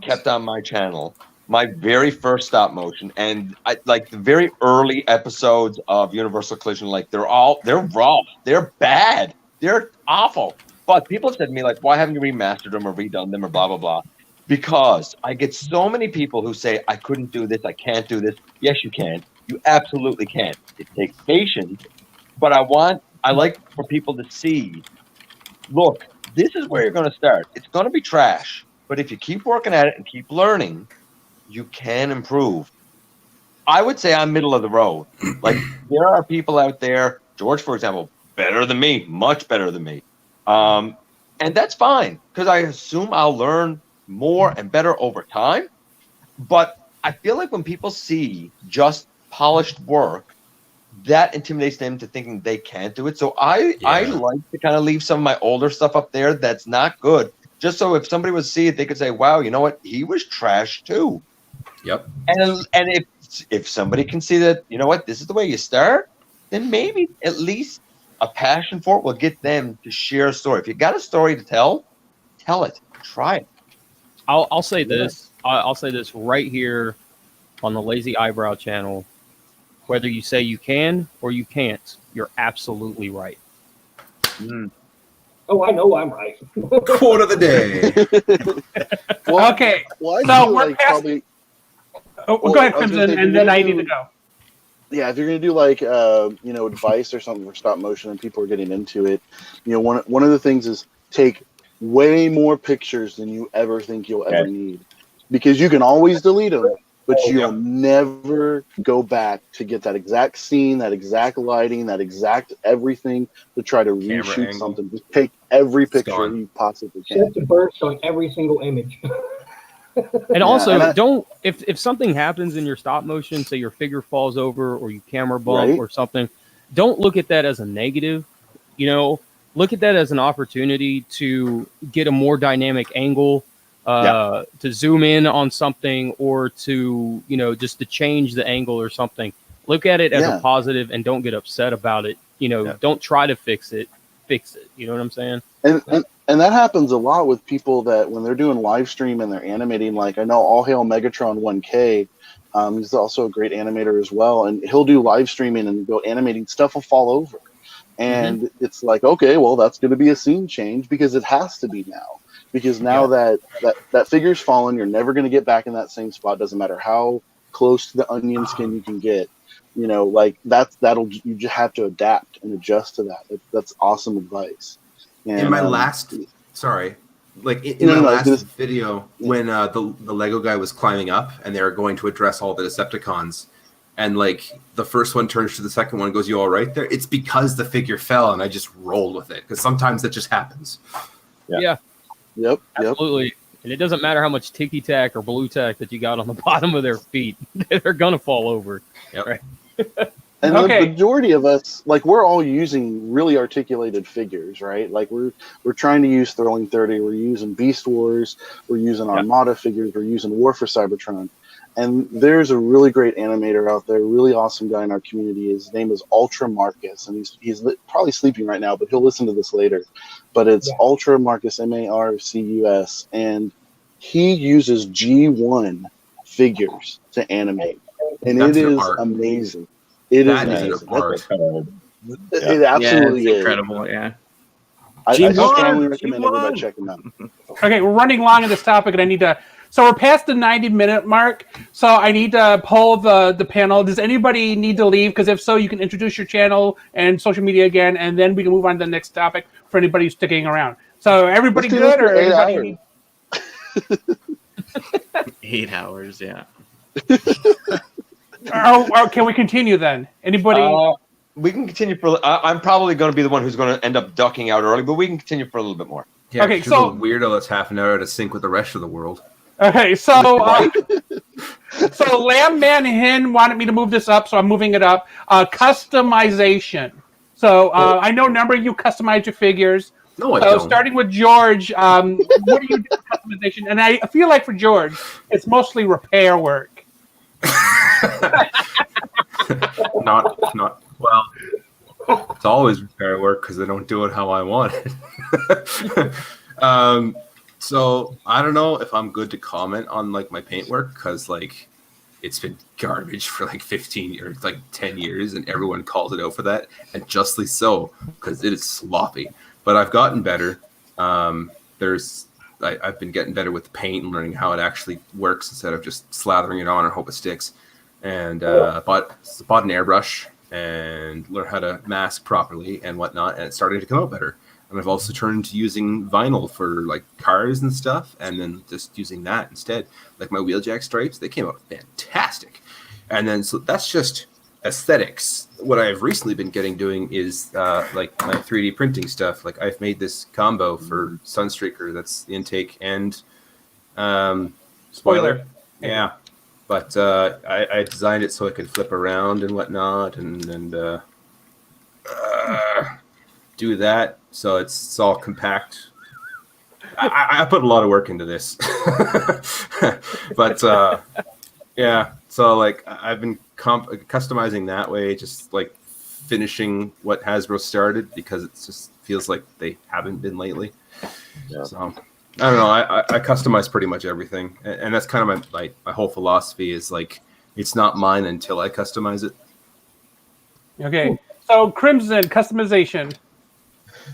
Speaker 6: kept on my channel my very first stop motion, and I like the very early episodes of Universal Collision. Like they're raw, they're bad, they're awful. But people said to me why haven't you remastered them or redone them or blah blah blah? Because I get so many people who say I couldn't do this, I can't do this. Yes, you can. You absolutely can. It takes patience, but I like for people to see. Look, this is where you're going to start. It's going to be trash, but if you keep working at it and keep learning, you can improve. I would say I'm middle of the road. Like, there are people out there, George, for example, better than me, much better than me. And that's fine, because I assume I'll learn more and better over time. But I feel like when people see just polished work, that intimidates them to thinking they can't do it. So I like to kind of leave some of my older stuff up there that's not good, just so if somebody would see it, they could say, wow, you know what? He was trash too.
Speaker 1: Yep.
Speaker 6: And if somebody can see that, you know what, this is the way you start, then maybe at least a passion for it will get them to share a story. If you got a story to tell it. Try it.
Speaker 7: I'll say this. I'll say this right here on the Lazy Eyebrow channel. Whether you say you can or you can't, you're absolutely right.
Speaker 9: Oh, I know I'm right.
Speaker 1: Quote of the day.
Speaker 3: Well,
Speaker 2: Okay.
Speaker 3: Well, I
Speaker 2: So
Speaker 3: feel
Speaker 2: we're
Speaker 3: like
Speaker 2: past-
Speaker 3: probably.
Speaker 2: Oh,
Speaker 3: Well,
Speaker 2: go ahead,
Speaker 3: I was gonna
Speaker 2: Crimson,
Speaker 3: say,
Speaker 2: and then I need to go.
Speaker 3: Yeah, if you're gonna do like advice or something for stop motion and people are getting into it, one of the things is take way more pictures than you ever think you'll ever need, because you can always delete them, but you'll never go back to get that exact scene, that exact lighting, that exact everything to try to
Speaker 1: Camera
Speaker 3: reshoot
Speaker 1: angle.
Speaker 3: something. Just take every picture
Speaker 1: gone.
Speaker 3: you possibly can.
Speaker 9: Set the burst on every single image.
Speaker 7: And also,
Speaker 3: and
Speaker 7: don't if something happens in your stop motion, say your figure falls over or you camera bump
Speaker 3: Right.
Speaker 7: or something, don't look at that as a negative. Look at that as an opportunity to get a more dynamic angle, to zoom in on something, or to just to change the angle or something. Look at it as a positive and don't get upset about it. Don't try to fix it. Fix it. You know what I'm saying?
Speaker 3: And that happens a lot with people that when they're doing live stream and they're animating. Like I know All Hail Megatron 1K, he's also a great animator as well, and he'll do live streaming and go animating. Stuff will fall over, and it's like, okay, well, that's going to be a scene change because it has to be now. Because now that figure's fallen, you're never going to get back in that same spot. Doesn't matter how close to the onion skin you can get. Like you just have to adapt and adjust to that. That's awesome advice. And,
Speaker 1: in my last video, when the Lego guy was climbing up and they were going to address all the Decepticons, and like the first one turns to the second one and goes, "You all right there?" It's because the figure fell, and I just rolled with it because sometimes that just happens.
Speaker 7: Yeah.
Speaker 3: Yep.
Speaker 7: Absolutely. And it doesn't matter how much ticky tack or blue tack that you got on the bottom of their feet; they're gonna fall over.
Speaker 1: Yep.
Speaker 7: Right.
Speaker 3: And the majority of us, like, we're all using really articulated figures, right? Like we're trying to use Throwing 30, we're using Beast Wars, we're using Armada figures, we're using War for Cybertron. And there's a really great animator out there, a really awesome guy in our community. His name is Ultra Marcus, and he's probably sleeping right now, but he'll listen to this later. But it's Ultra Marcus, Marcus, and he uses G1 figures to animate, and it is amazing. It is amazing. It absolutely is
Speaker 4: incredible. Yeah,
Speaker 3: I strongly recommend everybody check them out.
Speaker 2: Okay, we're running long on this topic, and I need to. So we're past the 90-minute mark. So I need to poll the panel. Does anybody need to leave? Because if so, you can introduce your channel and social media again, and then we can move on to the next topic for anybody who's sticking around. So everybody good, or everybody need...
Speaker 4: 8 hours? Yeah.
Speaker 2: or can we continue then? Anybody?
Speaker 6: We can continue for. I'm probably going to be the one who's going to end up ducking out early, but we can continue for a little bit more.
Speaker 1: Yeah,
Speaker 2: okay,
Speaker 1: so the weirdo that's half an hour to sync with the rest of the world.
Speaker 2: Okay, so so Lamb Man Hin wanted me to move this up, so I'm moving it up. Customization. So I know a number of you customize your figures.
Speaker 1: No, I don't.
Speaker 2: Starting with George, what do you do for customization? And I feel like for George, it's mostly repair work.
Speaker 1: Not well. It's always repair work because they don't do it how I want it. So I don't know if I'm good to comment on like my paint work because like it's been garbage for like 15 years, like 10 years, and everyone calls it out for that, and justly so because it is sloppy. But I've gotten better. I've been getting better with the paint and learning how it actually works instead of just slathering it on and hope it sticks. And bought an airbrush and learn how to mask properly and whatnot, and it's starting to come out better. and I've also turned to using vinyl for like cars and stuff, and then just using that instead. Like my wheeljack stripes, they came out fantastic. And then so that's just aesthetics. What I've recently been doing is like my 3D printing stuff. Like I've made this combo for Sunstreaker that's the intake and spoiler. Yeah. But I designed it so it could flip around and whatnot, and do that so it's all compact. I put a lot of work into this, but yeah. So like I've been customizing that way, just like finishing what Hasbro started because it just feels like they haven't been lately. Yeah. So I don't know. I customize pretty much everything, and that's kind of my whole philosophy is like it's not mine until I customize it.
Speaker 2: Okay, so Crimson customization.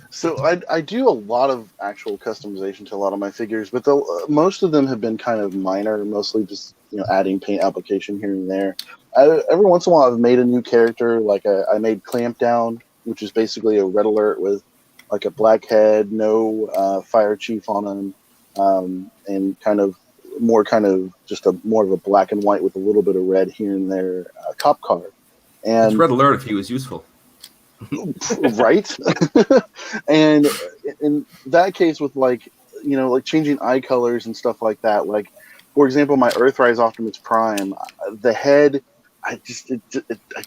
Speaker 3: So I do a lot of actual customization to a lot of my figures, but most of them have been kind of minor, mostly just adding paint application here and there. Every once in a while, I've made a new character. Like I made Clampdown, which is basically a red alert with like a black head, no fire chief on him, and kind of more of a black and white with a little bit of red here and there cop car. And
Speaker 1: it's red alert if he was useful.
Speaker 3: Right. And in that case with like changing eye colors and stuff like that, like for example my Earthrise Optimus Prime, the head, I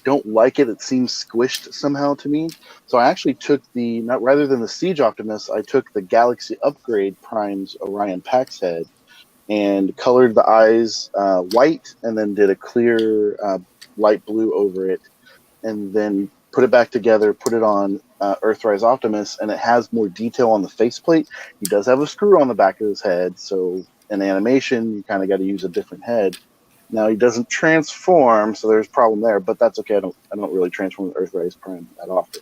Speaker 3: don't like it. It seems squished somehow to me. So I actually took rather than the Siege Optimus, I took the Galaxy Upgrade Prime's Orion Pax head and colored the eyes white and then did a clear light blue over it, and then put it back together, put it on Earthrise Optimus, and it has more detail on the faceplate. He does have a screw on the back of his head, so in animation, you kind of got to use a different head. Now, he doesn't transform, so there's a problem there, but that's okay. I don't really transform with Earthrise Prime that often.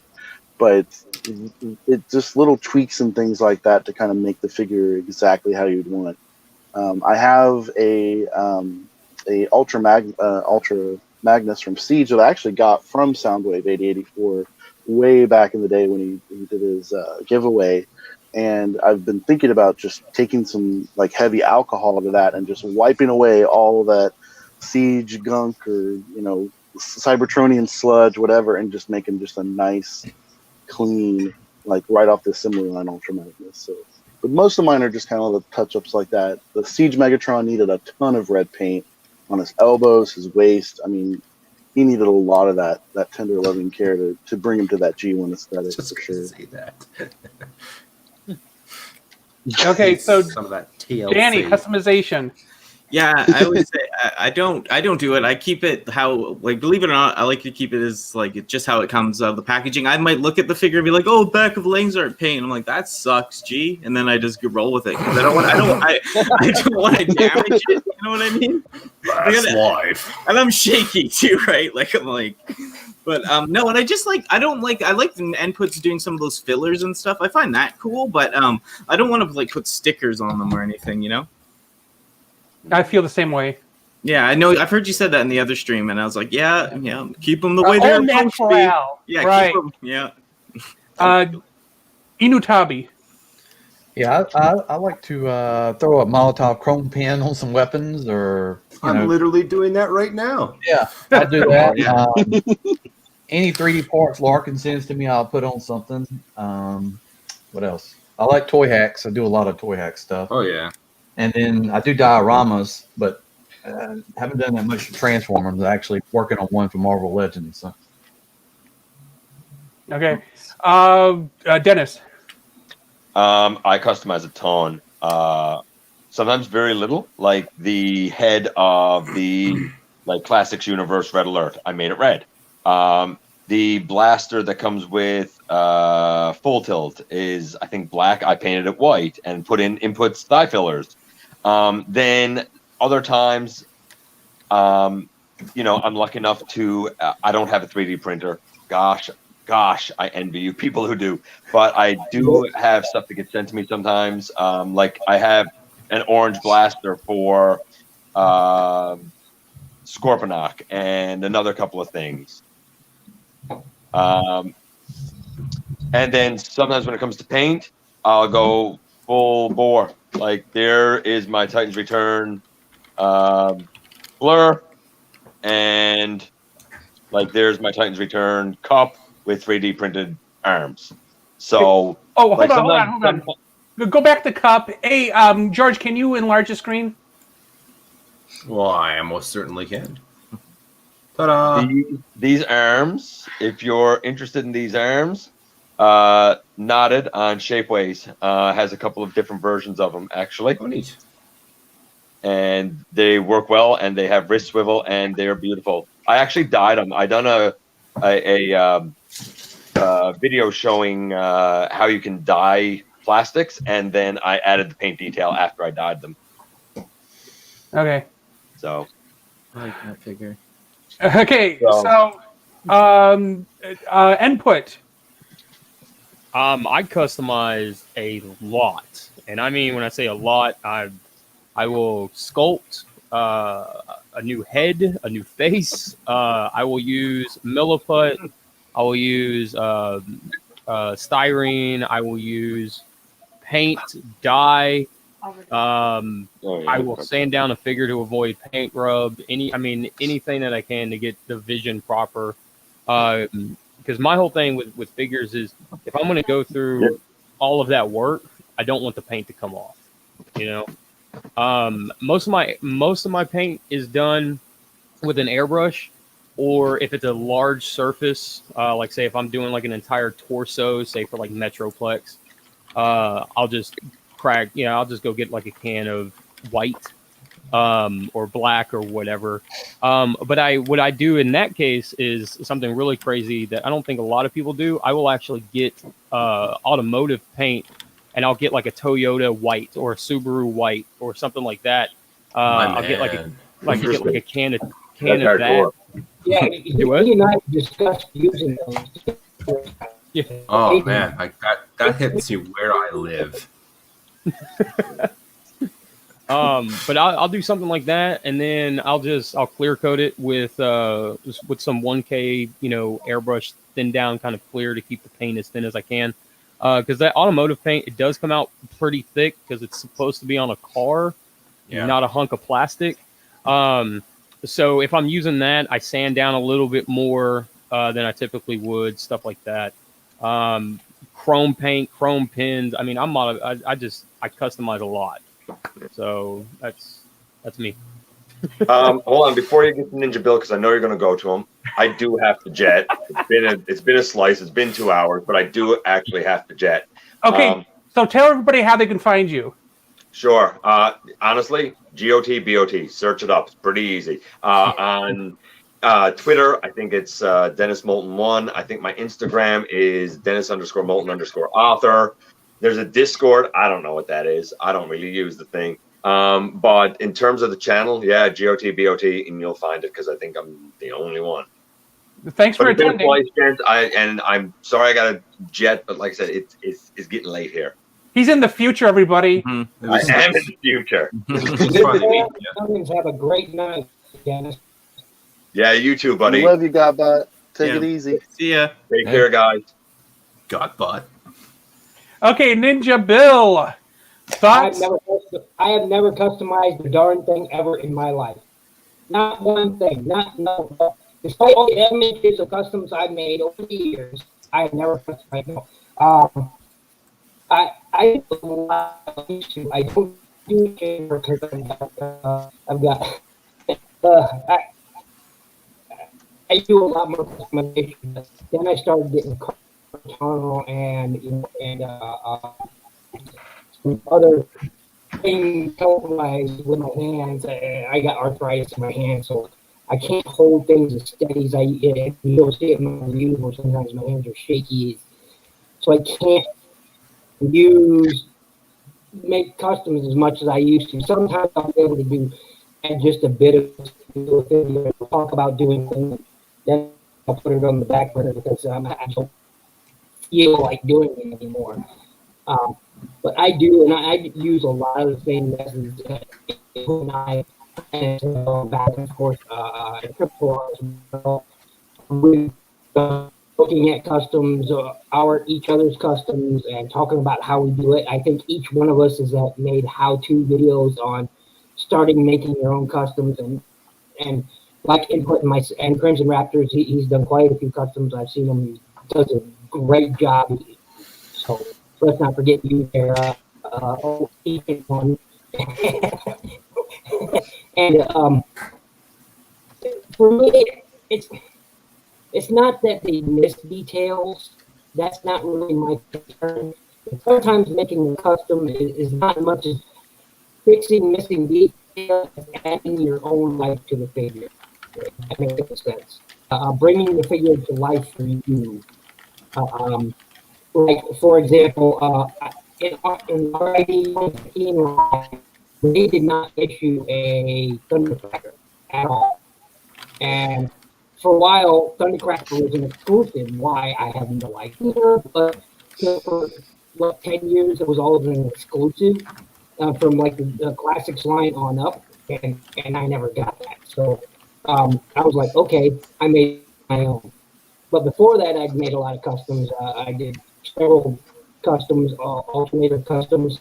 Speaker 3: But it's just little tweaks and things like that to kind of make the figure exactly how you'd want it. I have a Ultra Magnus from Siege that I actually got from Soundwave 8084 way back in the day when he did his giveaway, and I've been thinking about just taking some like heavy alcohol to that and just wiping away all of that Siege gunk or Cybertronian sludge, whatever, and just making just a nice clean, like right off the assembly line Ultra Magnus. So, but most of mine are just kind of the touch-ups like that. The Siege Megatron needed a ton of red paint on his elbows, his waist. I mean, he needed a lot of that tender loving care to bring him to that G1 aesthetic.
Speaker 1: Just
Speaker 3: for sure.
Speaker 1: say that.
Speaker 2: Okay, so
Speaker 1: some of that TLC.
Speaker 2: Danny customization.
Speaker 4: Yeah, I would say I don't do it. I keep it how, like, believe it or not, I like to keep it as like just how it comes out of the packaging. I might look at the figure and be like, "Oh, back of Langsart paint." I'm like, "That sucks, G," and then I just roll with it because I don't want to damage it. You know what I mean?
Speaker 1: That's live.
Speaker 4: And I'm shaky too, right? Like I'm like, but no, and I like the inputs doing some of those fillers and stuff. I find that cool, but I don't want to like put stickers on them or anything, you know.
Speaker 2: I feel the same way.
Speaker 4: Yeah, I know. I've heard you said that in the other stream, and I was like, yeah, keep them the way they're supposed to be. Yeah,
Speaker 2: right.
Speaker 4: Keep them. Yeah.
Speaker 2: Enewtabie.
Speaker 5: Yeah, I like to throw a Molotov chrome pin on some weapons, or
Speaker 1: I'm literally doing that right now.
Speaker 5: Yeah, I do that. Any 3D parts Larkin sends to me, I'll put on something. What else? I like toy hacks. I do a lot of toy hack stuff.
Speaker 1: Oh yeah.
Speaker 5: And then I do dioramas, but haven't done that much Transformers. I'm actually working on one for Marvel Legends. So.
Speaker 2: Okay. Dennis.
Speaker 6: I customize a ton. Sometimes very little, like the head of the Classics Universe Red Alert. I made it red. The blaster that comes with Full Tilt is, I think, black. I painted it white and put in inputs dye fillers. Then other times, I'm lucky enough to, I don't have a 3D printer. Gosh, I envy you people who do. But I do have stuff that gets sent to me sometimes. Like I have an orange blaster for Scorponok and another couple of things. And then sometimes when it comes to paint, I'll go full bore. Like there is my Titan's Return blur, and like there's my Titan's Return cup with 3D printed arms. So
Speaker 2: Oh, hold
Speaker 6: like
Speaker 2: on, hold on. Go back to cup. Hey, George, can you enlarge the screen?
Speaker 1: Well, I most certainly can. Ta-da!
Speaker 6: These arms, if you're interested in these arms, Knotted on Shapeways has a couple of different versions of them, actually.
Speaker 1: Oh, neat.
Speaker 6: And they work well, and they have wrist swivel, and they're beautiful. I actually dyed them. I done a video showing how you can dye plastics, and then I added the paint detail after I dyed them.
Speaker 2: Okay.
Speaker 6: So,
Speaker 4: I like that figure.
Speaker 2: Okay, so input.
Speaker 7: I customize a lot, and I mean when I say a lot, I will sculpt a new head, a new face. I will use milliput. I will use styrene. I will use paint, dye. I will sand down a figure to avoid paint rub. Anything that I can to get the vision proper. Because my whole thing with figures is if I'm going to go through all of that work, I don't want the paint to come off. You know, most of my paint is done with an airbrush, or if it's a large surface, like say if I'm doing like an entire torso, say for like Metroplex, I'll just I'll just go get like a can of white or black or whatever. But what I do in that case is something really crazy that I don't think a lot of people do. I will actually get automotive paint, and I'll get like a Toyota white or a Subaru white or something like that. I'll get like a can of that.
Speaker 9: Yeah, he and I discussed using those.
Speaker 1: Yeah. Oh man, that hits you where I live.
Speaker 7: But I'll do something like that, and then I'll clear coat it with some 1K airbrush thin down kind of clear to keep the paint as thin as I can, because that automotive paint, it does come out pretty thick because it's supposed to be on a car, not a hunk of plastic. So if I'm using that, I sand down a little bit more than I typically would, stuff like that. Chrome paint, chrome pins. I mean, I customize a lot. So that's me.
Speaker 6: Hold on, before you get to NinjaBill, because I know you're going to go to him. I do have to jet. It's been a slice. It's been 2 hours, but I do actually have to jet.
Speaker 2: Okay, so tell everybody how they can find you.
Speaker 6: Sure. Honestly, GOTBOT. Search it up. It's pretty easy. On Twitter, I think it's Dennis Moulton 1. I think my Instagram is Dennis_Moulton_author. There's a Discord. I don't know what that is. I don't really use the thing. But in terms of the channel, yeah, GOTBOT, and you'll find it because I think I'm the only one.
Speaker 2: Thanks for attending.
Speaker 6: And I'm sorry I got to jet, but like I said, it's getting late here.
Speaker 2: He's in the future, everybody.
Speaker 6: Mm-hmm. I am in the future.
Speaker 9: Have a great night, Dennis.
Speaker 6: Yeah, you too, buddy.
Speaker 3: Love you, GotBot. Take it easy.
Speaker 4: See ya.
Speaker 6: Take care, guys.
Speaker 1: GotBot.
Speaker 2: Okay, NinjaBill. Thoughts?
Speaker 9: I have never customized a darn thing ever in my life. Not one thing. Despite all the images of customs I've made over the years, I have never customized. No. I don't do it because I've got. I do a lot more customization. Then I started getting tunnel and some other things customized with my hands. I got arthritis in my hands, so I can't hold things as steady as you'll see it in my reviews where sometimes my hands are shaky. So I can't make customs as much as I used to. Sometimes I'll be able to do just a bit of thing, talk about doing things. Then I'll put it on the back burner because I don't feel like doing it anymore. But I do, and I use a lot of the same methods and I back and forth with looking at customs, each other's customs, and talking about how we do it. I think each one of us has made how-to videos on starting making your own customs, and like Input and CrimsonRaptors, he's done quite a few customs. I've seen him; he does a great job. So let's not forget you there, Ethan one. And for me, it's not that they miss details. That's not really my concern. Sometimes making a custom is not as much as fixing missing details and adding your own life to the figure. That makes sense. Bringing the figure to life for you. Like, for example, in RID 2015, they did not issue a Thundercracker at all. And for a while, Thundercracker was an exclusive. Why, I have no idea. But for 10 years, it was always an exclusive from like the classics line on up, and I never got that. So I was like, okay, I made my own. But before that, I'd made a lot of customs. I did several customs, alternator customs.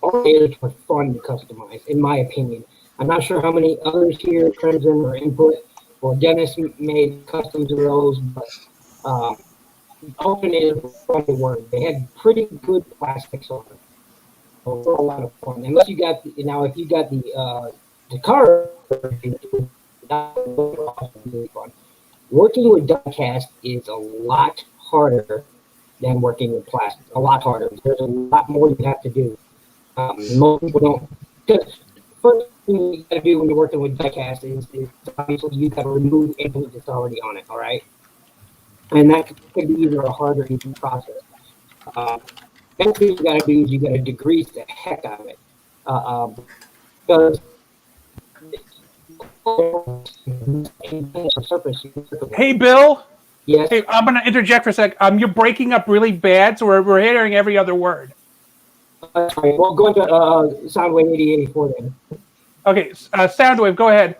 Speaker 9: Alternators were fun to customize, in my opinion. I'm not sure how many others here, Crimson or Input, or Dennis made customs of those, but alternators were fun to work. They had pretty good plastics on them. So it was a lot of fun. Unless you got, if you got the car, that was really fun. Working with diecast is a lot harder than working with plastic. A lot harder. There's a lot more you have to do. Most people don't. Because first thing you got to do when you're working with diecast is obviously you got to remove anything that's already on it. All right, and that could be either a hard or easy process. Next thing you got to do is you got to degrease the heck out of it, because
Speaker 2: Hey, Bill.
Speaker 9: Yes.
Speaker 2: Hey, I'm going to interject for a sec. You're breaking up really bad, so we're hearing every other word.
Speaker 9: Sorry, well, go into Soundwave 8084 then.
Speaker 2: Okay, Soundwave, go ahead.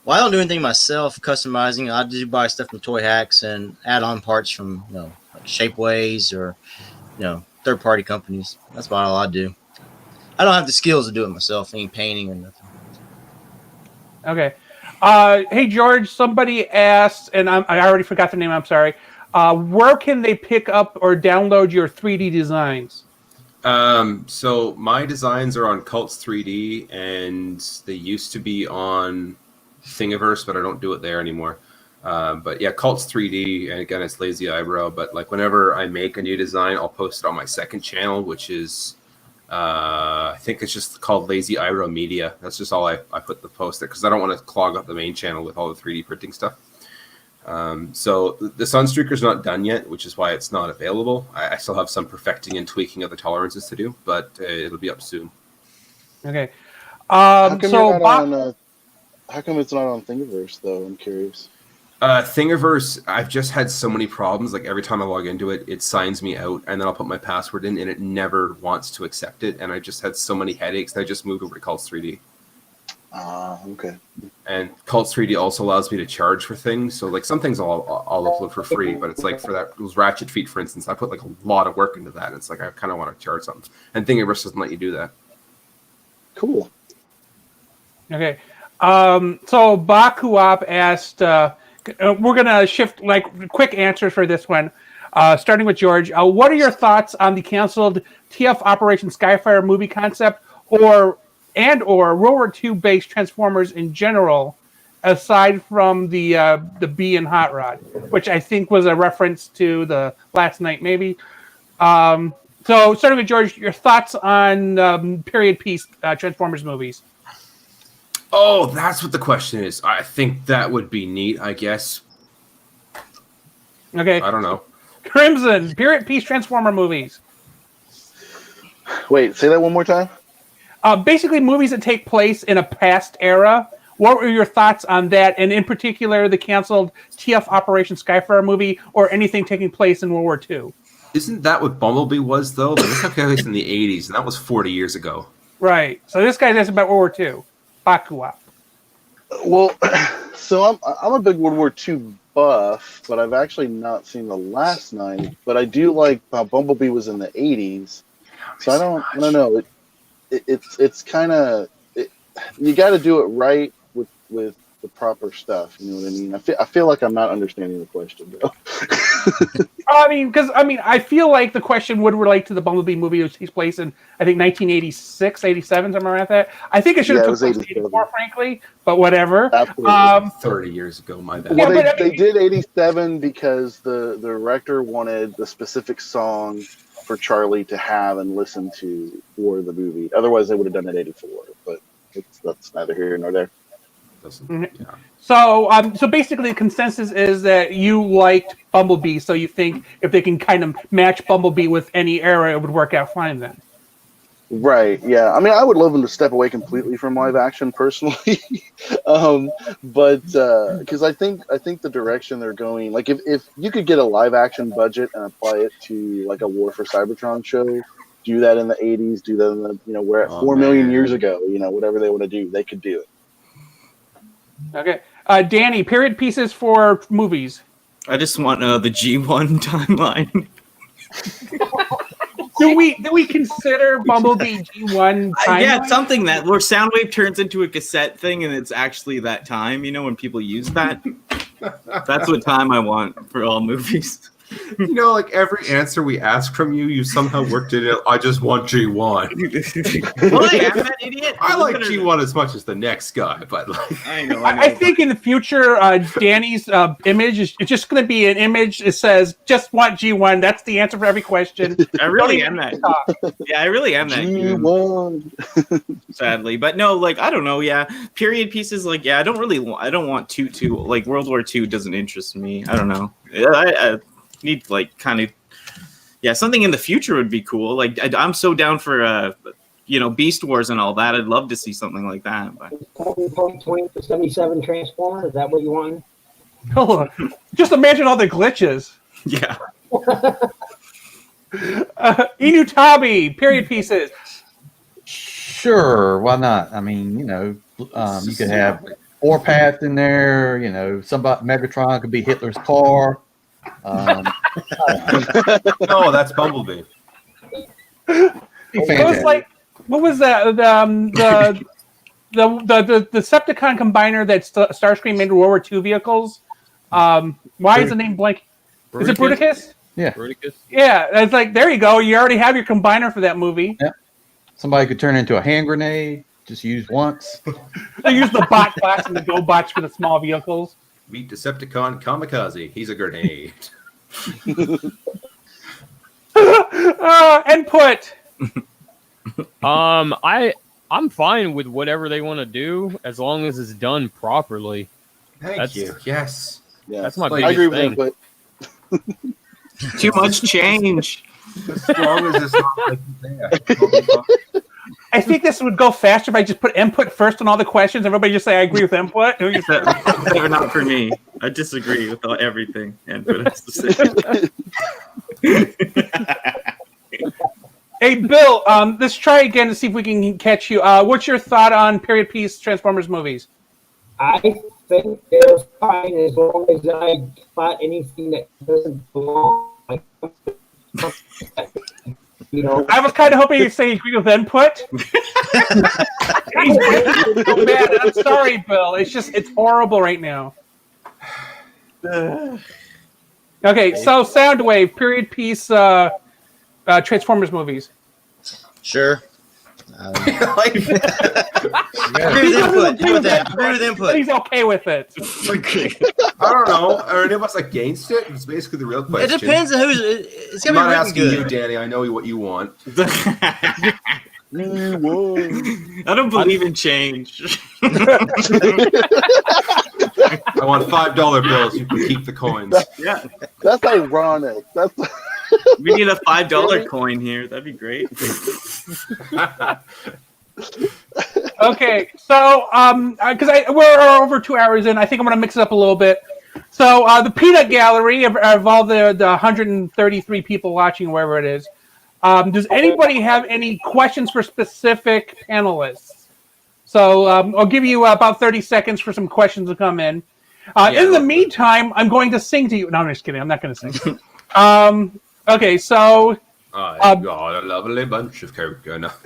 Speaker 10: Well, I don't do anything myself customizing. I do buy stuff from Toy Hacks and add-on parts from like Shapeways or third-party companies. That's about all I do. I don't have the skills to do it myself, any painting or nothing.
Speaker 2: Okay. Hey, George, somebody asked, and I already forgot the name, I'm sorry. Where can they pick up or download your 3D designs?
Speaker 1: So my designs are on Cults 3D, and they used to be on Thingiverse, but I don't do it there anymore. But yeah, Cults 3D, and again, it's Lazy Eyebrow. But like whenever I make a new design, I'll post it on my second channel, which is I think it's just called Lazy Eyebrow Media. That's just all I put the post there because I don't want to clog up the main channel with all the 3D printing stuff. So the Sunstreaker's not done yet, which is why it's not available. I still have some perfecting and tweaking of the tolerances to do, but it'll be up soon.
Speaker 2: Okay.
Speaker 3: How come it's not on Thingiverse, though? I'm curious.
Speaker 1: Thingiverse, I've just had so many problems. Like every time I log into it, it signs me out, and then I'll put my password in, and it never wants to accept it. And I just had so many headaches that I just moved over to Cults 3D.
Speaker 3: Okay.
Speaker 1: And Cults 3D also allows me to charge for things. So like some things I'll upload for free, but it's like for those ratchet feet, for instance, I put like a lot of work into that. And it's like I kind of want to charge something. And Thingiverse doesn't let you do that.
Speaker 3: Cool.
Speaker 2: Okay. So Bakuop asked, we're going to shift like quick answers for this one. Starting with George, what are your thoughts on the canceled TF Operation Skyfire movie concept or World War II based Transformers in general, aside from the Bee and Hot Rod, which I think was a reference to the last night, maybe. So starting with George, your thoughts on period piece Transformers movies?
Speaker 1: Oh, that's what the question is. I think that would be neat, I guess.
Speaker 2: Okay.
Speaker 1: I don't know.
Speaker 2: Crimson, period piece Transformer movies.
Speaker 3: Wait, say that one more time.
Speaker 2: Basically, movies that take place in a past era. What were your thoughts on that? And in particular, the canceled TF Operation Skyfire movie or anything taking place in World War II?
Speaker 1: Isn't that what Bumblebee was, though? Like, this took place in the 80s, and that was 40 years ago.
Speaker 2: Right. So this guy is about World War II. Bakuwa.
Speaker 3: Well, so I'm a big World War II buff, but I've actually not seen the last 9. But I do like Bumblebee was in the 80s, so I don't know. It's kind of you got to do it right with the proper stuff. You know what I mean? I feel like I'm not understanding the question, bro.
Speaker 2: I feel like the question would relate to the Bumblebee movie, which takes place in, I think, 1986, 87, something around that. I think it should have took place in 84, frankly, but whatever.
Speaker 1: 30 years ago, my bad.
Speaker 3: Well, they did 87 because the director wanted the specific song for Charlie to have and listen to for the movie. Otherwise, they would have done it 84, but that's neither here nor there.
Speaker 2: Yeah. So basically, the consensus is that you liked Bumblebee, so you think if they can kind of match Bumblebee with any era, it would work out fine then.
Speaker 3: Right. Yeah. I mean, I would love them to step away completely from live action, personally, but because I think the direction they're going, like if you could get a live action budget and apply it to like a War for Cybertron show, do that in the 80s, do that in the we're at 4 million years ago, whatever they want to do, they could do it.
Speaker 2: Okay, Danny, period pieces for movies.
Speaker 4: I just want the G1 timeline.
Speaker 2: Do we consider Bumblebee G1 timeline?
Speaker 4: Yeah, it's something that where Soundwave turns into a cassette thing, and it's actually that time. When people use that. That's what time I want for all movies.
Speaker 1: Like every answer we ask from you, you somehow worked it out. I just want G1.
Speaker 4: Well, I'm that idiot.
Speaker 1: I like G1 as much as the next guy, but
Speaker 4: I know.
Speaker 2: I think in the future, Danny's image it's just going to be an image that says "Just want G1." That's the answer for every question.
Speaker 4: I really am that. Yeah, I really am that.
Speaker 3: G1.
Speaker 4: Sadly, but no, I don't know. Yeah, period pieces. I don't want two. World War II doesn't interest me. I don't know. I need something in the future would be cool. I'm so down for Beast Wars and all that. I'd love to see something like that. But
Speaker 9: 77 Transformer, is that what you want?
Speaker 2: Oh, just imagine all the glitches.
Speaker 4: Yeah.
Speaker 2: Enewtabie, period pieces.
Speaker 5: Sure, why not? I mean, you could have Warpath in there. Somebody Megatron could be Hitler's car.
Speaker 1: No, that's Bumblebee.
Speaker 2: What was that? The Decepticon combiner that Starscream made in World War II vehicles. Why is the name blank? Is it Bruticus?
Speaker 5: Yeah.
Speaker 7: Bruticus.
Speaker 2: Yeah, it's there you go. You already have your combiner for that movie.
Speaker 5: Yeah. Somebody could turn into a hand grenade, just used once.
Speaker 2: They use the bot bots and the go bots for the small vehicles.
Speaker 1: Meet Decepticon Kamikaze. He's a grenade.
Speaker 2: Input.
Speaker 7: I'm fine with whatever they want to do as long as it's done properly.
Speaker 1: Thank you. Yes.
Speaker 3: Yeah,
Speaker 7: that's my
Speaker 3: I agree
Speaker 7: biggest
Speaker 3: with
Speaker 7: thing.
Speaker 3: Input.
Speaker 4: Too much change.
Speaker 1: As long as it's not there.
Speaker 2: I think this would go faster if I just put input first on all the questions. Everybody just say, I agree with input.
Speaker 4: They're not for me. I disagree with everything input has to say.
Speaker 2: Hey, Bill, let's try again to see if we can catch you. What's your thought on period piece Transformers movies?
Speaker 9: I think they're fine as long as I spot anything that doesn't belong.
Speaker 2: I was kind of hoping you'd say agree with input. So bad. I'm sorry, Bill. It's horrible right now. Okay, so Soundwave, period piece Transformers movies.
Speaker 10: Sure. Agree with input.
Speaker 2: He's okay with it.
Speaker 1: I don't know. Are any of us against it? It's basically the real question.
Speaker 10: It depends on who's. It's
Speaker 1: I'm
Speaker 10: gonna
Speaker 1: not
Speaker 10: be
Speaker 1: asking
Speaker 10: good.
Speaker 1: you, Danny. I know what you want.
Speaker 4: I don't believe in change.
Speaker 1: I want $5 bills. You can keep the coins.
Speaker 4: Yeah,
Speaker 3: That's ironic.
Speaker 4: we need a $5 coin here. That'd be great.
Speaker 2: Okay, so because we're over 2 hours in, I think I'm going to mix it up a little bit. So the Peanut Gallery of all the 133 people watching, wherever it is, does anybody have any questions for specific panelists? So I'll give you about 30 seconds for some questions to come in. In the meantime, I'm going to sing to you. No, I'm just kidding. I'm not going to sing. Okay, so
Speaker 1: I got a lovely bunch of coconut.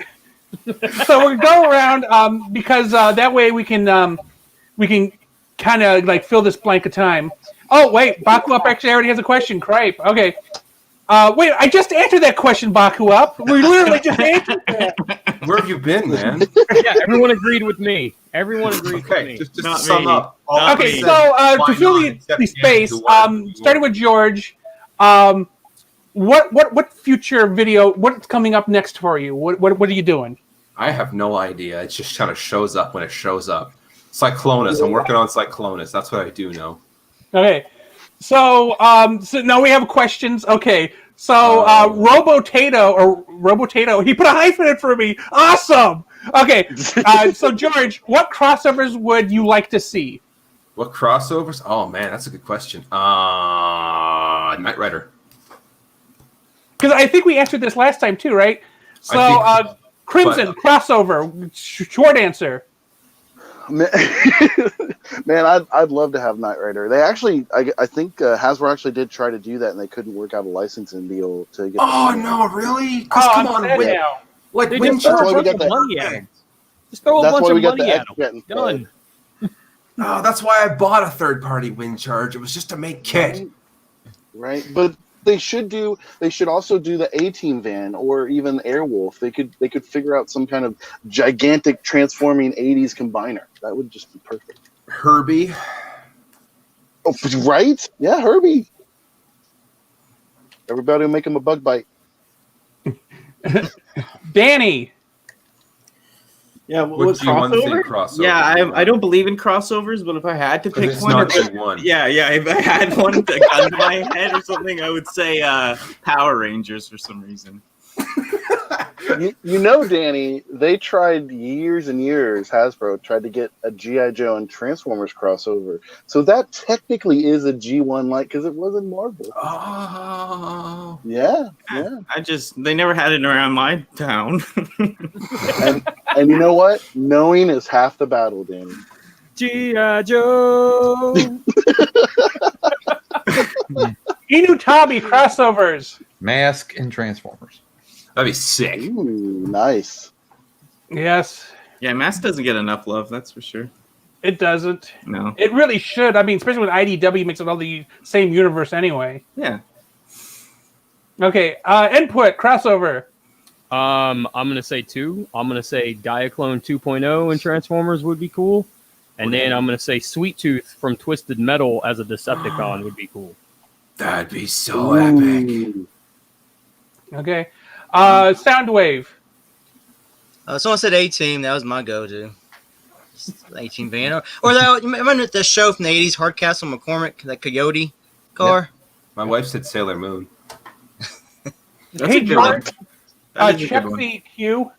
Speaker 2: so we're going to go around because that way we can kind of like fill this blank of time. Oh, wait. Baku Up actually already has a question. Cripe. Okay. Wait, I just answered that question, Baku Up. We literally just answered that.
Speaker 1: Where have you been, man?
Speaker 7: Yeah, everyone agreed with me. Everyone agreed with me.
Speaker 1: Just
Speaker 4: Not
Speaker 1: to sum
Speaker 4: me.
Speaker 1: up.
Speaker 2: Okay, so to fill the space, starting with George, what future video? What's coming up next for you? What are you doing?
Speaker 1: I have no idea. It just kind of shows up when it shows up. Cyclonus. I'm working on Cyclonus. That's what I do know.
Speaker 2: Okay, so now we have questions. Okay, so Robotato, he put a hyphen in for me. Awesome. Okay, so George, what crossovers would you like to see?
Speaker 1: What crossovers? Oh man, that's a good question. Knight Rider.
Speaker 2: Because I think we answered this last time too, right? So Crimson crossover. Short answer.
Speaker 3: Man, I'd love to have Knight Rider. They actually, I think Hasbro actually did try to do that, and they couldn't work out a licensing deal to get.
Speaker 1: Oh no, really? Come on,
Speaker 2: now.
Speaker 1: Like
Speaker 7: They
Speaker 1: Wind
Speaker 7: just throw
Speaker 3: That's
Speaker 7: a
Speaker 3: why we
Speaker 7: bunch
Speaker 3: got
Speaker 7: of
Speaker 3: that.
Speaker 7: money at him. Just throw a
Speaker 3: That's
Speaker 7: bunch
Speaker 3: why
Speaker 7: of
Speaker 3: we got
Speaker 7: money
Speaker 3: the
Speaker 7: at him.
Speaker 3: X-Jet instead.
Speaker 7: Done.
Speaker 1: Oh, that's why I bought a third-party wind charge. It was just to make kit.
Speaker 3: Right, but they should also do the A-Team van or even Airwolf. They could figure out some kind of gigantic transforming 80s combiner. That would just be perfect.
Speaker 1: Herbie.
Speaker 3: Oh, right? Yeah, Herbie. Everybody will make him a bug bite.
Speaker 2: Danny.
Speaker 4: Yeah,
Speaker 1: What's your one thing crossover?
Speaker 4: Yeah, I don't believe in crossovers, but if I had to pick
Speaker 1: It's
Speaker 4: one,
Speaker 1: not G1.
Speaker 4: if I had one to gun to my head or something, I would say Power Rangers for some reason.
Speaker 3: You know, Danny, they tried years and years, Hasbro tried to get a G.I. Joe and Transformers crossover. So that technically is a G1 like, because it wasn't Marvel.
Speaker 1: Oh.
Speaker 3: Yeah.
Speaker 4: They never had it around my town.
Speaker 3: And you know what? Knowing is half the battle, Danny.
Speaker 7: G.I. Joe.
Speaker 2: Enewtabie crossovers.
Speaker 5: Mask and Transformers.
Speaker 1: That'd be sick.
Speaker 3: Ooh, nice.
Speaker 2: Yes,
Speaker 4: Yeah, Mask doesn't get enough love, that's for sure.
Speaker 2: it doesn't.
Speaker 4: No.
Speaker 2: It really should. I mean, especially when IDW makes it all the same universe anyway.
Speaker 4: Yeah.
Speaker 2: Okay, input crossover.
Speaker 7: I'm gonna say 2. I'm gonna say Diaclone 2.0 in Transformers would be cool, and then I'm gonna say Sweet Tooth from Twisted Metal as a Decepticon would be cool.
Speaker 1: That'd be so epic.
Speaker 3: Ooh.
Speaker 2: Okay, Soundwave.
Speaker 10: Someone said A-Team. That was my go-to. A-Team van. Or that, remember the show from the 80s, Hardcastle McCormick, that Coyote car?
Speaker 1: Yep. My wife said Sailor Moon.
Speaker 4: That's
Speaker 2: Hey,
Speaker 4: a good one.
Speaker 2: George.
Speaker 4: That is a
Speaker 2: Check
Speaker 4: good one.
Speaker 2: the queue.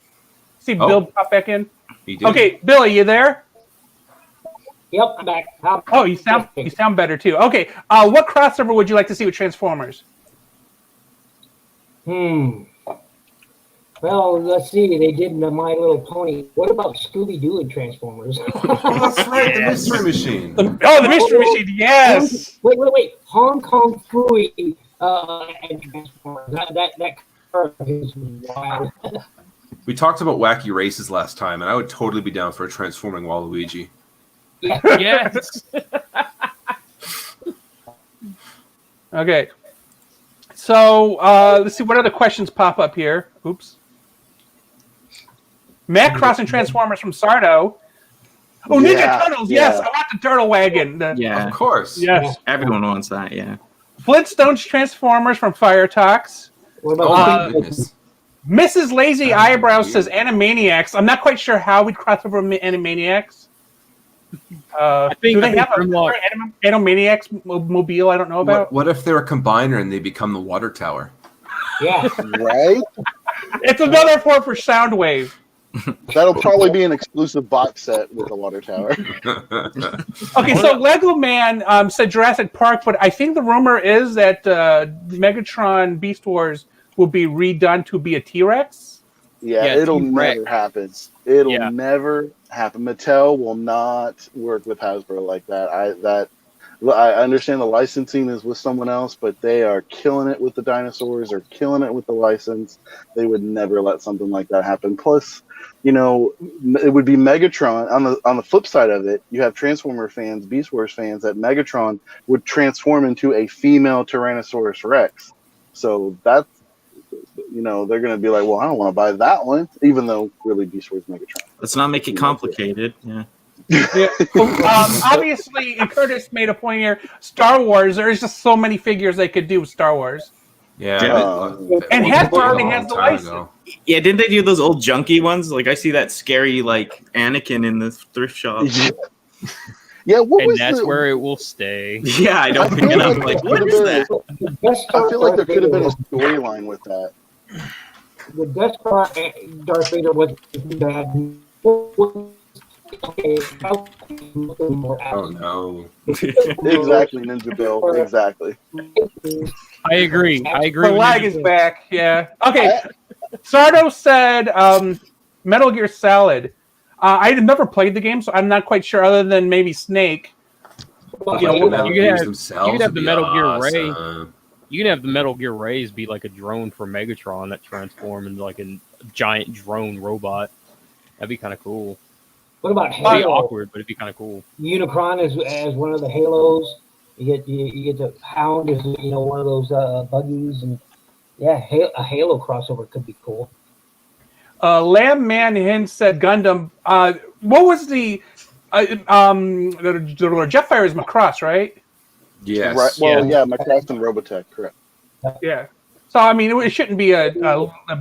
Speaker 2: See
Speaker 1: Oh.
Speaker 2: Bill pop back in.
Speaker 1: He did.
Speaker 2: Okay, Billy, you there?
Speaker 9: Yep, I'm back.
Speaker 2: Oh, you sound better too. Okay, what crossover would you like to see with Transformers?
Speaker 9: Well, let's see. They did the My Little Pony. What about Scooby-Doo and Transformers?
Speaker 1: Oh, that's right, the Mystery Machine.
Speaker 2: The Mystery Machine, yes!
Speaker 9: Wait. Hong Kong Fooey and Transformers. That car is wild.
Speaker 1: We talked about wacky races last time, and I would totally be down for a transforming Waluigi.
Speaker 7: Yes.
Speaker 2: Okay. So, let's see what other questions pop up here. Oops. Macross and Transformers from Sardo. Oh, Ninja
Speaker 3: Yeah,
Speaker 2: Turtles,
Speaker 3: yeah.
Speaker 2: yes! I want the Turtle Wagon.
Speaker 4: Yeah.
Speaker 1: Of course.
Speaker 2: Yes.
Speaker 4: Everyone wants that, yeah.
Speaker 2: Flintstones Transformers from Fire Talks.
Speaker 9: What
Speaker 1: Oh
Speaker 9: about
Speaker 1: my goodness.
Speaker 2: Mrs. Lazy Eyebrow says Animaniacs. I'm not quite sure how we'd cross over Animaniacs. Do they have a
Speaker 7: Grimlock.
Speaker 2: Animaniacs mobile I don't know about?
Speaker 1: What if they're a combiner and they become the water tower?
Speaker 9: Yeah.
Speaker 3: Right?
Speaker 2: It's another form for Soundwave.
Speaker 3: That'll probably be an exclusive box set with the water tower.
Speaker 2: Okay, so Lego Man said Jurassic Park, but I think the rumor is that Megatron Beast Wars will be redone to be a T-Rex.
Speaker 3: Yeah,
Speaker 7: Yeah,
Speaker 3: it'll
Speaker 7: T-Rex.
Speaker 3: never happen. It'll
Speaker 7: Yeah.
Speaker 3: never happen. Mattel will not work with Hasbro like that. I understand the licensing is with someone else, but they are killing it with the dinosaurs, or killing it with the license. They would never let something like that happen. Plus, you know, it would be Megatron. On the flip side of it, you have Transformer fans, Beast Wars fans, that Megatron would transform into a female Tyrannosaurus Rex. So that's, you know, they're going to be like, well, I don't want to buy that one, even though really Beast Wars Megatron.
Speaker 4: Let's not make it complicated. Yeah.
Speaker 2: Yeah. Obviously, and Curtis made a point here. Star Wars. There's just so many figures they could do with Star Wars.
Speaker 1: Yeah,
Speaker 2: and Hasbro already has the license.
Speaker 4: Yeah, didn't they do those old junky ones? Like I see that scary like Anakin in the thrift shop.
Speaker 3: Yeah, what
Speaker 7: and
Speaker 3: was
Speaker 7: that's
Speaker 3: the,
Speaker 7: where it will stay.
Speaker 4: Yeah, I don't pick it up. Like, what is that?
Speaker 3: I feel like there could have been a storyline with that.
Speaker 9: The Death Star Darth Vader was bad.
Speaker 1: Oh no!
Speaker 3: Exactly, NinjaBill. Exactly.
Speaker 7: I agree.
Speaker 2: The lag is back. Yeah. Okay. Sardo said Metal Gear Solid. I had never played the game, so I'm not quite sure. Other than maybe Snake.
Speaker 7: You could have the Metal Gear Ray. You can have the Metal Gear Rays be like a drone for Megatron that transform into like a giant drone robot. That'd be kind of cool.
Speaker 9: What about
Speaker 7: It'd be
Speaker 9: Halo?
Speaker 7: awkward, but it'd be kind of cool.
Speaker 9: Unicron as one of the Halos. You get the Hound as one of those buggies, and yeah, a Halo crossover could be cool.
Speaker 2: Lamb Man Hin said Gundam. What was the Jetfire is Macross, right?
Speaker 1: Yes.
Speaker 3: Right. Well, yeah, Macross and Robotech, correct.
Speaker 2: Yeah. So I mean, it shouldn't be a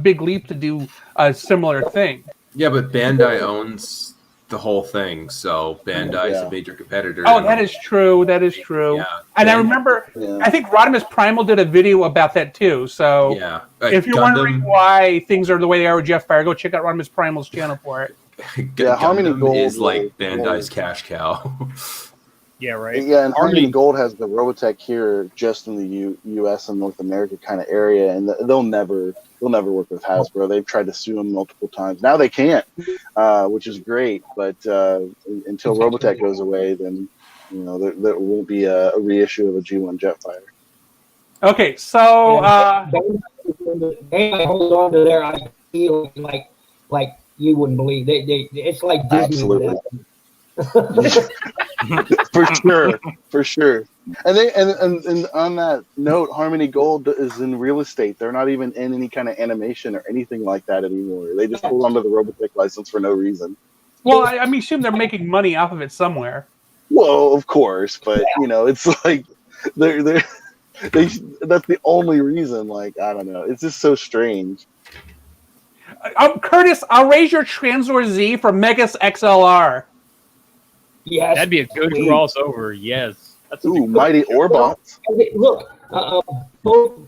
Speaker 2: big leap to do a similar thing.
Speaker 1: Yeah, but Bandai owns the whole thing, so Bandai is a major competitor.
Speaker 2: Oh, that is true. That is true.
Speaker 1: Yeah.
Speaker 2: And I remember, I think Rodimus Primal did a video about that too. So
Speaker 1: yeah,
Speaker 2: if you're wondering why things are the way they are with Jetfire, go check out Rodimus Primal's channel for it.
Speaker 3: Yeah, Harmony Gold
Speaker 1: is like Bandai's cash cow.
Speaker 7: Yeah, right.
Speaker 3: Yeah, and Harmony Gold has the Robotech here just in the U.S. and North America kind of area, and they'll never work with Hasbro. They've tried to sue them multiple times. Now they can't, which is great. But until Robotech goes away, then there won't be a reissue of a G1 Jetfire.
Speaker 2: Okay, so
Speaker 9: they hold on to their IP like you wouldn't believe. It's like Disney.
Speaker 3: Absolutely. for sure. And on that note, Harmony Gold is in real estate. They're not even in any kind of animation or anything like that anymore. They just hold onto the Robotech license for no reason.
Speaker 2: Well, I mean, assume they're making money off of it somewhere.
Speaker 3: Well, of course, but it's like that's the only reason. Like, I don't know. It's just so strange.
Speaker 2: Curtis, I'll raise your Transor Z for Megas XLR.
Speaker 9: Yes,
Speaker 7: that'd be a good crossover. Yes,
Speaker 3: that's Mighty Orbots.
Speaker 9: Look, both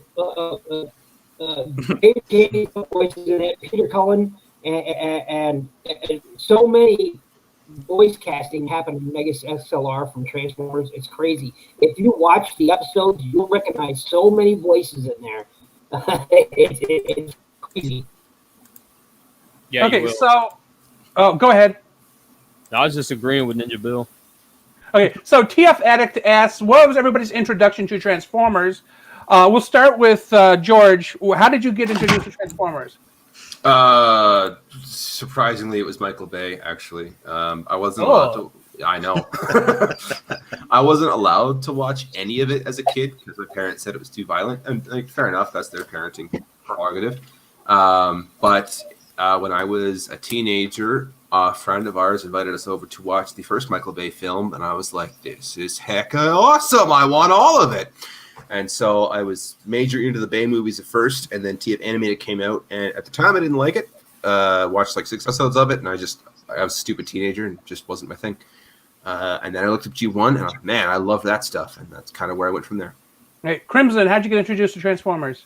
Speaker 9: David Cage voices in it, Peter Cullen, and so many voice casting happened in Megas XLR from Transformers. It's crazy. If you watch the episodes, you'll recognize so many voices in there. It's crazy.
Speaker 7: Yeah.
Speaker 2: Okay, so go ahead.
Speaker 7: I was just agreeing with NinjaBill.
Speaker 2: Okay, so TF Addict asks, what was everybody's introduction to Transformers? We'll start with George. How did you get introduced to Transformers?
Speaker 1: Surprisingly, it was Michael Bay, actually. I wasn't allowed to... I know. I wasn't allowed to watch any of it as a kid because my parents said it was too violent. And fair enough, that's their parenting prerogative. But when I was a teenager... a friend of ours invited us over to watch the first Michael Bay film, and I was like, this is hecka awesome. I want all of it. And so I was major into the Bay movies at first, and then TF Animated came out, and at the time I didn't like it. Watched like 6 episodes of it, and I was a stupid teenager, and it just wasn't my thing. And then I looked up G1, and I was like, man, I love that stuff, and that's kind of where I went from there.
Speaker 2: Hey, Crimson, how'd you get introduced to Transformers?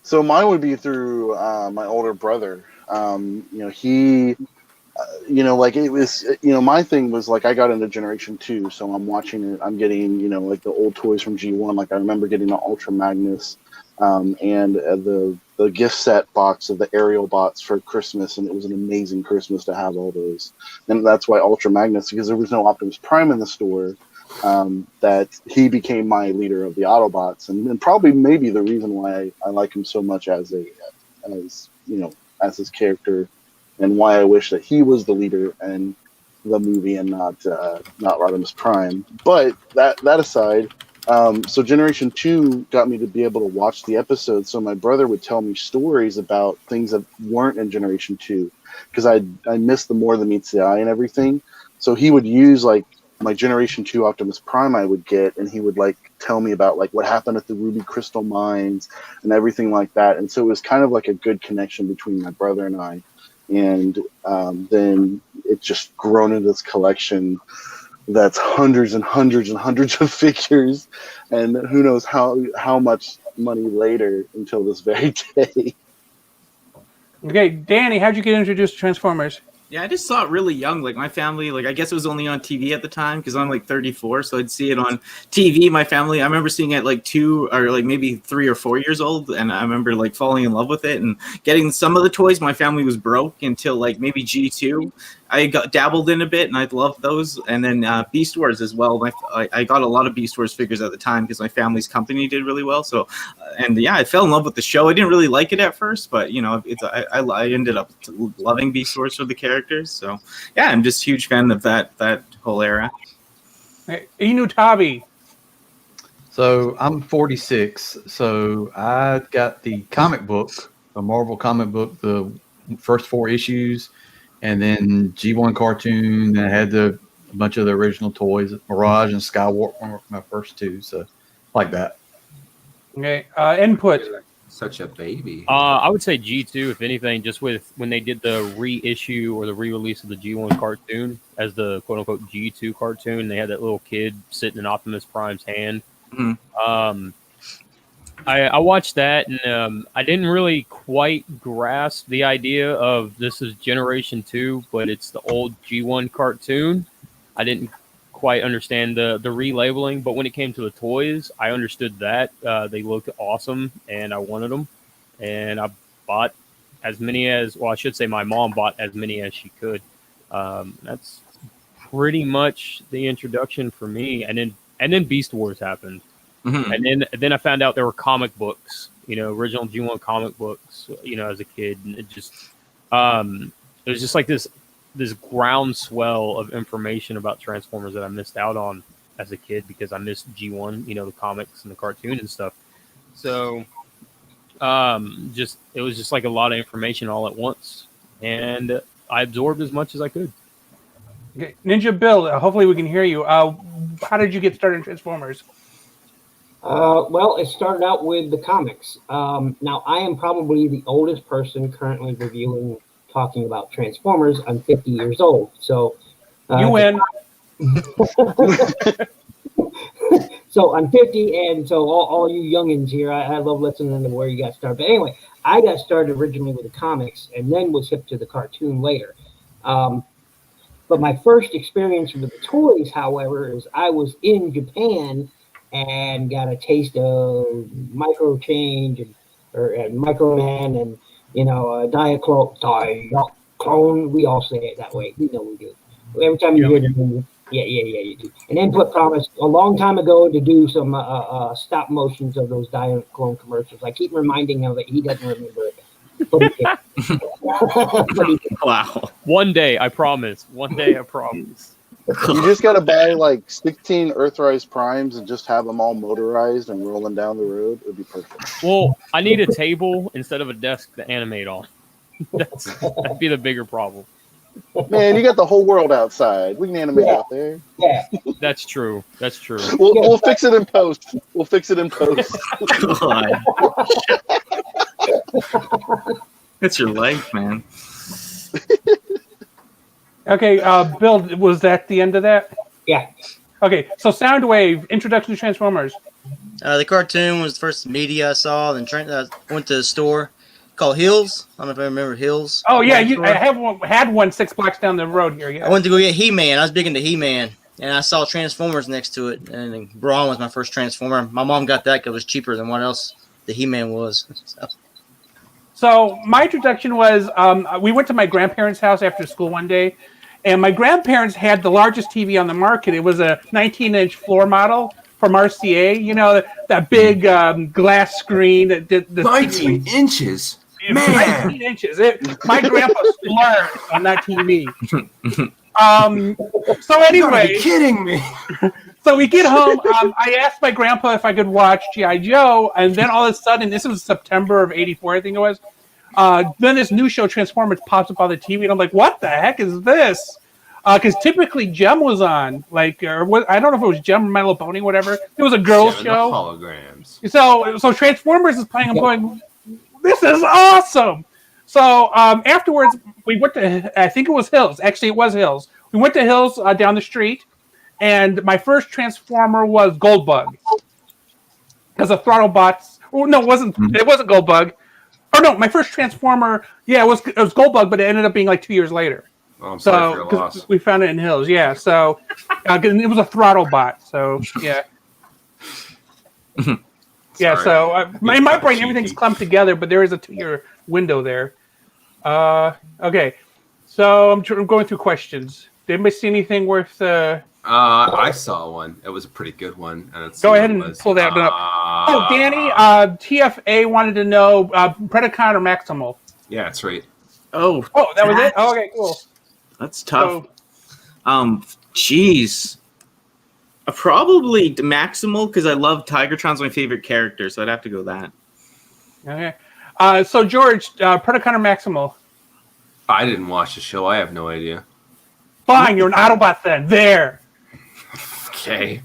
Speaker 3: So mine would be through my older brother. He... like it was, my thing was like I got into Generation 2, so I'm watching it. I'm getting, like the old toys from G1. Like I remember getting the Ultra Magnus and the gift set box of the aerial bots for Christmas, and it was an amazing Christmas to have all those. And that's why Ultra Magnus, because there was no Optimus Prime in the store. that he became my leader of the Autobots, and probably maybe the reason why I like him so much as his character, and why I wish that he was the leader in the movie and not Rodimus Prime. But that aside, so Generation 2 got me to be able to watch the episodes, so my brother would tell me stories about things that weren't in Generation 2, because I missed the More Than Meets the Eye and everything. So he would use like my Generation 2 Optimus Prime I would get, and he would like tell me about like what happened at the Ruby Crystal mines and everything like that. And so it was kind of like a good connection between my brother and I. And then it just grown into this collection that's hundreds and hundreds and hundreds of figures, and who knows how much money later until this very day.
Speaker 2: Okay, Danny, how'd you get introduced to Transformers?
Speaker 4: Yeah, I just saw it really young. Like my family, like I guess it was only on TV at the time because I'm like 34, so I'd see it on TV. My family, I remember seeing it at like 2 or like maybe 3 or 4 years old, and I remember like falling in love with it and getting some of the toys. My family was broke until like maybe G2. I got dabbled in a bit, and I loved those. And then Beast Wars as well. I got a lot of Beast Wars figures at the time because my family's company did really well. So, and yeah, I fell in love with the show. I didn't really like it at first, but you know, I ended up loving Beast Wars for the characters. So yeah, I'm just a huge fan of that whole era.
Speaker 2: Hey, Enewtabie.
Speaker 5: So I'm 46. So I got the comic book, the Marvel comic book, the first 4 issues, and then G1 cartoon that had a bunch of the original toys. Mirage and Skywarp were my first 2. So like that.
Speaker 2: Okay, input.
Speaker 1: Such a baby.
Speaker 7: I would say G2, if anything, just with when they did the reissue or the re-release of the G1 cartoon as the quote-unquote G2 cartoon. They had that little kid sitting in Optimus Prime's hand.
Speaker 4: Mm-hmm.
Speaker 7: I watched that, and I didn't really quite grasp the idea of this is Generation 2, but it's the old G1 cartoon. I didn't quite understand the relabeling, but when it came to the toys, I understood that. They looked awesome, and I wanted them. And I bought as many as, well, I should say my mom bought as many as she could. That's pretty much the introduction for me. And then Beast Wars happened.
Speaker 4: Mm-hmm.
Speaker 7: And then I found out there were comic books, original G1 comic books, as a kid. And it just, it was just like this groundswell of information about Transformers that I missed out on as a kid because I missed G1, the comics and the cartoon and stuff. So, it was just like a lot of information all at once, and I absorbed as much as I could.
Speaker 2: Okay. NinjaBill, hopefully we can hear you. How did you get started in Transformers?
Speaker 9: Well, it started out with the comics. Now, I am probably the oldest person currently talking about Transformers. I'm 50 years old. So
Speaker 2: you win.
Speaker 9: So I'm 50, and so all you youngins here, I love listening to where you got started. But anyway, I got started originally with the comics and then was hip to the cartoon later. But my first experience with the toys, however, is I was in Japan and got a taste of Micro Change and Micro Man and Diaclone. We all say it that way. We know we do. Every time you hear the name, yeah, you do. And Input promised a long time ago to do some stop motions of those Diaclone commercials. I keep reminding him that he doesn't remember it. But he can.
Speaker 4: Wow.
Speaker 7: One day, I promise.
Speaker 3: You just got to buy like 16 Earthrise Primes and just have them all motorized and rolling down the road. It would be perfect.
Speaker 7: Well, I need a table instead of a desk to animate on. That'd be the bigger problem.
Speaker 3: Man, you got the whole world outside. We can animate out there.
Speaker 9: Yeah,
Speaker 7: that's true.
Speaker 3: We'll fix it in post.
Speaker 4: God. That's your life, man.
Speaker 2: Okay, Bill, was that the end of that?
Speaker 9: Yeah.
Speaker 2: Okay, so Soundwave, introduction to Transformers.
Speaker 10: The cartoon was the first media I saw. Then I went to a store called Hills. I don't know if I remember Hills.
Speaker 2: Oh yeah, I had one 6 blocks down the road here. Yeah.
Speaker 10: I went to go get He-Man. I was big into He-Man, and I saw Transformers next to it. And Brawn was my first Transformer. My mom got that because it was cheaper than what else the He-Man was.
Speaker 2: So my introduction was we went to my grandparents' house after school one day, And my grandparents had the largest TV on the market. It was a 19-inch floor model from RCA. You know, that big glass screen. That did the
Speaker 1: 19 inches? Man!
Speaker 2: 19 inches. My grandpa splurged on that TV. So anyway,
Speaker 1: You gotta be kidding me.
Speaker 2: So we get home. I asked my grandpa if I could watch G.I. Joe, and then all of a sudden, this was September of '84, I think it was. Then this new show, Transformers, pops up on the TV, and I'm like, "What the heck is this?" Because typically Gem was on, I don't know if it was Gem or My Little Pony, whatever. It was a girls' show.
Speaker 1: Holograms.
Speaker 2: So Transformers is playing. I'm going, "This is awesome!" So afterwards, we went to, I think it was Hills. Actually, it was Hills. We went to Hills down the street, and my first Transformer was Goldbug. Because of Throttlebots. Oh, no, it wasn't Goldbug. Oh, no, my first Transformer, it was Goldbug, but it ended up being like 2 years later.
Speaker 1: Oh, I'm sorry for your loss.
Speaker 2: We found it in Hills, yeah. So it was a Throttlebot, so yeah. Yeah, so in my brain, everything's clumped together, but there is a 2-year window there. Okay, so I'm going through questions. Did anybody see anything worth?
Speaker 1: I saw one. It was a pretty good one.
Speaker 2: Go ahead and pull that up. Oh, Danny, TFA wanted to know Predacon or Maximal.
Speaker 1: Yeah, that's right.
Speaker 2: Oh, that was it. Oh, okay, cool.
Speaker 4: That's tough. Jeez. Probably Maximal, because I love Tigertron's my favorite character, so I'd have to go that.
Speaker 2: Okay. So George, Predacon or Maximal?
Speaker 1: I didn't watch the show. I have no idea.
Speaker 2: Fine, you're an Autobot then. There.
Speaker 1: Okay.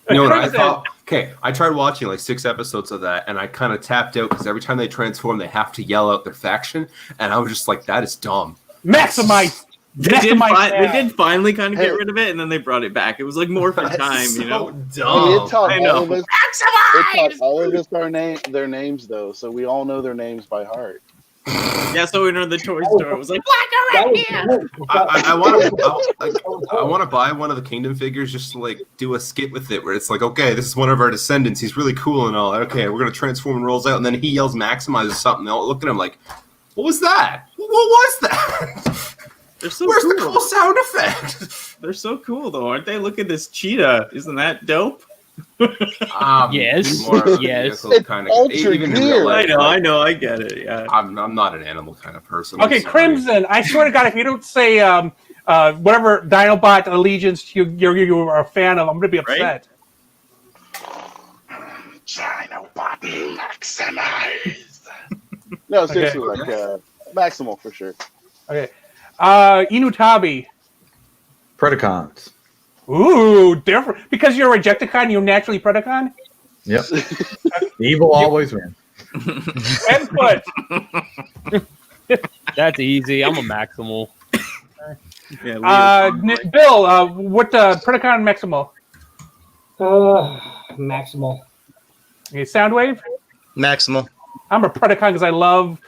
Speaker 1: You know what I thought? Okay, I tried watching like 6 episodes of that, and I kind of tapped out because every time they transform, they have to yell out their faction, and I was just like, that is dumb.
Speaker 2: Maximize.
Speaker 4: They did finally kind of get rid of it, and then they brought it back. It was like more for time, you know.
Speaker 1: Dumb.
Speaker 3: It taught
Speaker 4: I know.
Speaker 3: all of us their names though, so we all know their names by heart.
Speaker 4: Yeah, so we know the toy store. It was like,
Speaker 1: I want to buy one of the Kingdom figures just to like do a skit with it where it's like, okay, this is one of our descendants. He's really cool and all. Okay, we're gonna transform and rolls out, and then he yells "maximize" or something. They'll look at him like, what was that? What was that?
Speaker 4: They're so
Speaker 1: Where's
Speaker 4: cool.
Speaker 1: the cool sound effect?
Speaker 4: They're so cool though, aren't they? Look at this cheetah. Isn't that dope?
Speaker 7: Yes. Yes.
Speaker 1: Kind of, even in real life,
Speaker 4: I know, I get it. Yeah.
Speaker 1: I'm not an animal kind of person.
Speaker 2: Okay, Crimson. I swear to God, if you don't say whatever Dinobot allegiance you're a fan of, I'm gonna be upset.
Speaker 3: Dinobot maximize. No, seriously,
Speaker 2: Okay.
Speaker 3: Maximal for sure.
Speaker 2: Okay. Enewtabie.
Speaker 5: Predacons.
Speaker 2: Ooh, different. Because you're a Rejecticon, you're naturally Predacon?
Speaker 5: Yep. Evil always wins.
Speaker 2: Input.
Speaker 7: That's easy. I'm a Maximal.
Speaker 4: Yeah,
Speaker 2: Bill, what Predacon and Maximal?
Speaker 9: Maximal.
Speaker 2: Okay, Soundwave?
Speaker 10: Maximal.
Speaker 2: I'm a Predacon because I love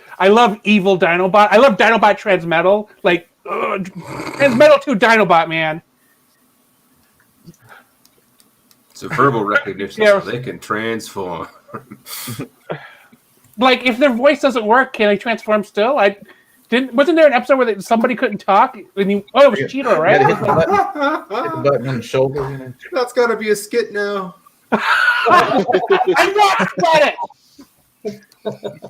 Speaker 2: evil Dinobot. I love Dinobot Transmetal. Like, Transmetal 2 Dinobot, man.
Speaker 1: It's a verbal recognition, so they can transform.
Speaker 2: Like, if their voice doesn't work, can they transform still? Wasn't there an episode where somebody couldn't talk? It was Cheetor, right?
Speaker 5: Hit the button on the shoulder. You know?
Speaker 1: That's got to be a skit now.
Speaker 2: I watched it.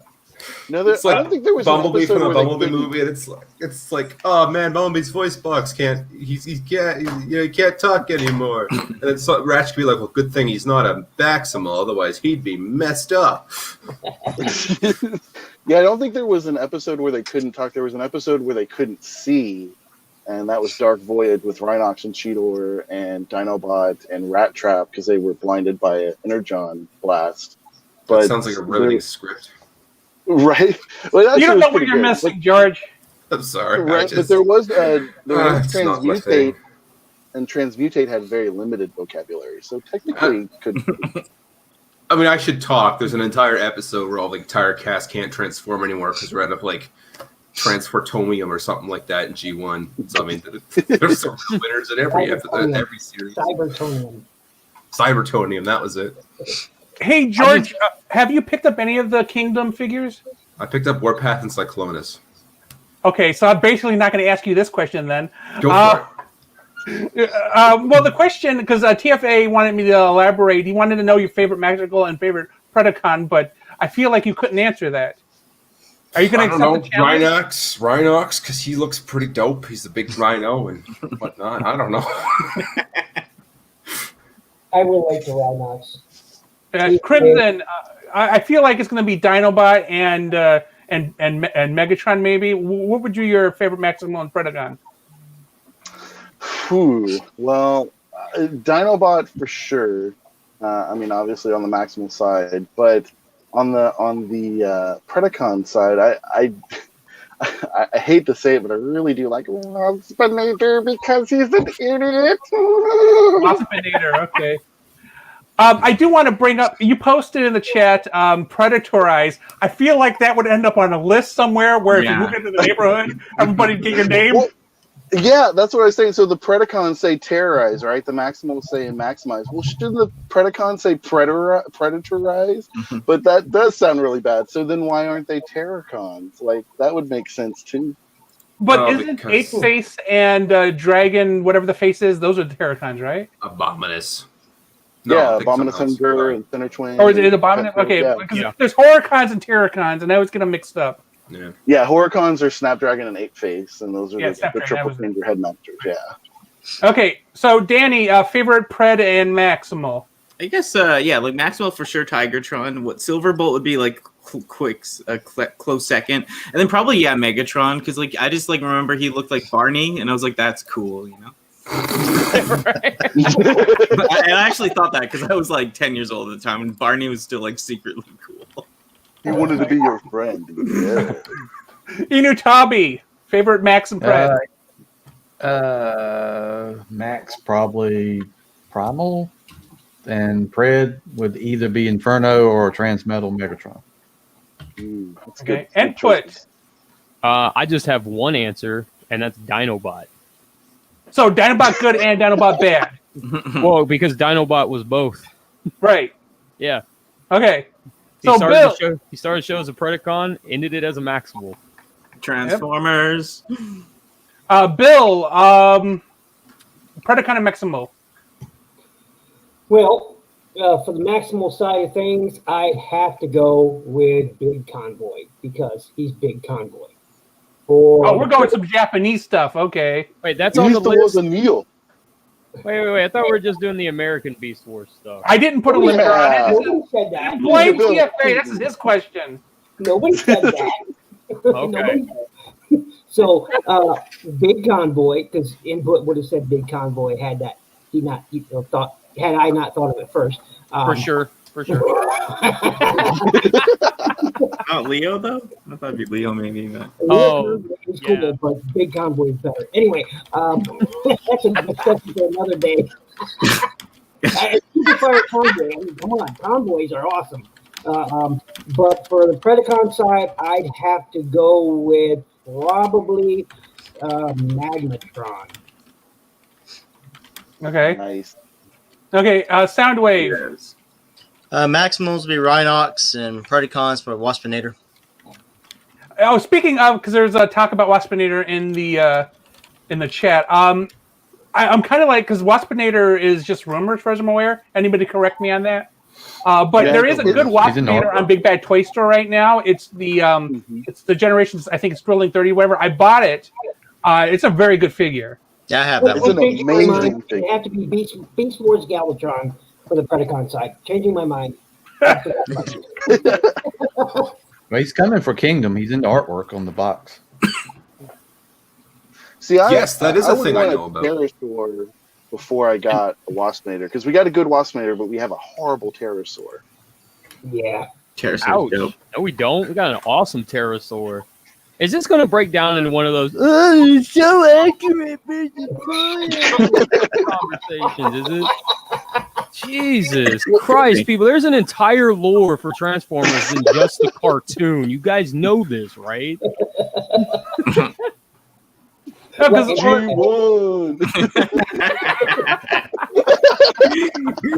Speaker 3: No,
Speaker 1: It's like
Speaker 3: I don't think there was
Speaker 1: Bumblebee from the Bumblebee
Speaker 3: couldn't-
Speaker 1: movie, and it's like, oh man, Bumblebee's voice box can't he can't talk anymore. And then Ratchet could be like, well, good thing he's not a Maximal, otherwise he'd be messed up.
Speaker 3: Yeah, I don't think there was an episode where they couldn't talk. There was an episode where they couldn't see, and that was Dark Voyage with Rhinox and Cheetor and Dinobot and Rat Trap because they were blinded by an Energon blast. But
Speaker 1: That sounds like a riveting script.
Speaker 3: Right? Well,
Speaker 2: You don't know what you're missing, George.
Speaker 1: I'm sorry.
Speaker 3: Right, but there was
Speaker 1: it's not my thing.
Speaker 3: Transmutate, and Transmutate had very limited vocabulary, so technically could.
Speaker 1: I mean, I should talk. There's an entire episode where all the entire cast can't transform anymore because we're out of like Transfortomium or something like that in G1. So I mean, there's some winners in every series. Cybertonium, that was it.
Speaker 2: Hey, George, have you picked up any of the Kingdom figures?
Speaker 1: I picked up Warpath and Cyclonus.
Speaker 2: Okay, so I'm basically not going to ask you this question then.
Speaker 1: Go for it.
Speaker 2: Well, the question, because TFA wanted me to elaborate, he wanted to know your favorite magical and favorite Predacon, but I feel like you couldn't answer that. Are you going to accept the challenge?
Speaker 1: Rhinox, because he looks pretty dope. He's the big rhino and whatnot. I don't know.
Speaker 9: I relate to Rhinox.
Speaker 2: Crimson, I feel like it's going to be Dinobot and Megatron, maybe. What would your favorite Maximal and Predacon?
Speaker 3: Well, Dinobot for sure. I mean, obviously on the Maximal side, but on the Predacon side, I hate to say it, but I really do like Waspinator because he's an idiot.
Speaker 2: Waspinator, okay. I do want to bring up, you posted in the chat, Predator Eyes. I feel like that would end up on a list somewhere where if you move into the neighborhood, everybody get your name.
Speaker 3: Well, yeah, that's what I was saying. So the Predacons say terrorize, right? The Maximals say maximize. Well, shouldn't the Predacons say predatorize? But that does sound really bad. So then why aren't they Terracons? Like, that would make sense too.
Speaker 2: But isn't Ape-Face and Dragon, whatever the face is, those are the Terracons, right?
Speaker 1: Abominus.
Speaker 3: Abominus Hunger and Center Twin.
Speaker 2: Or is it Abominus? Okay, because there's Horicons and Terracons, and I always get them mixed up.
Speaker 3: Yeah, Horicons are Snapdragon and Ape-Face, and those are the triple finger headmasters. Yeah.
Speaker 2: Okay, so Danny, favorite Pred and Maximal.
Speaker 4: I guess, like Maximal for sure. Tigertron. What Silverbolt would be like close second, and then probably Megatron, because like I just like remember he looked like Barney, and I was like, that's cool, you know. I actually thought that because I was like 10 years old at the time, and Barney was still like secretly cool.
Speaker 3: He wanted to be your friend. Yeah.
Speaker 2: Enewtabie, favorite Max and Pred.
Speaker 5: Max probably Primal, and Pred would either be Inferno or Transmetal Megatron.
Speaker 2: Okay, Input.
Speaker 7: I just have one answer, and that's Dinobot.
Speaker 2: So Dinobot good and Dinobot bad.
Speaker 7: Well, because Dinobot was both.
Speaker 2: Right.
Speaker 7: Yeah.
Speaker 2: Okay.
Speaker 7: He started the show as a Predacon, ended it as a Maximal.
Speaker 4: Transformers.
Speaker 2: Bill, Predacon and Maximal.
Speaker 9: Well, for the Maximal side of things, I have to go with Big Convoy because he's Big Convoy.
Speaker 2: We're going some Japanese stuff. Okay.
Speaker 7: Wait, that's on the list.
Speaker 3: Neil.
Speaker 7: Wait. I thought we were just doing the American Beast Wars stuff.
Speaker 2: I didn't put a limit on it.
Speaker 9: Nobody said that.
Speaker 2: Blame TFA. This is his question.
Speaker 9: Nobody said that.
Speaker 7: Okay.
Speaker 9: So, Big Convoy, because Input would have said Big Convoy had I not thought of it first.
Speaker 7: For sure.
Speaker 4: Not Leo though. I thought it'd be Leo maybe. But...
Speaker 9: it's cool, but Big Convoy is better. Anyway, that's a discussion for another day. Come on, Convoys are awesome. But for the Predacon side, I'd have to go with probably Magnetron.
Speaker 2: Okay.
Speaker 3: Nice.
Speaker 2: Okay, Soundwave.
Speaker 4: Yes.
Speaker 10: Maximals would be Rhinox, and Predacons for Waspinator.
Speaker 2: Oh, speaking of, because there's a talk about Waspinator in the chat. I'm kind of like, because Waspinator is just rumors, as far as I'm aware. Anybody correct me on that? But there is a good Waspinator on Big Bad Toy Store right now. It's the it's the Generations. I think it's Thrilling 30, whatever. I bought it. It's a very good figure.
Speaker 10: Yeah, I have that.
Speaker 3: It's an amazing thing.
Speaker 9: It have to be Beast Wars Galvatron for the Predacon side. Changing my mind.
Speaker 5: Well, he's coming for Kingdom. He's into artwork on the box.
Speaker 3: See,
Speaker 1: yes, that is a thing I know about.
Speaker 3: Pterosaur before I got a Waspinator, because we got a good Waspinator, but we have a horrible Pterosaur.
Speaker 9: Yeah.
Speaker 4: Pterosaur.
Speaker 7: No, we don't. We got an awesome Pterosaur. Is this going to break down into one of those, it's so accurate conversations, is it? Jesus Christ, people. There's an entire lore for Transformers than just the cartoon. You guys know this, right?
Speaker 3: G1!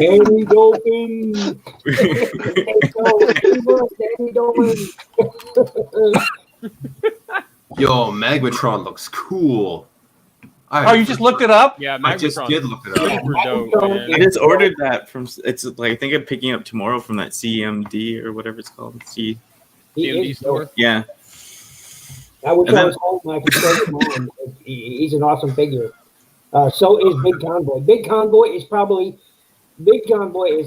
Speaker 9: Danni Dolphin! Danni Dolphin!
Speaker 1: Yo, Magmatron looks cool.
Speaker 2: Oh, you just looked it up?
Speaker 7: Yeah,
Speaker 1: I just
Speaker 7: Magmatron.
Speaker 1: did look it up.
Speaker 7: Super dope, man.
Speaker 4: I just ordered that from. It's like I think I'm picking up tomorrow from that CMD or whatever it's called.
Speaker 9: He
Speaker 7: CMD
Speaker 9: is
Speaker 7: store.
Speaker 4: Yeah.
Speaker 9: I wish
Speaker 4: And
Speaker 9: I
Speaker 4: then-
Speaker 9: was home and I could show you mine. He's an awesome figure. So is Big Convoy. Big Convoy is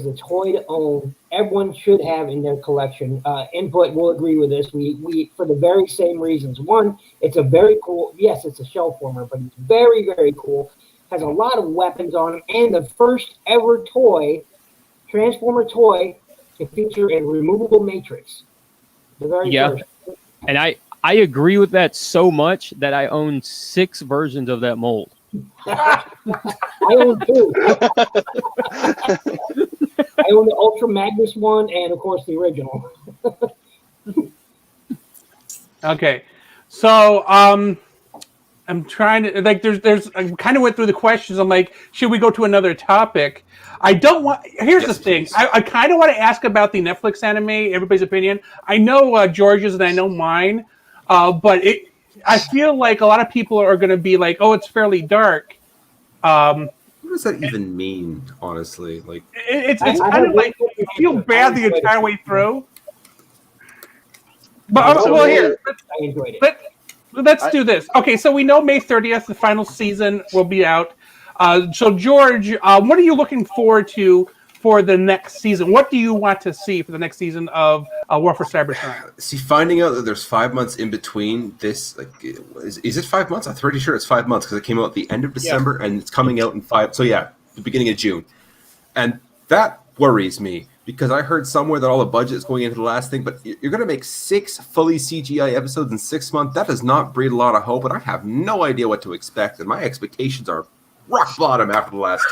Speaker 9: the toy to own. Everyone should have in their collection. Input will agree with this. We for the very same reasons. One, it's a very cool. Yes, it's a shell former, but it's very, very cool. Has a lot of weapons on it, and the first ever toy, Transformer toy, to feature a removable matrix. The very first.
Speaker 7: And I agree with that so much that I own 6 versions of that mold.
Speaker 9: I own 2. I own the Ultra Magnus one, and of course the original.
Speaker 2: Okay, so I'm trying to like. There's. I kind of went through the questions. I'm like, should we go to another topic? I don't want. Here's the thing. I kind of want to ask about the Netflix anime. Everybody's opinion. I know George's and I know mine, but I feel like a lot of people are going to be like, oh, it's fairly dark.
Speaker 1: What does that even mean, honestly? Like,
Speaker 2: it's kind of like you feel bad the entire way through. But well, here,
Speaker 9: I enjoyed it.
Speaker 2: let's do this. Okay, so we know May 30th, the final season will be out. So George, what are you looking forward to for the next season? What do you want to see for the next season of War for Cybertron?
Speaker 1: see, finding out that there's 5 months in between this, like, is it 5 months? I'm pretty sure it's 5 months because it came out at the end of December and it's coming out in 5. So yeah, the beginning of June, and that worries me because I heard somewhere that all the budget is going into the last thing. But you're going to make 6 fully CGI episodes in 6 months. That does not breed a lot of hope, and I have no idea what to expect. And my expectations are rock bottom after the last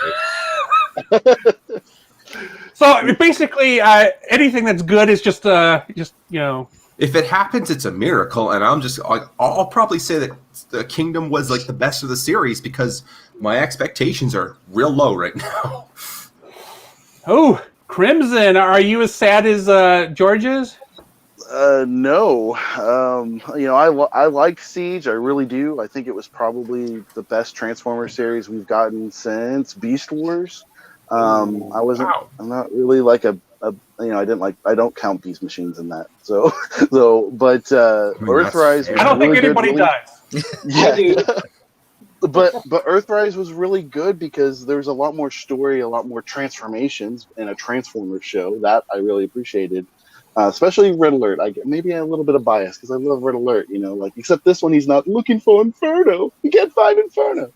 Speaker 1: 2.
Speaker 2: So basically, anything that's good is just
Speaker 1: If it happens, it's a miracle, and I'll probably say that the Kingdom was like the best of the series because my expectations are real low right now.
Speaker 2: Oh, Crimson, are you as sad as George is?
Speaker 3: No. I like Siege. I really do. I think it was probably the best Transformer series we've gotten since Beast Wars. I'm not really like I don't count Beast Machines in that. But Earthrise.
Speaker 2: I don't think anybody does.
Speaker 3: Yeah. But Earthrise was really good because there's a lot more story, a lot more transformations in a Transformers show that I really appreciated. Especially Red Alert. Maybe a little bit of bias because I love Red Alert. Except this one, he's not looking for Inferno. You can't find Inferno.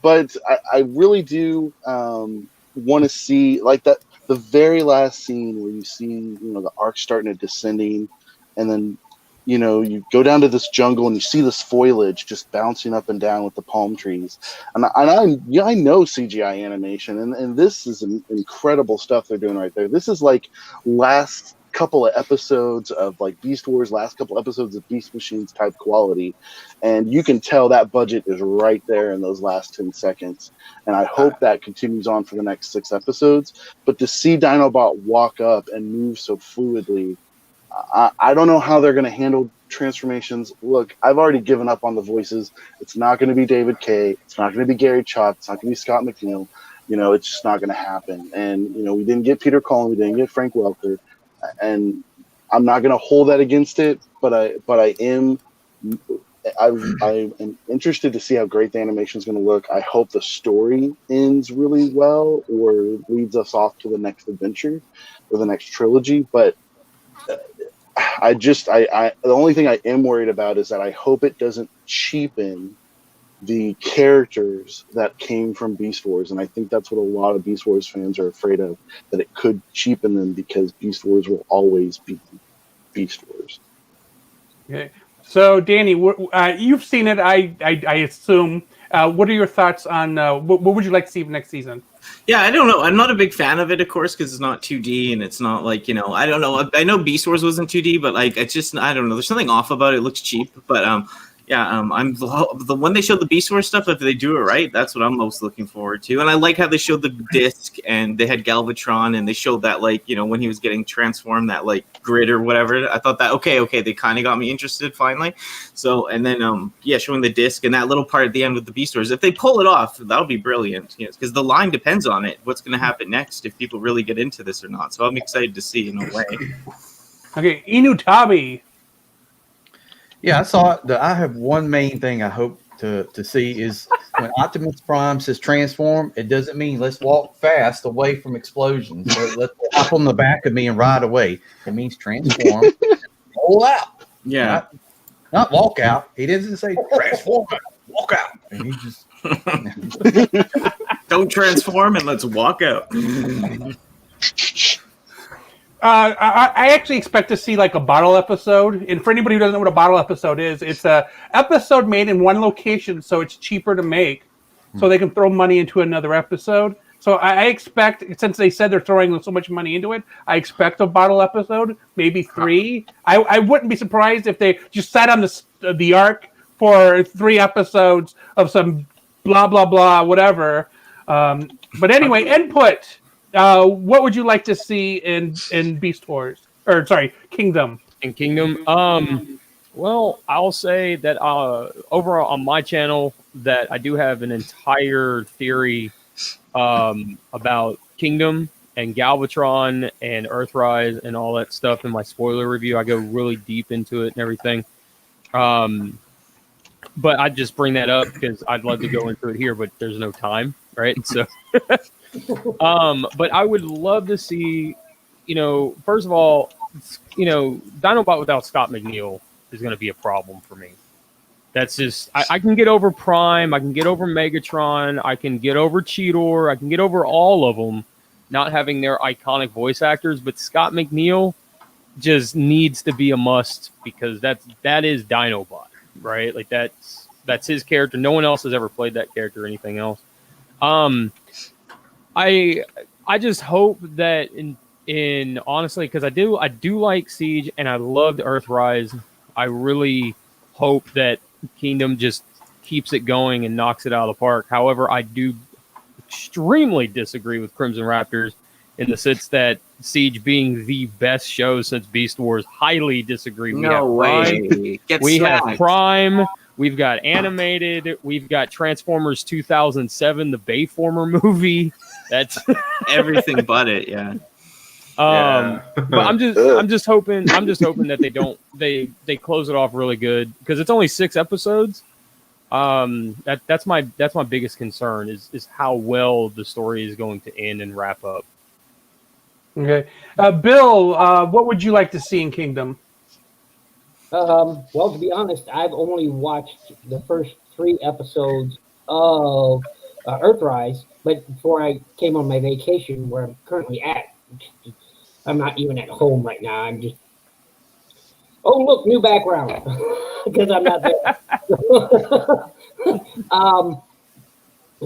Speaker 3: But I really do want to see like that. The very last scene where you see the arc starting to descending, and then you go down to this jungle and you see this foliage just bouncing up and down with the palm trees. And I know CGI animation, and this is incredible stuff they're doing right there. This is like last couple of episodes of like Beast Wars, last couple episodes of Beast Machines type quality, and you can tell that budget is right there in those last 10 seconds. And I hope that continues on for the next 6 episodes. But to see Dinobot walk up and move so fluidly, I don't know how they're going to handle transformations. Look, I've already given up on the voices. It's not going to be David Kay. It's not going to be Gary Chalk. It's not going to be Scott McNeil. It's just not going to happen. And we didn't get Peter Cullen. We didn't get Frank Welker. And I'm not going to hold that against it. But I am interested to see how great the animation is going to look. I hope the story ends really well or leads us off to the next adventure or the next trilogy. But the only thing I am worried about is that I hope it doesn't cheapen the characters that came from Beast Wars, and I think that's what a lot of Beast Wars fans are afraid of, that it could cheapen them because Beast Wars will always be Beast Wars.
Speaker 2: Okay, so Danny, you've seen it, I assume. What are your thoughts on what would you like to see next season?
Speaker 4: Yeah, I don't know. I'm not a big fan of it, of course, because it's not 2D and it's not like, I don't know. I know Beast Wars wasn't 2D, but like it's just, I don't know. There's something off about it. It looks cheap, but I'm the when they show the Beast Wars stuff. If they do it right, that's what I'm most looking forward to. And I like how they showed the disc and they had Galvatron and they showed that when he was getting transformed, that grid or whatever. I thought that okay, they kind of got me interested finally. So and then showing the disc and that little part at the end with the Beast Wars. If they pull it off, that'll be brilliant. Because the line depends on it. What's going to happen next if people really get into this or not. So I'm excited to see in a way.
Speaker 2: Okay, Enewtabie.
Speaker 5: Yeah, I saw it. I have one main thing I hope to see is when Optimus Prime says transform, it doesn't mean let's walk fast away from explosions. Let's hop on the back of me and ride away. It means transform, roll out.
Speaker 4: Yeah.
Speaker 5: Not walk out. He doesn't say transform, walk out. And he just
Speaker 4: don't transform and let's walk out.
Speaker 2: I actually expect to see a bottle episode. And for anybody who doesn't know what a bottle episode is, it's a episode made in one location, so it's cheaper to make, so they can throw money into another episode. So I expect, since they said they're throwing so much money into it, I expect a bottle episode, maybe 3. I wouldn't be surprised if they just sat on the arc for 3 episodes of some blah blah blah whatever. But anyway, input. What would you like to see in Beast Wars? Or sorry, Kingdom.
Speaker 7: In Kingdom, well, I'll say that overall on my channel that I do have an entire theory about Kingdom and Galvatron and Earthrise and all that stuff in my spoiler review. I go really deep into it and everything. But I just bring that up because I'd love to go into it here, but there's no time, right? So. But I would love to see, first of all, Dinobot without Scott McNeil is going to be a problem for me. That's just, I can get over Prime, I can get over Megatron, I can get over Cheetor, I can get over all of them not having their iconic voice actors, but Scott McNeil just needs to be a must because that is Dinobot, right? That's his character. No one else has ever played that character or anything else. I just hope that in honestly, because I do like Siege and I loved Earthrise. I really hope that Kingdom just keeps it going and knocks it out of the park. However, I do extremely disagree with CrimsonRaptors in the sense that Siege being the best show since Beast Wars. Highly disagree.
Speaker 4: No way.
Speaker 7: We have Prime. We've got animated. We've got Transformers 2007, the Bayformer movie. That's
Speaker 4: everything but it. Yeah.
Speaker 7: But I'm just hoping that they close it off really good because it's only 6 episodes. That's my biggest concern is how well the story is going to end and wrap up.
Speaker 2: Okay, Bill, what would you like to see in Kingdom?
Speaker 9: Well, to be honest, I've only watched the first 3 episodes of Earthrise, but before I came on my vacation, where I'm currently at, I'm not even at home right now. I'm just, oh look, new background, because I'm not there.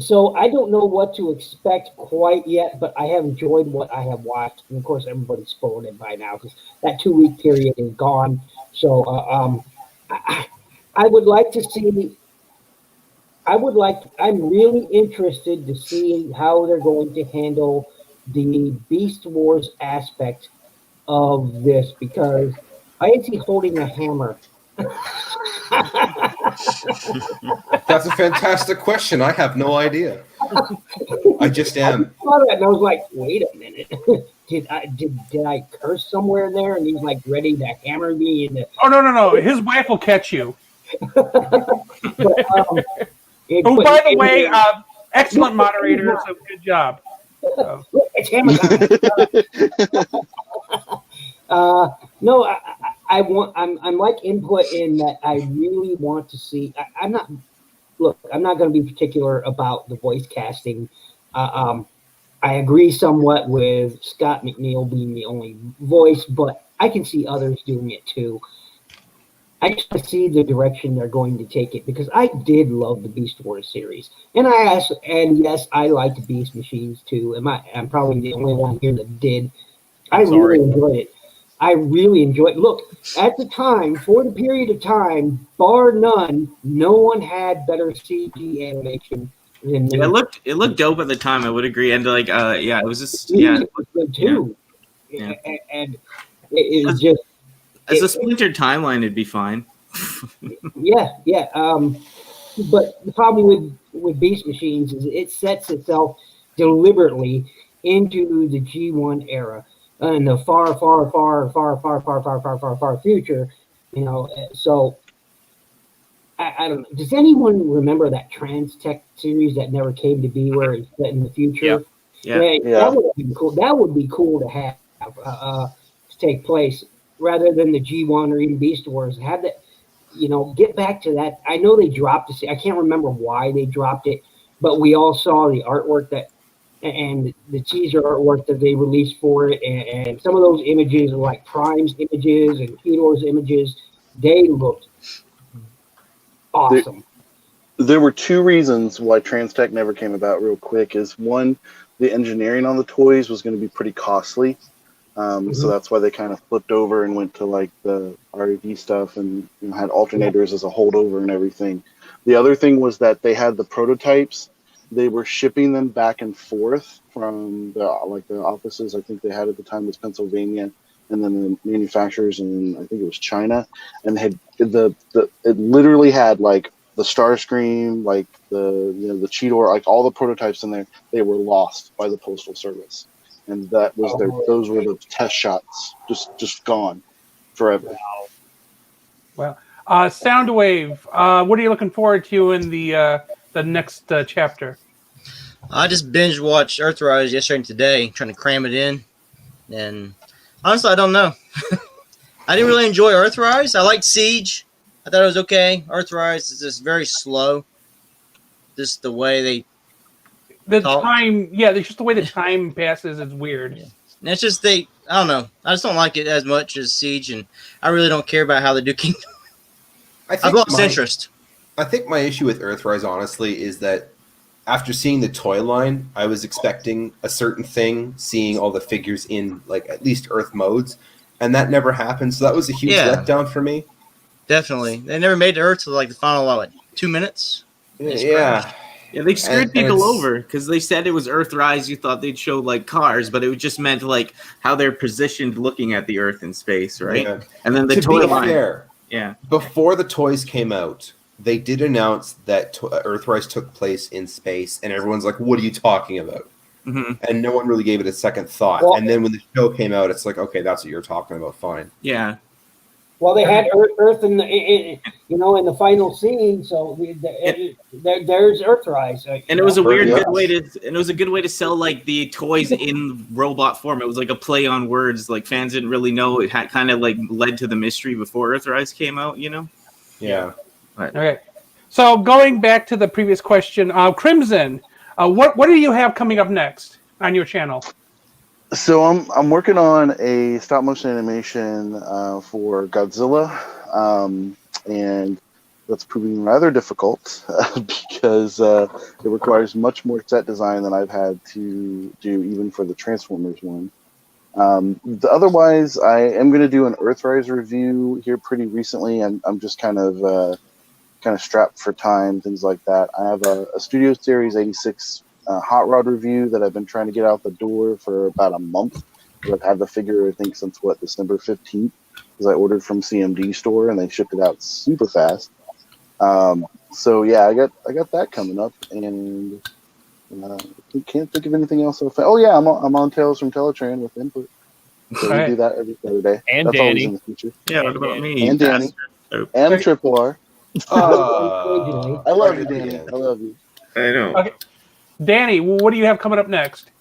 Speaker 9: So I don't know what to expect quite yet, but I have enjoyed what I have watched, and of course everybody's spoiled it by now because that 2-week period is gone. So I would like to see. I'm really interested to see how they're going to handle the Beast Wars aspect of this because I is he holding a hammer?
Speaker 1: That's a fantastic question. I have no idea. I just am.
Speaker 9: I saw that and I was like, wait a minute. Did I curse somewhere in there? And he's like ready to hammer me.
Speaker 2: Oh no! His wife will catch you.
Speaker 9: But,
Speaker 2: by the way, excellent moderator. So good job.
Speaker 9: It's hammer time. No, I'm like input in that I really want to see. I'm not going to be particular about the voice casting. I agree somewhat with Scott McNeil being the only voice, but I can see others doing it too. I just see the direction they're going to take it because I did love the Beast Wars series, and yes, I liked Beast Machines too. I'm probably the only one here that did. I really enjoyed it. I really enjoyed. Look, at the time, for the period of time, bar none, no one had better CG animation than me.
Speaker 4: Yeah, it looked dope at the time. I would agree, and like it was just
Speaker 9: Music was good too.
Speaker 4: Yeah.
Speaker 9: And it was just
Speaker 4: as a splintered timeline, it'd be fine.
Speaker 9: yeah. But the problem with Beast Machines is it sets itself deliberately into the G1 era in the far future. You know, so I don't know. Does anyone remember that Trans Tech series that never came to be, where it's set in the future?
Speaker 4: Yeah.
Speaker 9: That would have been cool. That would be cool to have to take place rather than the G1 or even Beast Wars. Have that, get back to that. I know they dropped it. I can't remember why they dropped it, but we all saw the artwork and the teaser artwork that they released for it, and some of those images are like Prime's images and Fedor's images. They looked awesome.
Speaker 3: There were two reasons why Transtech never came about real quick. Is one, the engineering on the toys was going to be pretty costly. So that's why they kind of flipped over and went to like the REV stuff and had alternators as a holdover and everything. The other thing was that they had the prototypes. They were shipping them back and forth from the offices I think they had at the time was Pennsylvania, and then the manufacturers in I think it was China, and it literally had like the Starscream, like the Cheetor, like all the prototypes in there. They were lost by the Postal Service. And that was those were the test shots, just gone forever.
Speaker 2: Well, Soundwave, what are you looking forward to in the next chapter?
Speaker 10: I just binge watched Earthrise yesterday and today, trying to cram it in. And honestly, I don't know. I didn't really enjoy Earthrise. I liked Siege. I thought it was okay. Earthrise is just very slow. Just the way
Speaker 2: it's just the way the time passes is weird.
Speaker 10: Yeah. And it's just I don't know. I just don't like it as much as Siege, and I really don't care about how they do Kingdom. I've lost interest.
Speaker 1: I think my issue with Earthrise, honestly, is that after seeing the toy line, I was expecting a certain thing, seeing all the figures in like at least Earth modes, and that never happened. So that was a huge letdown for me.
Speaker 10: Definitely, they never made it Earth to like the final 2 minutes.
Speaker 1: Yeah.
Speaker 4: Yeah, they screwed people over because they said it was Earthrise. You thought they'd show like cars, but it just meant like how they're positioned looking at the Earth in space, right? Yeah. And then the toy line. Fair,
Speaker 1: before the toys came out, they did announce that Earthrise took place in space, and everyone's like, "What are you talking about?" Mm-hmm. And no one really gave it a second thought. Well, and then when the show came out, it's like, "Okay, that's what you're talking about. Fine."
Speaker 4: Yeah.
Speaker 9: Well, they had Earth in the final scene, so there's Earthrise.
Speaker 4: And it was a good way to sell like the toys in robot form. It was like a play on words. Like fans didn't really know it had kind of like led to the mystery before Earthrise came out.
Speaker 1: Yeah.
Speaker 4: Right.
Speaker 2: Okay. So going back to the previous question, Crimson, what do you have coming up next on your channel?
Speaker 3: So I'm working on a stop motion animation for Godzilla, and that's proving rather difficult because it requires much more set design than I've had to do even for the Transformers one. Otherwise, I am going to do an Earthrise review here pretty recently, and I'm just kind of strapped for time, things like that. I have a Studio Series 86 hot rod review that I've been trying to get out the door for about a month. I've had the figure, I think, since December 15th, because I ordered from CMD store and they shipped it out super fast. So yeah, I got that coming up, and I can't think of anything else. Oh yeah, I'm on Tales from Teletran with Input. So we do that every Saturday.
Speaker 7: And
Speaker 3: that's
Speaker 7: Danny.
Speaker 3: Always in the future.
Speaker 4: Yeah, what about me?
Speaker 3: And Danny. And Triple R. I love you, Danny. I love you.
Speaker 4: I know.
Speaker 2: Okay. Danny, what do you have coming up next?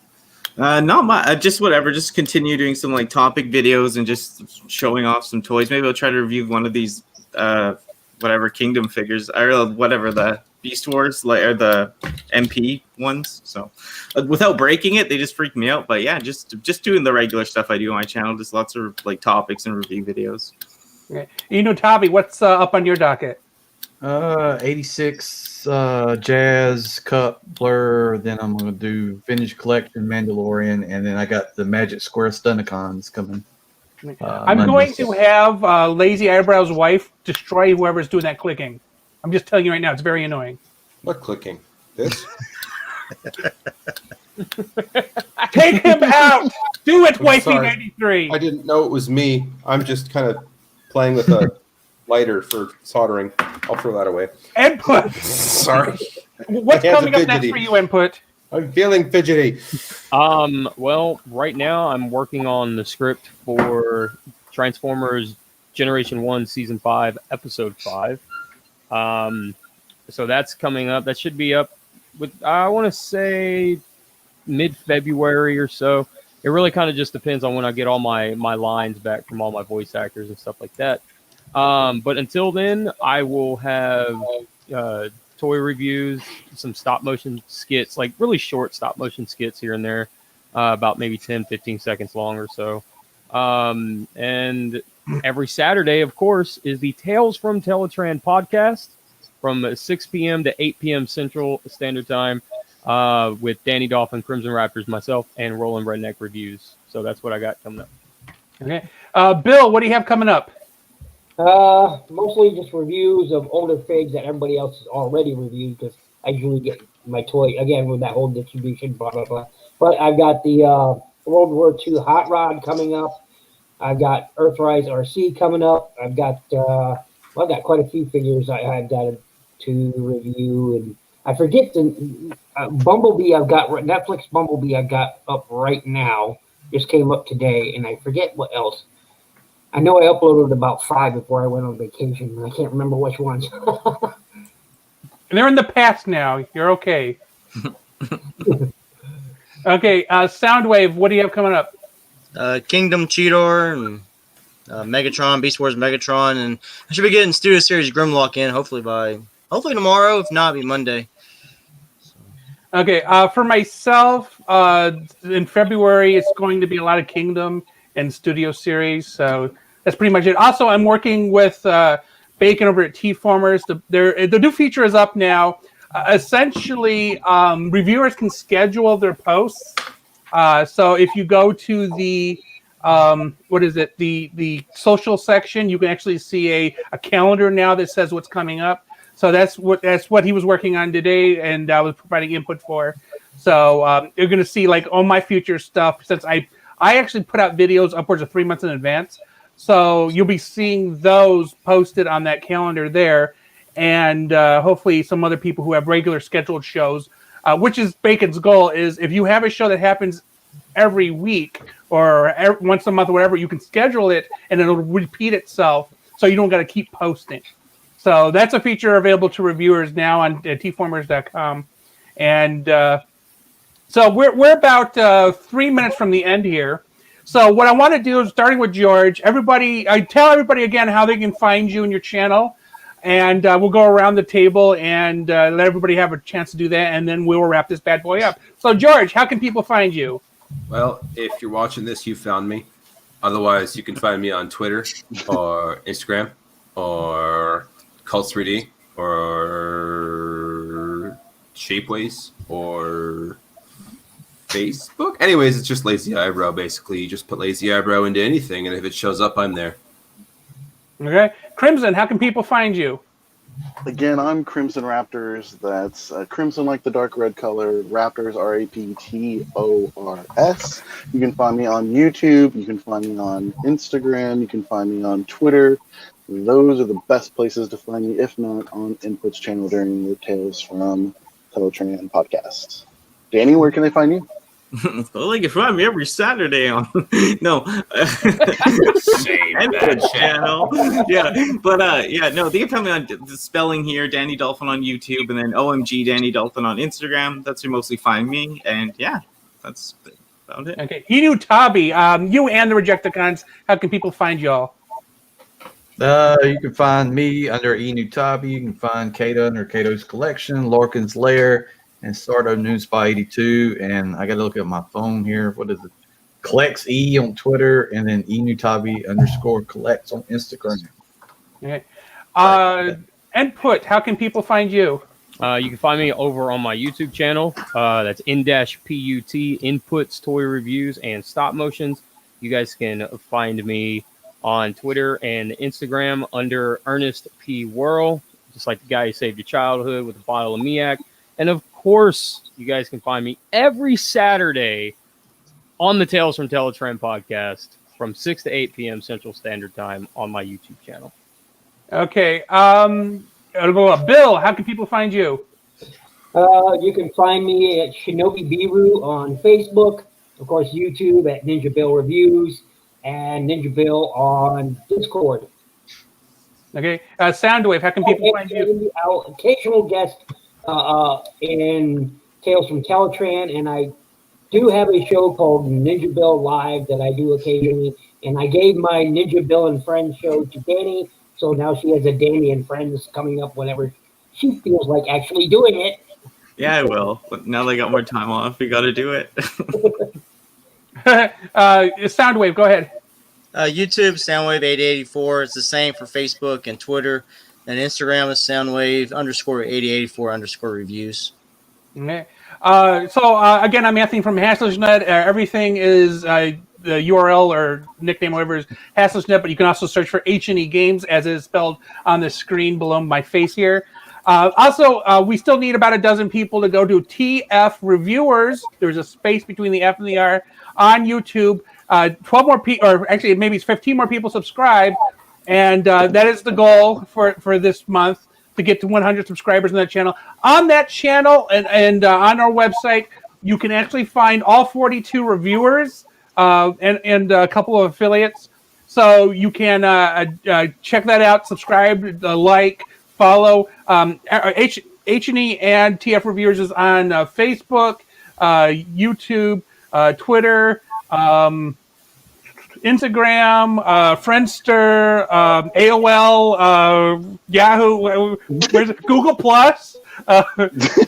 Speaker 4: Not much. Just whatever. Just continue doing some like topic videos and just showing off some toys. Maybe I'll try to review one of these whatever Kingdom figures or whatever the Beast Wars or the MP ones. So without breaking it, they just freak me out. But yeah, just doing the regular stuff I do on my channel. Just lots of like topics and review videos.
Speaker 2: Okay. Enewtabie, what's up on your docket?
Speaker 5: 86 Jazz Cup Blur. Then I'm gonna do Vintage Collection Mandalorian, and then I got the Magic Square Stunticons coming.
Speaker 2: I'm going to have Lazy Eyebrow's wife destroy whoever's doing that clicking. I'm just telling you right now, it's very annoying.
Speaker 1: What clicking? This?
Speaker 2: Take him out! Do it,
Speaker 1: I'm
Speaker 2: Wifey
Speaker 1: sorry.
Speaker 2: 93!
Speaker 1: I didn't know it was me. I'm just kind of playing with a lighter for soldering. I'll throw that away.
Speaker 2: Input!
Speaker 1: Sorry.
Speaker 2: What's
Speaker 1: My hands
Speaker 2: coming
Speaker 1: are
Speaker 2: up next
Speaker 1: fidgety.
Speaker 2: for you, Input?
Speaker 1: I'm feeling fidgety.
Speaker 7: Well, right now I'm working on the script for Transformers Generation 1 Season 5, Episode 5. So that's coming up. That should be up with, I want to say, mid-February or so. It really kind of just depends on when I get all my lines back from all my voice actors and stuff like that. But until then, I will have toy reviews, some stop-motion skits, like really short stop-motion skits here and there, about maybe 10, 15 seconds long or so. And every Saturday, of course, is the Tales from Teletran podcast from 6 p.m. to 8 p.m. Central Standard Time with Danni Dolphin, CrimsonRaptors, myself, and Roland Redneck Reviews. So that's what I got coming up.
Speaker 2: Okay. Bill, what do you have coming up?
Speaker 9: Mostly just reviews of older figs that everybody else has already reviewed because I usually get my toy again with that whole distribution, blah blah blah. But I've got the World War II Hot Rod coming up. I've got Earthrise RC coming up. I've got I've got quite a few figures I've got to review, and I forget the Bumblebee. I've got Netflix Bumblebee. I got up right now. Just came up today, and I forget what else. I know I uploaded about 5 before I went on vacation, and I can't remember which ones.
Speaker 2: They're in the past now. You're okay. Okay, Soundwave, what do you have coming up?
Speaker 10: Kingdom Cheetor and Megatron, Beast Wars Megatron, and I should be getting Studio Series Grimlock in hopefully tomorrow. If not, it'll be Monday.
Speaker 2: Okay, for myself, in February, it's going to be a lot of Kingdom and Studio Series, so that's pretty much it. Also, I'm working with Bacon over at T-Formers. The new feature is up now. Essentially, reviewers can schedule their posts. So if you go to the the social section, you can actually see a calendar now that says what's coming up. So that's what he was working on today, and I was providing input for. So you're going to see like all my future stuff, since I actually put out videos upwards of 3 months in advance. So you'll be seeing those posted on that calendar there, and hopefully some other people who have regular scheduled shows, which is Bacon's goal, is if you have a show that happens every week or once a month or whatever, you can schedule it and it'll repeat itself, so you don't got to keep posting. So that's a feature available to reviewers now on tformers.com. And so we're about 3 minutes from the end here. So what I want to do is, starting with George, I tell everybody again how they can find you and your channel. And we'll go around the table and let everybody have a chance to do that, and then we'll wrap this bad boy up. So, George, how can people find you?
Speaker 1: Well, if you're watching this, you found me. Otherwise, you can find me on Twitter or Instagram or Cult3D or Shapeways or Facebook. Anyways, it's just Lazy Eyebrow, basically. You just put Lazy Eyebrow into anything, and if it shows up, I'm there.
Speaker 2: Okay. Crimson, how can people find you?
Speaker 3: Again, I'm CrimsonRaptors. That's Crimson like the dark red color. Raptors, RAPTORS. You can find me on YouTube. You can find me on Instagram. You can find me on Twitter. Those are the best places to find me, if not on Input's channel during the Tales from Teletran podcast. Danny, where can they find you?
Speaker 4: Well, they can find me every Saturday on no channel. Yeah, but no, they can find me on the spelling here, Danni Dolphin on YouTube, and then OMG Danni Dolphin on Instagram. That's where you mostly find me, and yeah, that's about it.
Speaker 2: Okay, Enewtabie, you and the Rejecticons, how can people find y'all?
Speaker 5: You can find me under Enewtabie. You can find Kata under Kato's Collection, Larkin's Lair, and Stardo News by 82. And I got to look at my phone here. What is it? Collects E on Twitter, and then Enewtabie_collects on Instagram.
Speaker 2: Okay. Input, how can people find you?
Speaker 7: You can find me over on my YouTube channel. That's in-PUT, Inputs, Toy Reviews, and Stop Motions. You guys can find me on Twitter and Instagram under Ernest P. Whirl, just like the guy who saved your childhood with a bottle of Miak. And of course, you guys can find me every Saturday on the Tales from Teletrend podcast from 6 to 8 p.m. Central Standard Time on my YouTube channel.
Speaker 2: Okay. Bill, how can people find you?
Speaker 9: You can find me at Shinobi Biru on Facebook, of course, YouTube at NinjaBill Reviews, and NinjaBill on Discord.
Speaker 2: Okay. Soundwave, how can people find you?
Speaker 9: Our occasional guest in Tales from Teletran, and I do have a show called NinjaBill Live that I do occasionally, and I gave my NinjaBill and Friends show to Danny, so now she has a Danny and Friends coming up whenever she feels like actually doing it.
Speaker 4: Yeah, I will. But now they got more time off. We got to do it.
Speaker 2: Soundwave, go ahead.
Speaker 10: YouTube, Soundwave8084. It's the same for Facebook and Twitter. And Instagram is Soundwave_8084_reviews.
Speaker 2: Okay. Again, I'm Anthony from HasslishNet. Everything is the URL or nickname, whatever, is HasslishNet, but you can also search for HNE Games as it is spelled on the screen below my face here. We still need about a dozen people to go to TF Reviewers. There's a space between the F and the R on YouTube. 12 more people, or actually maybe it's 15 more people subscribe, and that is the goal for this month, to get to 100 subscribers on that channel. On that channel and on our website, you can actually find all 42 reviewers and a couple of affiliates. So you can check that out, subscribe, like, follow. H&E and TF Reviewers is on Facebook, YouTube, Twitter, Instagram, Friendster, AOL, Yahoo, where's it? Google Plus.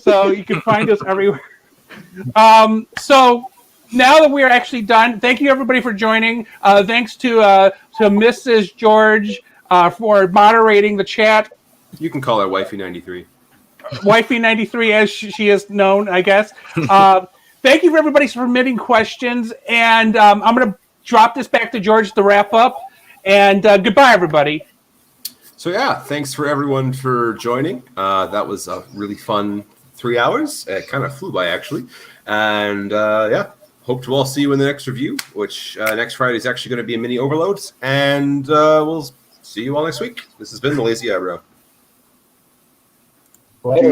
Speaker 2: So you can find us everywhere. So now that we are actually done, thank you everybody for joining. Thanks to Mrs. George for moderating the chat.
Speaker 1: You can call her Wifey 93.
Speaker 2: Wifey 93, as she is known, I guess. Thank you for everybody submitting questions, and I'm going to drop this back to George to wrap up. And goodbye, everybody.
Speaker 1: So yeah, thanks for everyone for joining. That was a really fun 3 hours. It kind of flew by, actually. And hope to all see you in the next review, which next Friday is actually going to be a mini overloads. And we'll see you all next week. This has been the Lazy Eyebrow.
Speaker 9: Later.